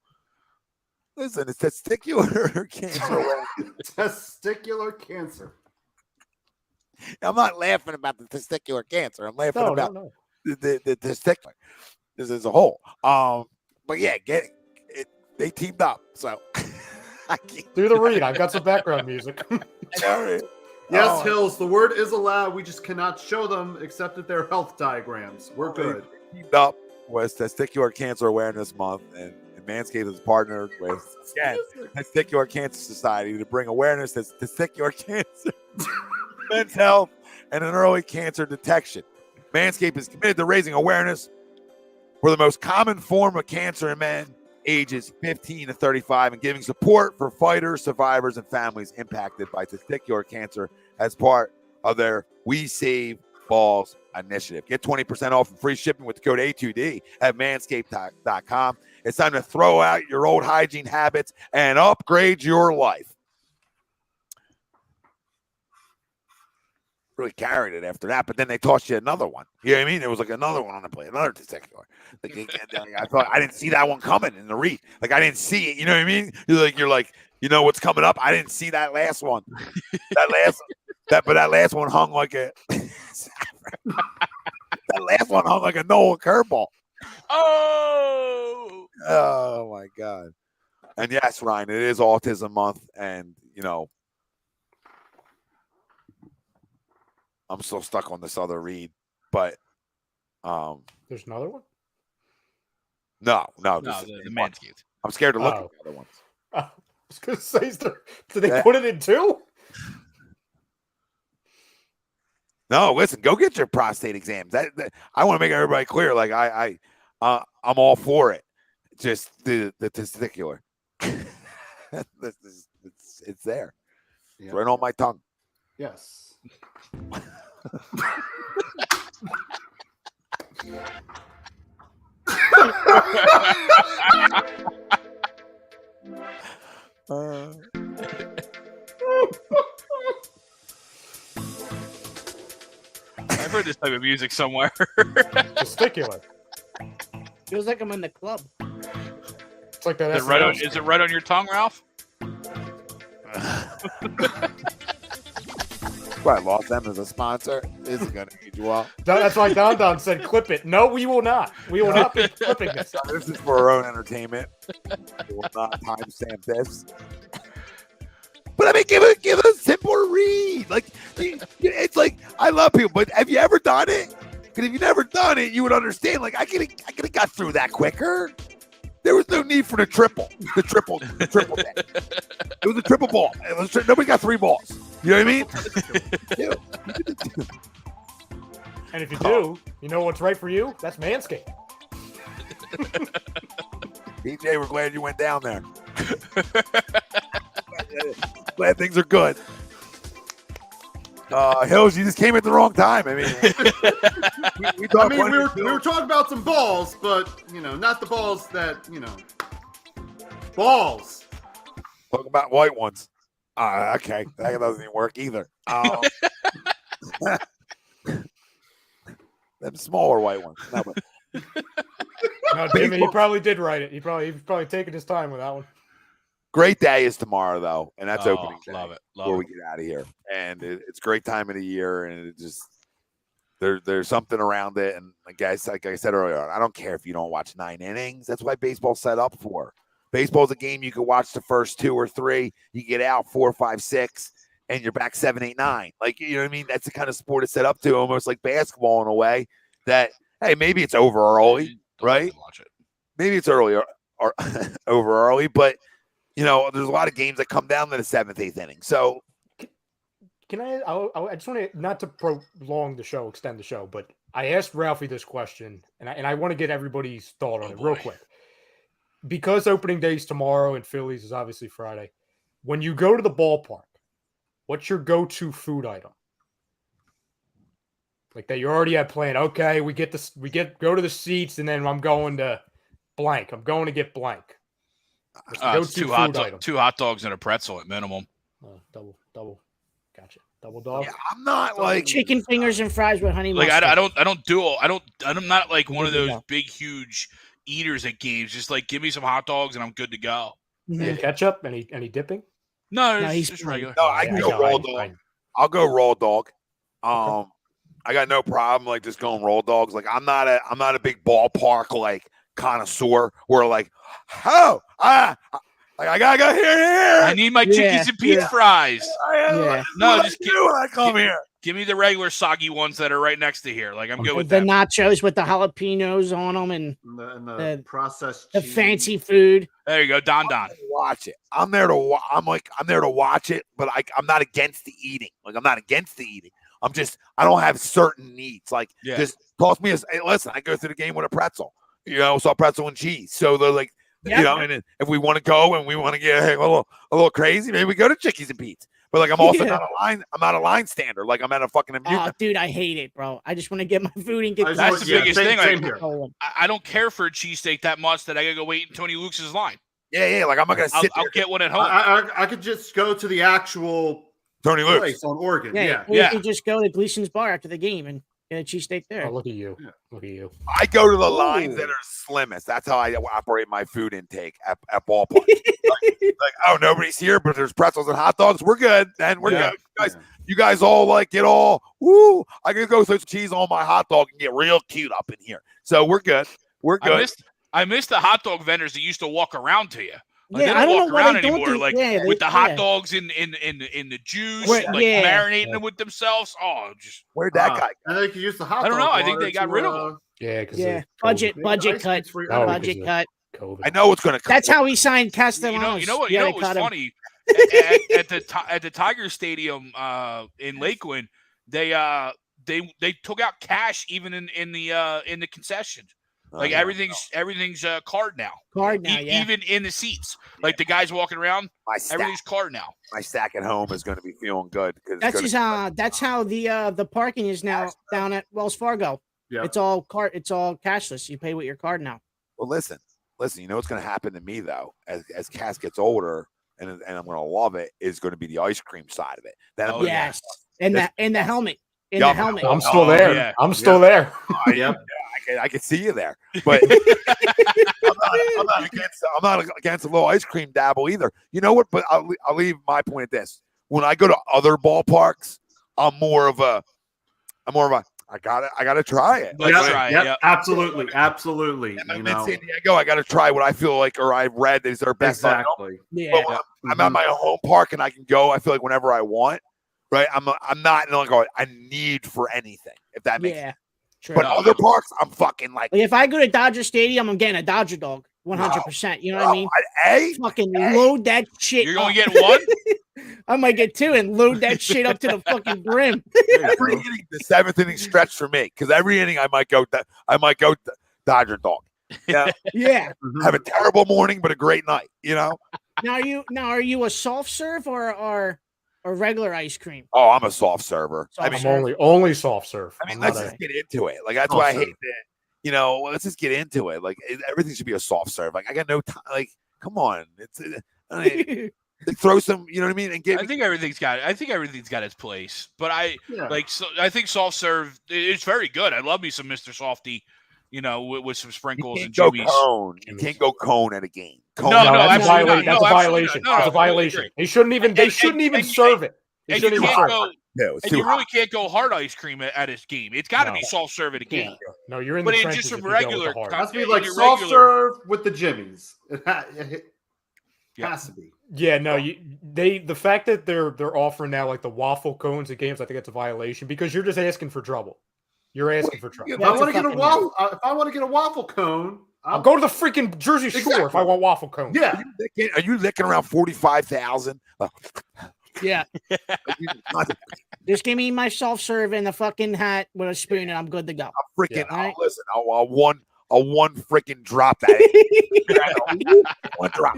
Listen, it's testicular cancer. Testicular cancer. I'm not laughing about the testicular cancer. I'm laughing about the testicular. This is a whole. But yeah, they teamed up. So do the read. I've got some background music. Yes, Hills, the word is allowed. We just cannot show them except that they're health diagrams. We're good. Teamed up. was Testicular Cancer Awareness Month, and Manscaped is partnered with Testicular Cancer Society to bring awareness to testicular cancer, men's health, and an early cancer detection. Manscaped is committed to raising awareness for the most common form of cancer in men ages 15 to 35 and giving support for fighters, survivors, and families impacted by testicular cancer as part of their We Save Balls initiative. Get 20% off and free shipping with the code A2D at manscaped.com. It's time to throw out your old hygiene habits and upgrade your life. Really carried it after that, but then they tossed you another one. You know what I mean? There was like another one on the plate, another testicular. I thought I didn't see that one coming in the read. Like I didn't see it. You know what I mean? You're like, you know what's coming up? I didn't see that last one. That last one hung like a that last one hung like a Noah curveball. Oh my God. And yes, Ryan, it is Autism Month, and you know, I'm still stuck on this other read, but there's another one. No, the Manscaped. I'm scared to look at the other ones. I was gonna say, did they put it in two? No, listen, go get your prostate exams. I want to make everybody clear. Like I'm all for it. Just the testicular. It's there. Yeah. It's right on my tongue. Yes. I've heard this type of music somewhere. Testicular. Feels like I'm in the club. It's like that. Is it right on your tongue, Ralph? I lost them as a sponsor. This is going to age well. That's why Don said clip it. No, we will not. We will not be clipping this. This is for our own entertainment. We will not timestamp this. But I mean, give it a simpler read. Like it's like I love people, but have you ever done it? Because if you've never done it, you would understand. Like I could have got through that quicker. There was no need for the triple day. It was a triple ball. Nobody got three balls. You know what I mean? And if you do, you know what's right for you? That's Manscaped. BJ, we're glad you went down there. Glad things are good. Hills, you just came at the wrong time. I mean, we were talking about some balls, but not the balls that balls. Talk about white ones. Okay, that doesn't even work either. Them smaller white ones. No, Jimmy, he probably did write it. He probably taken his time with that one. Great day is tomorrow, though, and that's opening day. Love it. Before we get out of here, and it's a great time of the year, and it just there's something around it. And like I said earlier, I don't care if you don't watch 9 innings. That's what baseball's set up for. Baseball's a game you can watch the first 2 or 3. You get out 4, 5, 6, and you're back 7, 8, 9. Like you know what I mean? That's the kind of sport it's set up to, almost like basketball in a way. That hey, maybe it's over early, right? Watch it. Maybe it's early or over early, but. There's a lot of games that come down to the 7th, 8th inning. So, can I just want to not to prolong the show, extend the show, but I asked Ralphie this question, and I want to get everybody's thought on it real quick. Because opening day is tomorrow and Phillies is obviously Friday. When you go to the ballpark, what's your go-to food item? Like that you already had planned. Okay, go to the seats, and then I'm going to blank. I'm going to get blank. It's two hot dogs and a pretzel at minimum. Double. Gotcha. Double dog. Yeah, I'm not like chicken fingers and fries with honey mustard. Like I'm not like one of those big, huge eaters at games. Just like give me some hot dogs and I'm good to go. Yeah. Ketchup? Any dipping? No, he's just regular. No, I can go raw dog. I'll go raw dog. I got no problem like just going raw dogs. Like I'm not a big ballpark like connoisseur where like I gotta go here. I need my Chickies and Pete's fries. No, just when I come here. Give me the regular soggy ones that are right next to here. Like I'm good with the that. nachos with the jalapenos on them and the processed the cheese. fancy food. There you go, Don. Watch it. I'm there to. I'm there to watch it, but I'm not against the eating. Like I'm not against the eating. I don't have certain needs. Like just toss me hey, listen. I go through the game with a pretzel. So pretzel and cheese. So they're like, and then if we want to go and we want to get a little crazy, maybe we go to Chickies and Pete's. But like I'm also not a line stander. Like I'm at a fucking amusement. Oh, dude, I hate it, bro. I just want to get my food and get. That's the biggest thing. Same here. I don't care for a cheesesteak that much that I gotta go wait in Tony Luke's line. Yeah. Like I'm not gonna sit. I'll get one at home. I could just go to the actual Tony Luke's place on Oregon. Yeah. You could just go to Gleason's bar after the game and get a cheesesteak there. Oh, look at you. Yeah. Look at you. I go to the lines that are slimmest. That's how I operate my food intake at ballpark. like, nobody's here, but there's pretzels and hot dogs. We're good. Then we're good. You guys all like get all woo. I can go throw some cheese on my hot dog and get real cute up in here. So we're good. We're good. I miss the hot dog vendors that used to walk around to you. Like, Yeah, they I don't don't walk know why around they don't anymore. do- Like yeah, with they- the hot yeah. dogs in the juice, Right, like yeah. marinating them with themselves. Oh, just Where'd that guy go? And they could use the hot I don't dog know. I think water they got to, rid of them. Yeah, because budget ice cut. cream's free. Oh, Budget because cut. COVID. I know it's going to come. That's how he signed Castellanos. You know what? Yeah, You know they what was cut him. funny? at the Tiger Stadium in Lakeland, they took out cash even in the concessions. Like everything's card now. Card now, yeah. Even in the seats, like the guys walking around, everything's card now. My stack at home is going to be feeling good. That's how the parking is now down at Wells Fargo. Yeah. It's all cashless. You pay with your card now. Well, listen. You know what's going to happen to me though, as Cass gets older, and I'm going to love it. Is going to be the ice cream side of it. Then Yes, and the helmet. Yup. The helmet. I'm still there. Yeah. I'm still there. I can see you there, but I'm not against a little ice cream dabble either. You know what? But I'll leave my point at this. When I go to other ballparks, I'm more of a I gotta try it. Let's try it. Yep. Absolutely. And I'm in San Diego. I gotta try what I feel like, or I've read is their best. Exactly. Yeah. But when I'm at my home park and I can go, I feel like whenever I want. Right. I'm not like I need for anything. If that makes sense. True. But other parks, I'm fucking like if I go to Dodger Stadium, I'm getting a Dodger dog, 100%. You know what I mean? Fucking load that shit. You're gonna up. get one. I might get two and load that shit up to the fucking brim. every inning, the seventh inning stretch for me, because every inning I might go Dodger dog. Yeah, Yeah. have a terrible morning but a great night. You know. Now are you a soft serve or regular ice cream? Oh, I'm a soft server. Soft I'm serve. only soft serve. I mean, I'm let's not just get into it. Like that's Soft why I serve. hate that. Let's just get into it. Like everything should be a soft serve. Like I got no time. Like come on, throw some. You know what I mean? And I think everything's got its place. But I think soft serve is very good. I love me some Mr. Softy. With some sprinkles and go chewies. cone. You can't go cone at a game. Cone. No, that's a absolutely violation. not. That's a No, violation. absolutely not. That's a No, I violation. agree. They shouldn't even serve it. They And you shouldn't even can't serve it. go. No, it's And too you hot. really can't go hard ice cream at his game. It's got to be soft serve at a game. No, you're in But the in trenches just some if you go with the regular hard. It has to be Yeah, like your soft regular- serve with the Jimmies. It has to be. Yeah, no, the fact that they're offering now like the waffle cones at games, I think it's a violation because you're just asking for trouble. You're asking for trouble. If Yeah, I it's want a to get a fucking- waffle cone, I'll go to the freaking Jersey Shore if Exactly. I want waffle cones. Yeah. Are you licking around 45,000? Yeah. Just give me my soft serve and the fucking hat with a spoon, and I'm good to go. Freaking! Yeah. Listen, I'll one freaking drop that. One drop.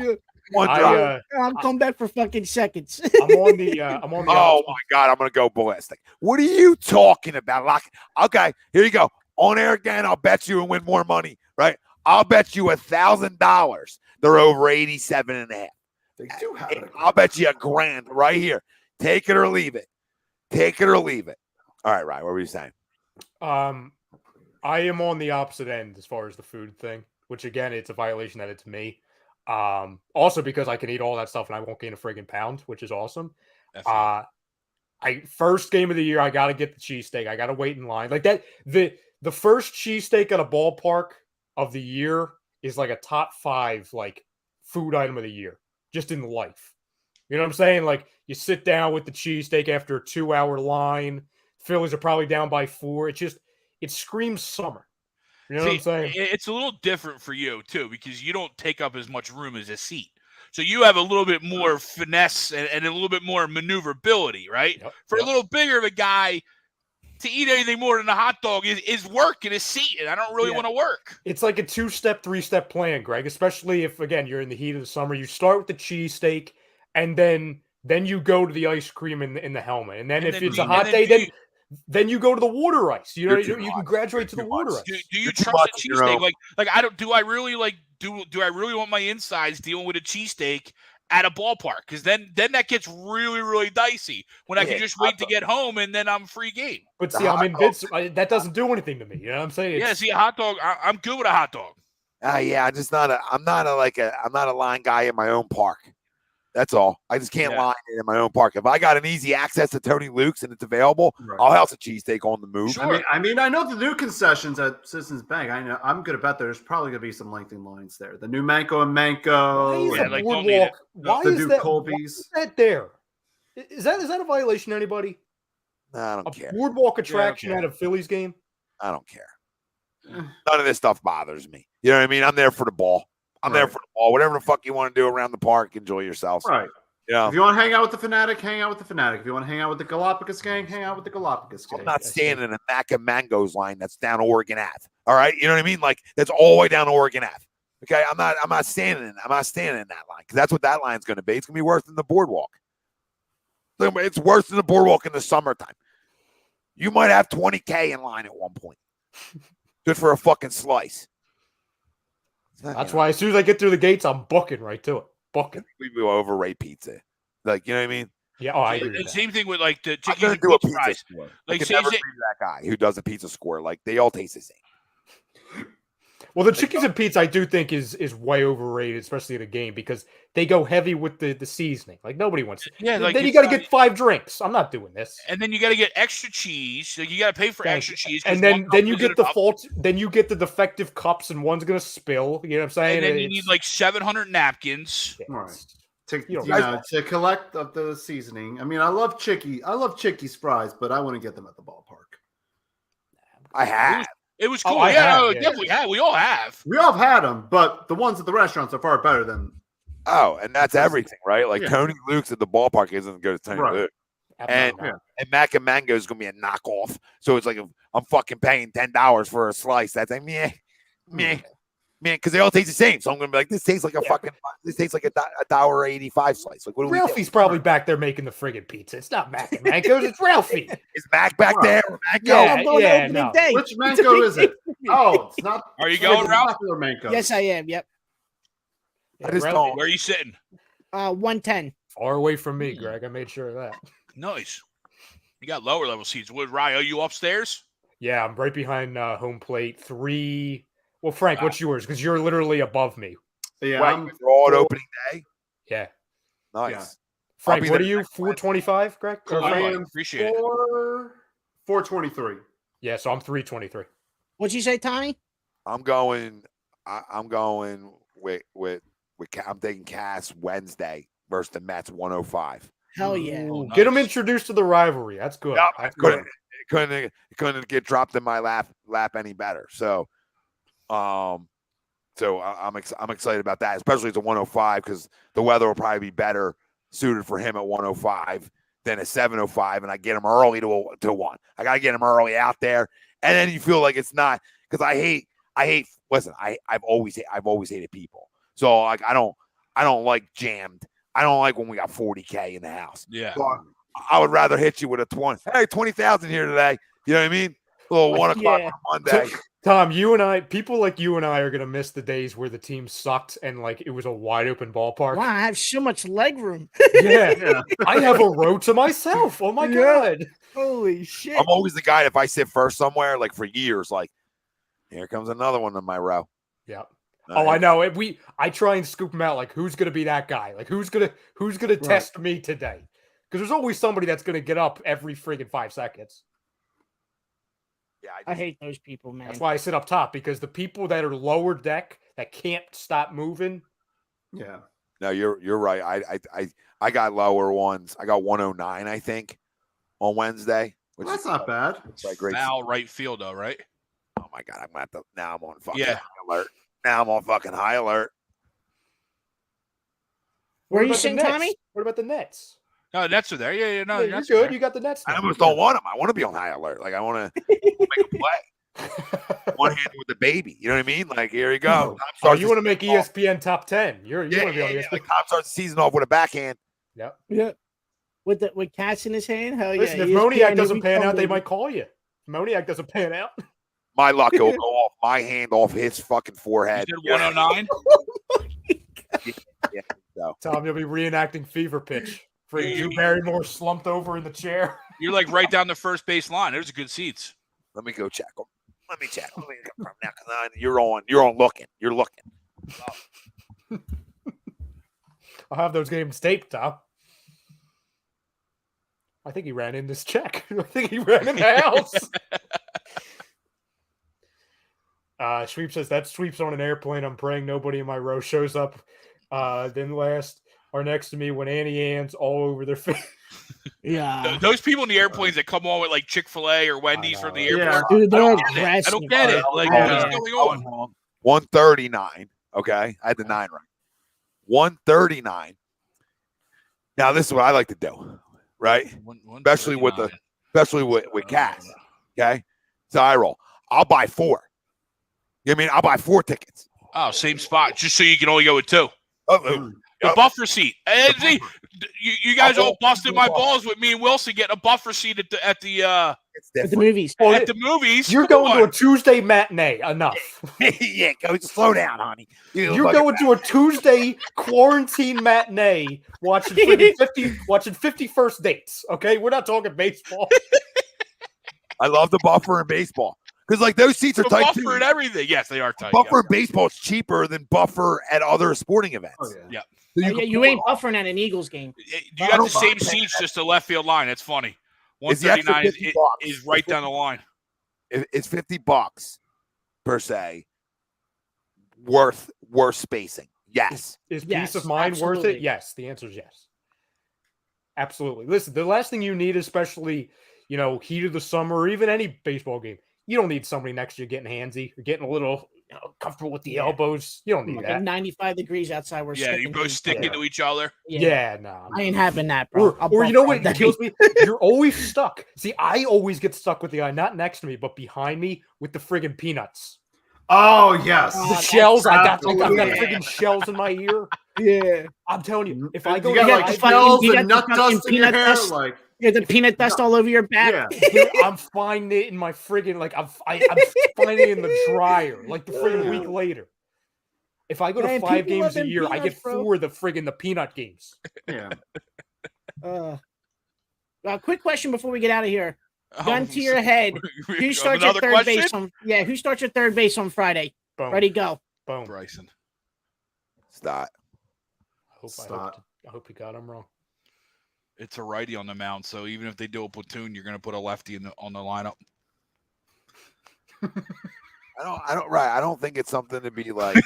One drop. I'll come back for fucking seconds. I'm on the Oh my god, I'm gonna go ballistic. What are you talking about? Like, okay, here you go. On air again, I'll bet you and win more money, right? I'll bet you $1,000 they're over 87.5. They do have it. I'll bet you $1,000 right here. Take it or leave it. Take it or leave it. All right, Ryan, what were you saying? I am on the opposite end as far as the food thing, which again, it's a violation that it's me. Also because I can eat all that stuff and I won't gain a friggin' pound, which is awesome. First game of the year, I got to get the cheesesteak. I got to wait in line. Like that, the first cheesesteak at a ballpark of the year is like a top 5 like food item of the year, just in life. You know what I'm saying? Like you sit down with the cheesesteak after a 2-hour line Phillies are probably down by 4. It screams summer. You know what I'm saying? It's a little different for you too, because you don't take up as much room as a seat. So you have a little bit more finesse and a little bit more maneuverability, right? Yep, For a little bigger of a guy to eat anything more than a hot dog is work in a seat, and I don't really want to work. It's like a 2-step, 3-step plan, Greg, especially if, again, you're in the heat of the summer. You start with the cheesesteak, and then you go to the ice cream in the helmet. And then if it's a hot day, then you go to the water ice. You know, you can graduate to the water ice. Do you trust a cheesesteak? Like I don't. Do I really do I really want my insides dealing with a cheesesteak at a ballpark? Because then that gets really, really dicey. When I can just wait to get home and then I'm free game. But see, I'm invincible. That doesn't do anything to me. You know what I'm saying? Yeah. See, a hot dog. I'm good with a hot dog. Yeah, I'm not a line guy in my own park. That's all. I just can't line it in my own park. If I got an easy access to Tony Luke's and it's available, I'll have a cheesesteak on the move. Sure. I mean, I know the new concessions at Citizens Bank. I'm going to bet there's probably going to be some lengthy lines there. The new Manco and Manco. Why is that Colby's? Why is that there? Is that a violation to anybody? No, I don't care. A boardwalk attraction at a Phillies game? I don't care. None of this stuff bothers me. You know what I mean? I'm there for the ball. I'm there for the ball. Whatever the fuck you want to do around the park, enjoy yourselves. Right. Yeah. If you want to hang out with the Fanatic, hang out with the Fanatic. If you want to hang out with the Galapagos gang, hang out with the Galapagos gang. I'm not standing in a Mac and Mangoes line that's down Oregon Ave. All right. You know what I mean? Like that's all the way down Oregon Ave. Okay. I'm not standing in that line because that's what that line's going to be. It's going to be worse than the boardwalk. It's worse than the boardwalk in the summertime. You might have 20K in line at one point just for a fucking slice. That's why as soon as I get through the gates, I'm booking right to it. Booking. We will overrate pizza. Like, you know what I mean? Yeah, I agree. And same thing with like the I'm chicken gonna do a pizza fries. score. Like I can never be that guy who does a pizza score. Like they all taste the same. Well, the chickens and pizza I do think is way overrated, especially at a game, because they go heavy with the seasoning. Like nobody wants it. Yeah, like then you got to get 5 drinks. I'm not doing this. And then you got to get extra cheese. So you got to pay for extra cheese. And then you get the fault. Then you get the defective cups, and one's gonna spill. You know what I'm saying? And then you need like 700 napkins. Right. To collect up the seasoning. I mean, I love Chickies fries, but I want to get them at the ballpark. I have. It was cool. Definitely have. We all have. We all have had them, but the ones at the restaurants are far better than. Oh, and that's everything, right? Like Tony Luke's at the ballpark isn't good as Tony Luke. And Mac and Mango is gonna be a knockoff. So it's like if I'm fucking paying $10 for a slice. That's like meh, because they all taste the same. So I'm gonna be like, this tastes like a $1.85 slice. Like, what do Ralphie's probably back there making the friggin' pizza. It's not Mac and Mango's, it's Ralphie. Is Mac back there? Opening day. Which Mango is it? Oh, it's not. Are you going, Ralph? Mango. Yes, I am. Yep. I just Ralphie, don't. Where are you sitting? 110. far away from me, Greg. I made sure of that. Nice. You got lower level seats. Would Rye, are you upstairs? Yeah, I'm right behind home plate 3. Well, Frank, what's yours? Because you're literally above me. Yeah, Wait, we're all opening day. Yeah. Nice. Yeah. Frank, what are you? 425, Greg? Cool. I am Appreciate it. 423. Yeah, so I'm 323. What'd you say, Tommy? I'm going with I'm taking Cass Wednesday versus the Mets 105. Hell yeah. Ooh, nice. Get them introduced to the rivalry. That's good. Yep, That's good. couldn't get dropped in my lap any better. So I'm excited about that, especially it's a 105 because the weather will probably be better suited for him at 105 than a 705, and I get him early to 1. I gotta get him early out there, and then you feel like it's not because I hate. Listen, I've always hated people. So like I don't like jammed. I don't like when we got 40K in the house. Yeah. So I would rather hit you with a 20. Hey, 20,000 here today. You know what I mean? A little 1 o'clock on Monday. Tom, people like you and I are gonna miss the days where the team sucked and like it was a wide open ballpark. Wow, I have so much leg room. Yeah. I have a row to myself. Oh my god. Holy shit. I'm always the guy if I sit first somewhere, like for years, like here comes another one in my row. Yeah. Oh, I know. I try and scoop them out. Like, who's gonna be that guy? Like, who's gonna test me today? Because there's always somebody that's gonna get up every friggin' 5 seconds. Yeah, I hate those people, man. That's why I sit up top, because the people that are lower deck that can't stop moving. Yeah. No, you're right. I got lower ones. I got 109, I think, on Wednesday. which That's is not bad. It's like great. Foul right field, though, right? Oh my god, I'm gonna have to. Now I'm on fucking Yeah. high alert. Now I'm on fucking high alert. Where are you about the sitting, Nets? Tommy? What about the Nets? No, Nets are there. Yeah, no, Yeah, you're Nets good. are there. You got the Nets. I now. almost don't want him. I want to be on high alert. Like I want to make a play. One hand with the baby. You know what I mean? Like here you go. Oh, you want to make ESPN top 10? You want to be on ESPN? Like Tom starts the season off with a backhand. Yep. Yeah. With cats in his hand? Hell Listen, yeah. if Moniak doesn't pan out, they might call you. If Moniak doesn't pan out. My luck will go off my hand off his fucking forehead. You said 109? Yeah, so. Tom, you'll be reenacting fever pitch. For Drew Barrymore slumped over in the chair. You're like right down the first base line. There's good seats. Let me go check them. Let me check. Let me confirm now because you're on looking. You're looking. I'll have those games taped, Tom. I think he ran in this check. I think he ran in the house. Sweep says that sweeps on an airplane. I'm praying nobody in my row shows up. Then last are next to me when Annie Ann's all over their face. Yeah. Those people in the airplanes that come on with like Chick-fil-A or Wendy's from the airport. Yeah. Dude, they're I aggressive. don't get it. Like, Yeah. what's going on? 139. Okay, I had the 9 right. 139. Now this is what I like to do, right? Especially with Cass. Okay, so I roll. I'll buy 4. You know what I mean? I'll buy 4 tickets. Oh, same spot, just so you can only go with 2. The buffer seat. And see, you guys all busted my balls with me and Wilson getting a buffer seat at the At the different. movies. at the movies. You're Come going to on. a Tuesday matinee. Enough. Yeah, go slow down, honey. You're going to a Tuesday quarantine matinee watching 51st dates. Okay, we're not talking baseball. I love the buffer in baseball because like those seats are The tight buffer too. and everything. Yes, they are tight. Buffer in baseball is cheaper than buffer at other sporting events. Oh, yeah. So Oh, yeah, you ain't buffering at an Eagles game. You got the same seats, just the left field line. That's funny. It's the extra 139 $50. is right down the line. It's $50 per se. Worth spacing. Yes. Is Yes, peace of mind worth absolutely. it? Yes. The answer is yes. Absolutely. Listen, the last thing you need, especially, heat of the summer or even any baseball game, you don't need somebody next to you getting handsy or getting a little comfortable with the elbows. You don't need Like that. 95 degrees outside. We're Yeah, you sticking both to stick each other. into each other. Yeah, no. I ain't having that, bro. Or you know what kills me? You're always stuck. See, I always get stuck with the guy not next to me, but behind me with the friggin' peanuts. Oh yes. Oh, The that's shells. I've got absolutely- friggin' shells in my ear. Yeah. I'm telling you, if I You go got to like the live- fucking- shells you and got nut the fucking dust in your peanut hair, dust. like Yeah, the peanut dust all over your back. yeah. I'm finding it in my friggin' I'm finding it in the dryer like the friggin' week later. If I go to Man, 5 people love games a them year, I peanuts, get bro. 4 of the peanut games. Yeah. Quick question before we get out of here. Gun to your so- head. We Who have starts your another third question? base on? Yeah, who starts your third base on Friday? Boom. Ready, go. Boom. Bryson. Stop. I hope you got him wrong. It's a righty on the mound, so even if they do a platoon, you're going to put a lefty on the lineup. I don't think it's something to be like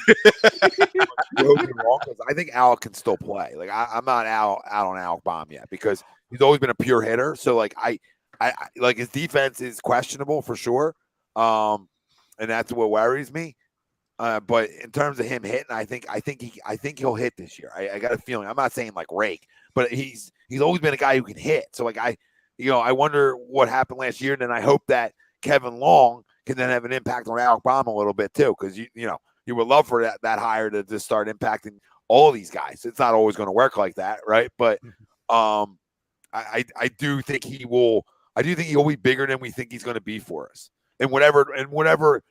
totally wrong because I think Alec can still play. Like I'm not out on Alec Baum yet because he's always been a pure hitter. So like I like his defense is questionable for sure. And that's what worries me. But in terms of him hitting, I think he'll hit this year. I got a feeling. I'm not saying like rake, but he's always been a guy who can hit. So like I wonder what happened last year, and then I hope that Kevin Long can then have an impact on Alec Baum a little bit too, because you would love for that hire to just start impacting all of these guys. It's not always going to work like that, right? But I do think he will. I do think he'll be bigger than we think he's going to be for us, and whatever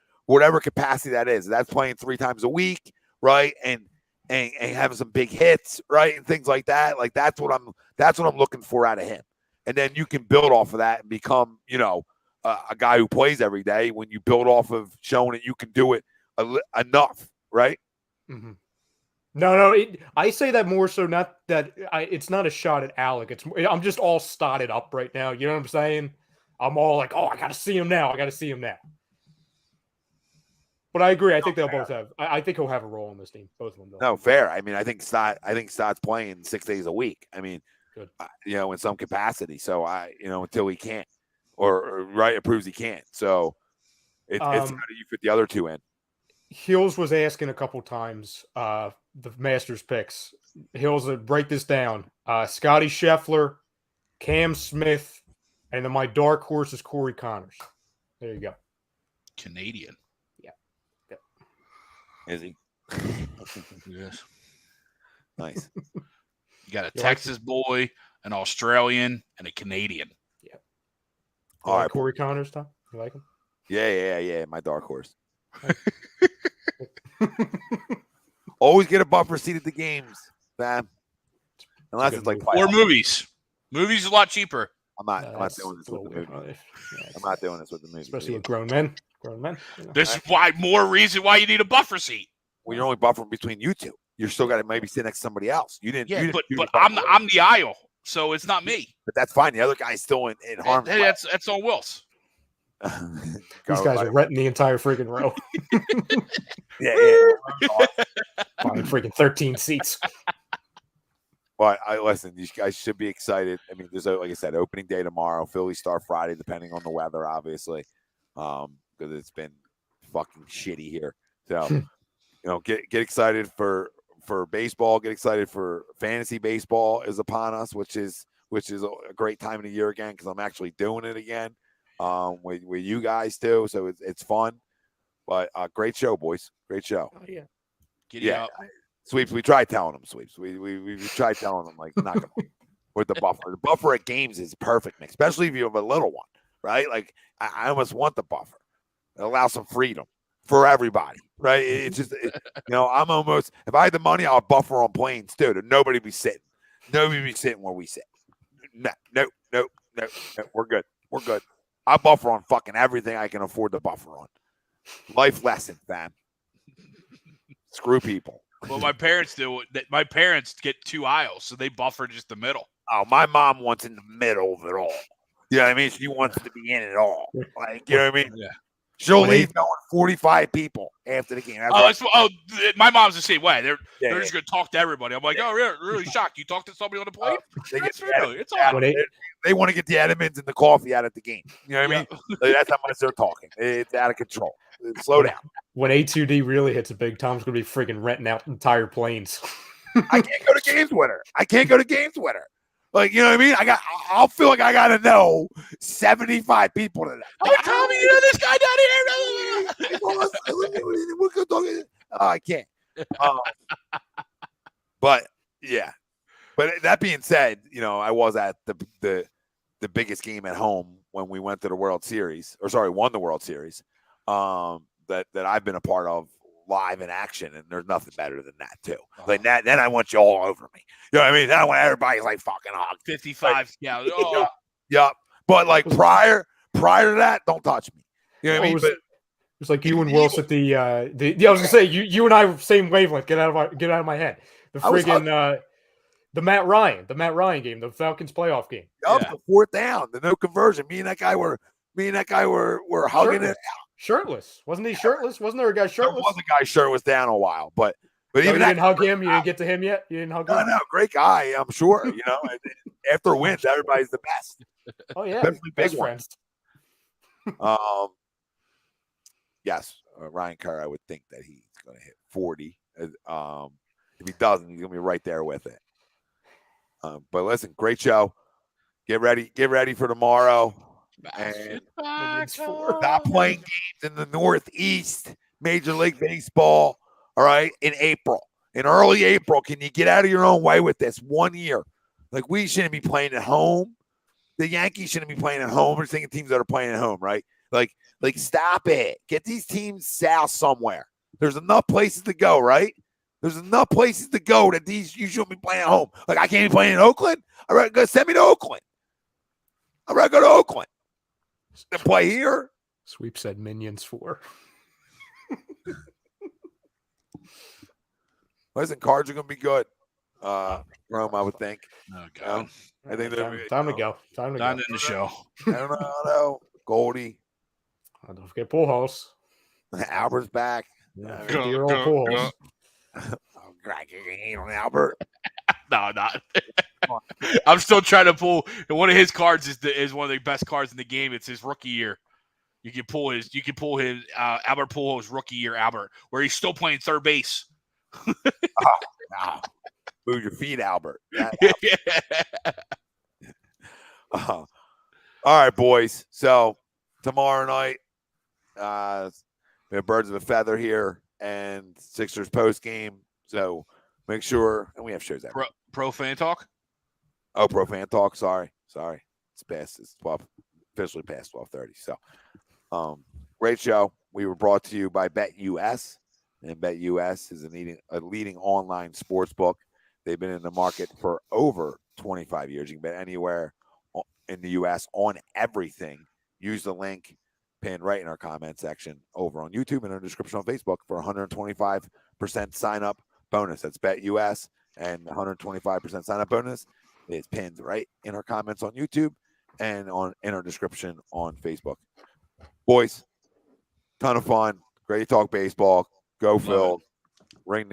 capacity that is. That's playing 3 times a week, right? And having some big hits, right, and things like that. Like that's what I'm looking for out of him. And then you can build off of that and become, a guy who plays every day when you build off of showing that you can do it enough, right? Mm-hmm. No. I say that more so not that it's not a shot at Alec. I'm just all started up right now. You know what I'm saying? I'm all like, oh, I got to see him now. But I agree. I think they'll both have. I think he'll have a role in this team. Both of them. No, fair. I mean, I think Stott's playing 6 days a week. I mean, Good. in some capacity. So until he can't. or right, it proves he can't. So it's how do you fit the other two in? Hills was asking a couple times the Masters picks. Hills, break this down. Scotty Scheffler, Cam Smith, and then my dark horse is Corey Connors. There you go. Canadian. Yeah. Is he? Yes. Nice. You got a Texas boy, an Australian, and a Canadian. Yeah. All right, Corey Connors, Tom? You like him? Yeah. My dark horse. Always get a buffer seat at the games, fam. Unless it's like or movies. Movies is a lot cheaper. I'm not doing this with the movie. I'm not doing this with the movie. Especially with grown men. This is why more reason why you need a buffer seat. Well, you're only buffering between you two. You're still got to maybe sit next to somebody else. You didn't. Yeah, but I'm the aisle, so it's not me. But that's fine. The other guy's still in harm's way. That's on Wills. These guys are renting the entire freaking row. Yeah. Buying freaking 13 seats. But listen, you guys should be excited. I mean, there's like I said, opening day tomorrow. Phillies start Friday, depending on the weather, obviously, because it's been fucking shitty here. So, get excited for baseball. Get excited for fantasy baseball is upon us, which is a great time of the year again because I'm actually doing it again with you guys too. So it's fun. But great show, boys. Great show. Oh yeah. Giddy up. Sweeps. We tried telling them sweeps. We tried telling them like not gonna with the buffer. The buffer at games is perfect, especially if you have a little one, right? Like I almost want the buffer. It allows some freedom for everybody, right? It's just I'm almost if I had the money, I'll buffer on planes too. Nobody be sitting. Nobody be sitting where we sit. No. We're good. I buffer on fucking everything I can afford to buffer on. Life lesson, fam. Screw people. Well, my parents do. My parents get 2 aisles, so they buffer just the middle. Oh, my mom wants in the middle of it all. You know what I mean? She wants to be in it all. Like, you know what I mean? Yeah. She'll leave knowing 45 people after the game. My mom's the same way. They're just going to talk to everybody. I'm like, oh, really shocked. You talked to somebody on the plane? It's all right. They want to get the Edmonds and the coffee out at the game. You know what I mean? Like, that's how much they're talking. It's out of control. Slow down. When A2D really hits a big, Tom's going to be freaking renting out entire planes. I can't go to games with her. Like, you know what I mean? I'll feel like I got to know 75 people today. Oh, Tommy, you know this guy down here? Oh, I can't. But, yeah. But that being said, I was at the biggest game at home when we went to the World Series. Won the World Series. That I've been a part of live in action, and there's nothing better than that too. Like that, then I want you all over me. You know what I mean? Then I want everybody like fucking hug. 55. Yeah. But like prior to that, don't touch me. You know what I mean? It's like you and Wills at the I was gonna say you and I were same wavelength. Get out of my head. The friggin' the Matt Ryan game, the Falcons playoff game. The fourth down, the no conversion. Me and that guy were hugging it. Shirtless. Wasn't he shirtless? Wasn't there a guy shirtless? There was a guy shirt was down a while, but even you didn't hug him. You didn't get to him yet. You didn't hug him. No, great guy. I'm sure. After wins, everybody's the best. Oh yeah, best friends. Yes, Ryan Kerr. I would think that he's going to hit 40. If he doesn't, he's going to be right there with it. But listen, great show. Get ready for tomorrow. And stop playing games in the Northeast Major League Baseball. All right, in early April. Can you get out of your own way with this 1 year? Like we shouldn't be playing at home. The Yankees shouldn't be playing at home. We're thinking teams that are playing at home, right? Like stop it. Get these teams south somewhere. There's enough places to go, right? There's enough places to go that you shouldn't be playing at home. Like I can't be playing in Oakland. All right, go send me to Oakland. All right, go to Oakland. To play here. Sweep said Minions 4. Listen, cards are going to be good. Rome, I would think. Oh, God. I think time to go. Time to go. In the show. I don't know. Goldie. Don't forget Pujols. Albert's back. Your old Pujols. Crack your hand on Albert. No, not. I'm still trying to pull. One of his cards is one of the best cards in the game. It's his rookie year. You can pull his Albert Pujols rookie year Albert, where he's still playing third base. Wow. Move your feet, Albert. All right, boys. So tomorrow night, we have Birds of a Feather here and Sixers post game. So make sure, and we have shows every Pro Fan Talk. Oh, Pro Fan Talk. Sorry. It's past. It's 12, officially past 12:30. So, great show. We were brought to you by BetUS, and BetUS is a leading online sports book. They've been in the market for over 25 years. You can bet anywhere in the U.S. on everything. Use the link pinned right in our comment section over on YouTube and in our description on Facebook for 125% sign-up bonus. That's BetUS, and 125% sign-up bonus is pinned right in our comments on YouTube and in our description on Facebook. Boys, ton of fun. Great to talk baseball. Go Phil. Ring the